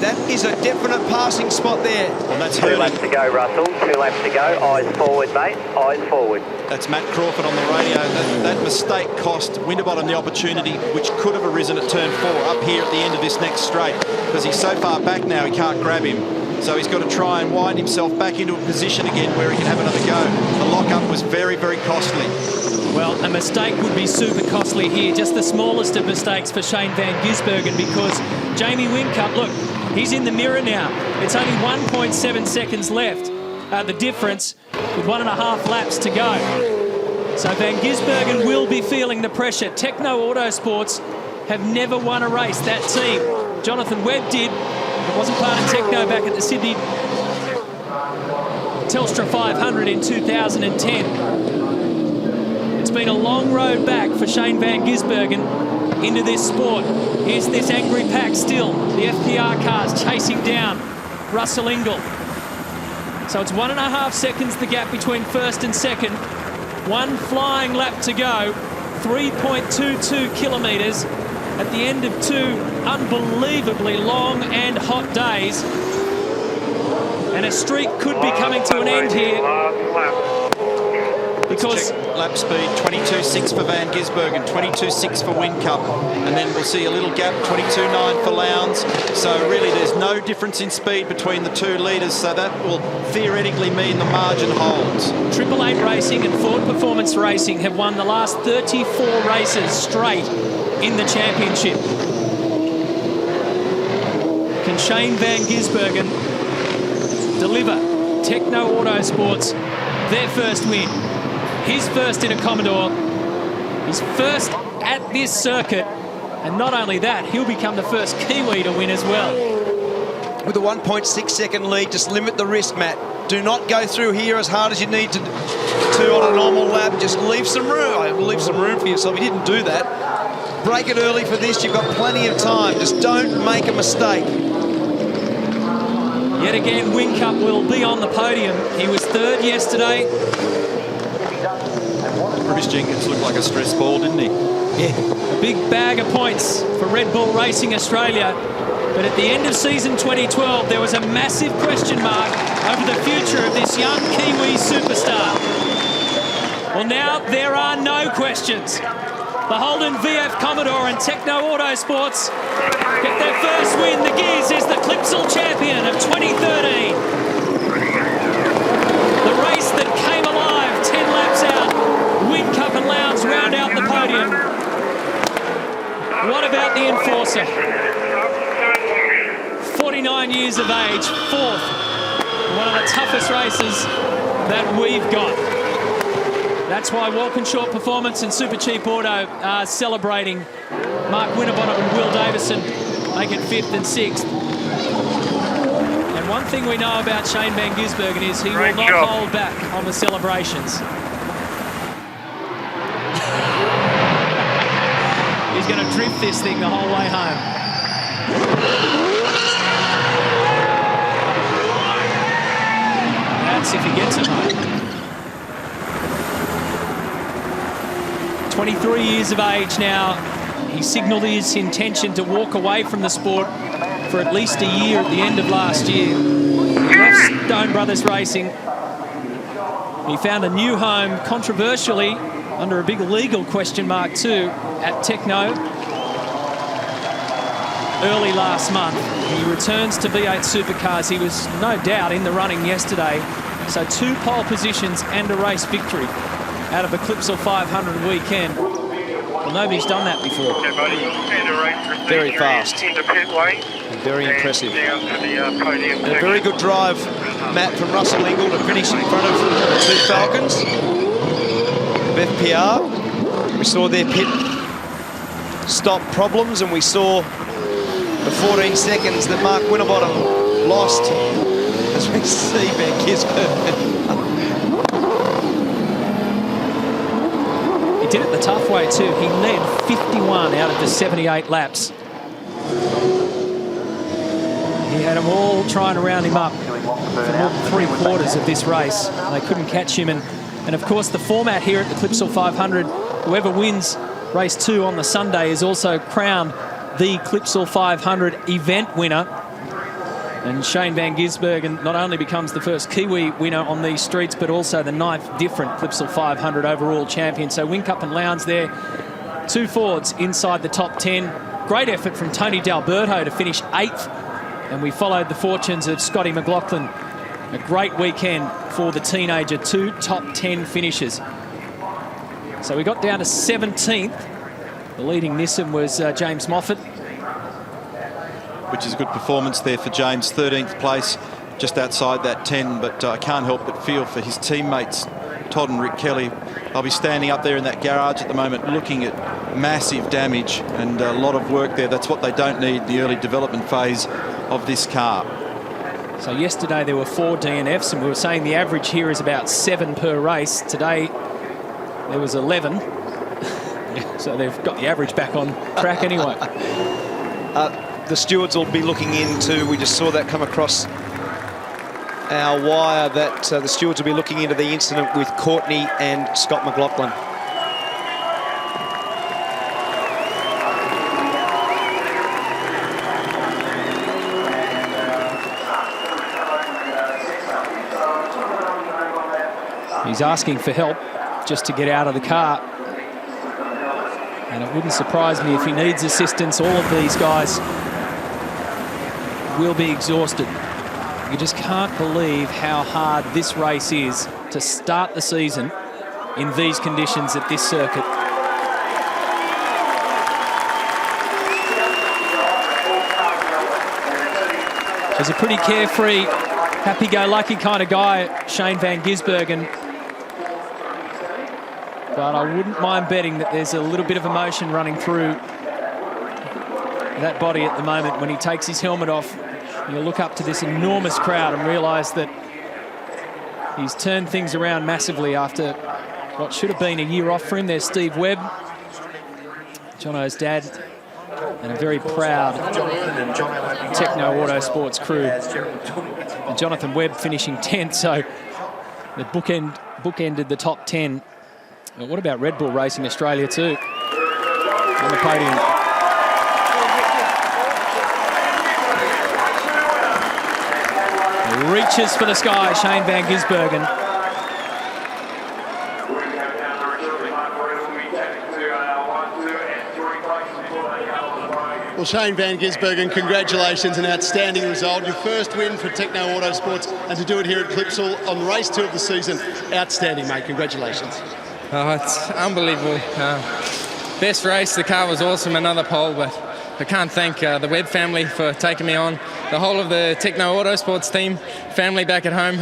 That is a definite passing spot there. Well, that's 2 laps to go, Russell. 2 laps to go. Eyes forward, mate. Eyes forward. That's Matt Crawford on the radio. That mistake cost Winterbottom the opportunity, which could have arisen at turn 4 up here at the end of this next straight, because he's so far back now he can't grab him. So he's got to try and wind himself back into a position again where he can have another go. The lock-up was very, very costly. Well, a mistake would be super costly here. Just the smallest of mistakes for Shane Van Gisbergen, because Jamie Whincup, look, he's in the mirror now. It's only 1.7 seconds left. The difference with 1.5 laps to go. So Van Gisbergen will be feeling the pressure. Techno Autosports have never won a race, that team. Jonathan Webb did. It wasn't part of Techno back at the Sydney Telstra 500 in 2010. It's been a long road back for Shane Van Gisbergen into this sport. Here's this angry pack still. The FPR cars chasing down Russell Ingle. So it's 1.5 seconds the gap between first and second. 1 flying lap to go. 3.22 kilometres at the end of 2 unbelievably long and hot days. And a streak could be coming to an end here, because lap speed 22.6 for Van Gisbergen, 22.6 for Whincup, and then we'll see a little gap, 22.9 for Lowndes. So really there's no difference in speed between the 2 leaders, so that will theoretically mean the margin holds. 888 Racing and Ford Performance Racing have won the last 34 races straight in the championship. Can Shane Van Gisbergen deliver Techno Autosports their first win? His first in a Commodore, his first at this circuit, and not only that, he'll become the first Kiwi to win as well. With a 1.6 second lead, just limit the risk, Matt. Do not go through here as hard as you need to on a normal lap. Just leave some room. Leave some room for yourself. You didn't do that. Break it early for this. You've got plenty of time. Just don't make a mistake. Yet again, Whincup will be on the podium. He was 3rd yesterday. Bruce Jenkins looked like a stress ball, didn't he? Yeah. A big bag of points for Red Bull Racing Australia. But at the end of season 2012, there was a massive question mark over the future of this young Kiwi superstar. Well, now there are no questions. The Holden VF Commodore and Techno Autosports get their first win. The Gears is the Clipsal champion of 2013. The race that came alive 10 laps out. Whincup and Lowndes round out the podium. What about the Enforcer? 49 years of age, 4th. One of the toughest races that we've got. That's why Walkinshaw Performance and Super Cheap Auto are celebrating. Mark Winterbottom and Will Davison make it 5th and 6th. And one thing we know about Shane Van Gisbergen is he will not hold back on the celebrations. He's going to drift this thing the whole way home. That's if he gets it home. 23 years of age now. He signalled his intention to walk away from the sport for at least a year at the end of last year. He left Stone Brothers Racing. He found a new home, controversially, under a big legal question mark too, at Techno early last month. He returns to V8 Supercars. He was no doubt in the running yesterday. So 2 pole positions and a race victory out of the Clipsal 500 weekend. Well, nobody's done that before. Very fast. And very impressive. And a very good drive, Matt, from Russell Ingall to finish in front of the 2 Falcons of FPR. We saw their pit stop problems, and we saw the 14 seconds that Mark Winterbottom lost as we see Van Gisbergen. He did it the tough way too. He led 51 out of the 78 laps. He had them all trying to round him up for more than 3/4 of this race. They couldn't catch him. And of course, the format here at the Clipsal 500, whoever wins race 2 on the Sunday is also crowned the Clipsal 500 event winner. And Shane Van Gisbergen not only becomes the first Kiwi winner on these streets, but also the 9th different Clipsal 500 overall champion. So Whincup and Lowndes there, 2 Fords inside the top 10. Great effort from Tony D'Alberto to finish 8th. And we followed the fortunes of Scotty McLaughlin. A great weekend for the teenager, 2 top 10 finishes. So we got down to 17th. The leading Nissan was James Moffat. Which is a good performance there for James, 13th place, just outside that 10, but I can't help but feel for his teammates, Todd and Rick Kelly. They'll be standing up there in that garage at the moment looking at massive damage and a lot of work there. That's what they don't need in the early development phase of this car. So yesterday there were 4 DNFs, and we were saying the average here is about 7 per race. Today there was 11. So they've got the average back on track anyway. The stewards will be looking into, we just saw that come across our wire, that the stewards will be looking into the incident with Courtney and Scott McLaughlin. He's asking for help just to get out of the car. And it wouldn't surprise me if he needs assistance. All of these guys will be exhausted. You just can't believe how hard this race is to start the season in these conditions at this circuit. He's a pretty carefree, happy-go-lucky kind of guy, Shane Van Gisbergen. But I wouldn't mind betting that there's a little bit of emotion running through that body at the moment when he takes his helmet off. You look up to this enormous crowd and realise that he's turned things around massively after what should have been a year off for him. There's Steve Webb, Jono's dad, and a very proud Techno Autosports crew. And Jonathan Webb finishing 10th, so the bookended the top 10. But what about Red Bull Racing Australia too on the podium? He reaches for the sky, Shane Van Gisbergen. Well, Shane Van Gisbergen, congratulations, an outstanding result. Your first win for Techno Autosports, and to do it here at Clipsal on race 2 of the season. Outstanding, mate. Congratulations. Oh, it's unbelievable. Best race, the car was awesome, another pole, but I can't thank the Webb family for taking me on. The whole of the Techno Autosports team, family back at home.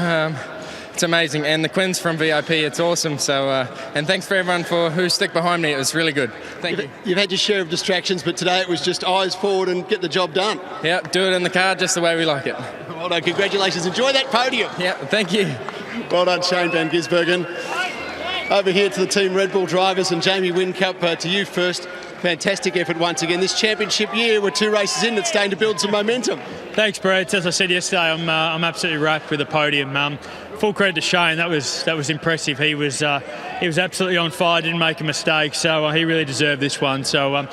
It's amazing. And the Quinn's from VIP, it's awesome. So, and thanks for everyone who stuck behind me. It was really good. Thank you. You've had your share of distractions, but today it was just eyes forward and get the job done. Yeah, do it in the car just the way we like it. Well done, congratulations. Enjoy that podium. Yeah, thank you. Well done, Shane van Gisbergen. Over here to the Team Red Bull drivers and Jamie Whincup, to you first. Fantastic effort once again. This championship year, we're 2 races in, it's starting to build some momentum. Thanks, Brett. As I said yesterday, I'm absolutely wrapped with the podium. Full credit to Shane. That was impressive. He was absolutely on fire. Didn't make a mistake. So he really deserved this one. So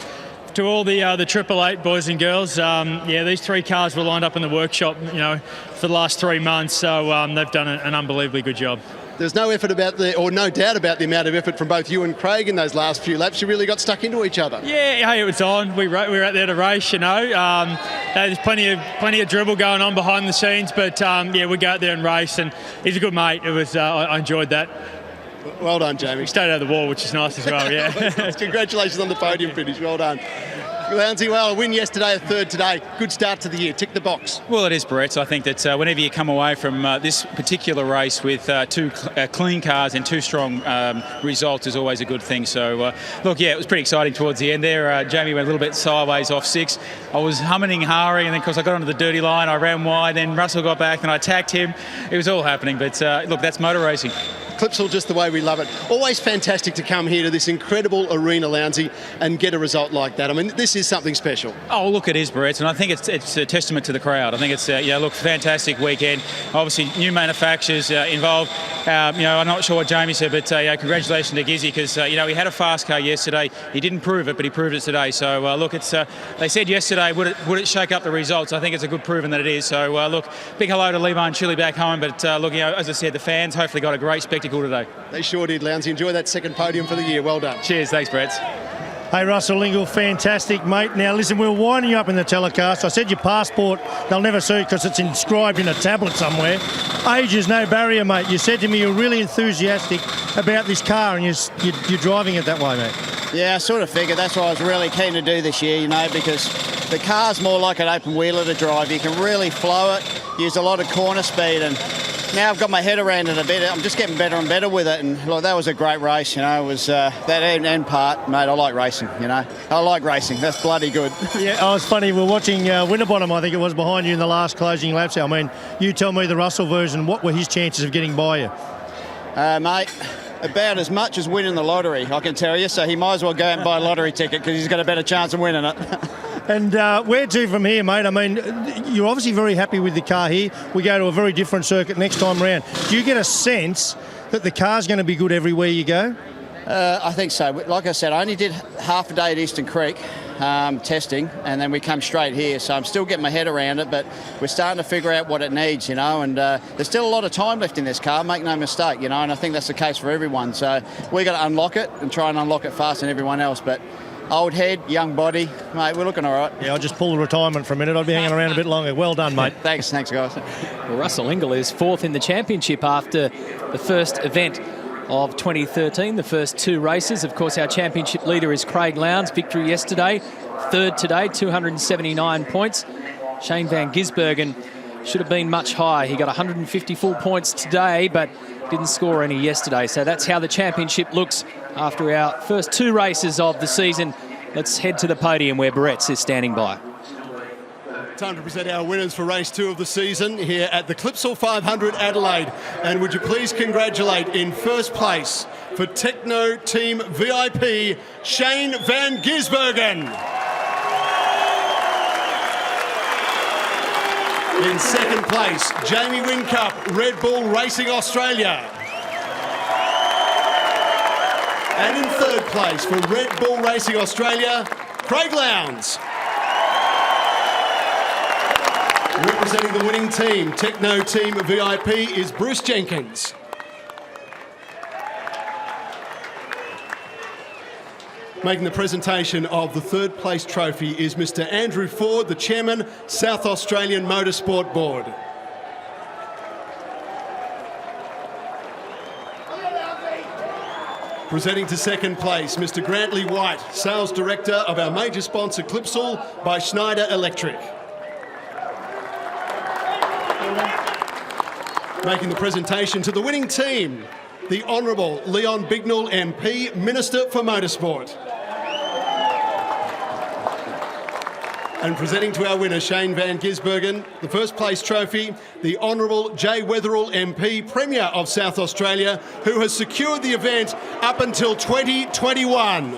to all the 888 boys and girls, these 3 cars were lined up in the workshop, for the last 3 months. So they've done an unbelievably good job. There's no doubt about the amount of effort from both you and Craig in those last few laps. You really got stuck into each other. Yeah, hey, it was on. We were out there to race, There's plenty of dribble going on behind the scenes, but we go out there and race, and he's a good mate. It was I enjoyed that. Well done, Jamie. He stayed out of the wall, which is nice as well, yeah. Congratulations on the podium finish. Well done. Lowndesy, well, a win yesterday, a third today. Good start to the year. Tick the box. Well, it is, Brett. I think that whenever you come away from this particular race with 2 clean cars and 2 strong results is always a good thing. So, look, it was pretty exciting towards the end there. Jamie went a little bit sideways off 6. I was humming and hawing, and then, of course, I got onto the dirty line. I ran wide, then Russell got back, and I attacked him. It was all happening. But, look, that's motor racing. Clipsal just the way we love it. Always fantastic to come here to this incredible arena, Lowndesy, and get a result like that. I mean, this is something special. Oh, look, it is, Brett, and I think it's a testament to the crowd. I think it's, fantastic weekend. Obviously, new manufacturers involved. I'm not sure what Jamie said, but congratulations to Gizzy, because, he had a fast car yesterday. He didn't prove it, but he proved it today. So, look, it's they said yesterday, would it shake up the results? I think it's a good proven that it is. So, look, big hello to Levi and Chili back home, but, look, as I said, the fans hopefully got a great spectacle today. They sure did, Lowndesy. Enjoy that second podium for the year. Well done. Cheers. Thanks, Brett. Hey, Russell Lingle, fantastic, mate. Now, listen, we're winding you up in the telecast. I said your passport, they'll never see it because it's inscribed in a tablet somewhere. Age is no barrier, mate. You said to me you're really enthusiastic about this car and you're driving it that way, mate. Yeah, I sort of figured that's what I was really keen to do this year, because the car's more like an open wheeler to drive. You can really flow it, use a lot of corner speed, and now I've got my head around it a bit. I'm just getting better and better with it, and look, that was a great race. It was that end part, mate. I like racing. I like racing. That's bloody good. Yeah, oh, it's funny. We're watching Winterbottom, I think it was, behind you in the last closing laps. I mean, you tell me the Russell version. What were his chances of getting by you? Mate, about as much as winning the lottery, I can tell you. So he might as well go out and buy a lottery ticket because he's got a better chance of winning it. And where to from here, mate? I mean, you're obviously very happy with the car here. We go to a very different circuit next time round. Do you get a sense that the car's going to be good everywhere you go? I think so. Like I said, I only did half a day at Eastern Creek testing, and then we come straight here. So I'm still getting my head around it, but we're starting to figure out what it needs, and there's still a lot of time left in this car, make no mistake, and I think that's the case for everyone. So we've got to unlock it and try and unlock it faster than everyone else. But old head, young body, mate, we're looking all right. Yeah, I'll just pull the retirement for a minute. I'd be hanging around a bit longer. Well done, mate. Thanks, guys. Well, Russell Lingle is 4th in the championship after the first event of 2013, the first 2 races. Of course, our championship leader is Craig Lowndes. Victory yesterday, 3rd today, 279 points. Shane van Gisbergen should have been much higher. He got 154 points today, but didn't score any yesterday. So that's how the championship looks after our first 2 races of the season. Let's head to the podium where Barrett's is standing by. Time to present our winners for race 2 of the season here at the Clipsal 500 Adelaide. And would you please congratulate in first place for Techno Team VIP, Shane van Gisbergen. In second place, Jamie Whincup, Red Bull Racing Australia. And in third place for Red Bull Racing Australia, Craig Lowndes. Representing the winning team, Techno Team VIP, is Bruce Jenkins. Making the presentation of the third place trophy is Mr. Andrew Ford, the Chairman, South Australian Motorsport Board. Presenting to second place, Mr. Grantley White, Sales Director of our major sponsor Clipsal by Schneider Electric. Making the presentation to the winning team, the Honourable Leon Bignell MP, Minister for Motorsport. And presenting to our winner, Shane Van Gisbergen, the first place trophy, the Honourable Jay Weatherill MP, Premier of South Australia, who has secured the event up until 2021.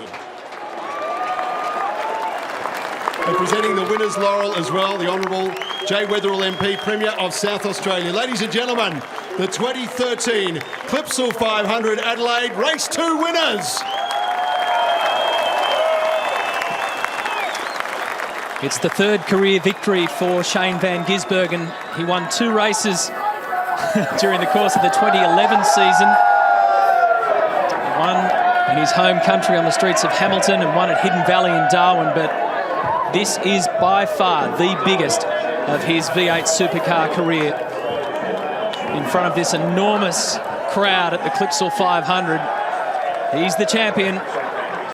And presenting the winner's laurel as well, the Honourable Jay Weatherill MP, Premier of South Australia. Ladies and gentlemen, the 2013 Clipsal 500 Adelaide Race 2 winners. It's the third career victory for Shane Van Gisbergen. He won 2 races during the course of the 2011 season. One in his home country on the streets of Hamilton and one at Hidden Valley in Darwin, but this is by far the biggest of his V8 supercar career. In front of this enormous crowd at the Clipsal 500, he's the champion.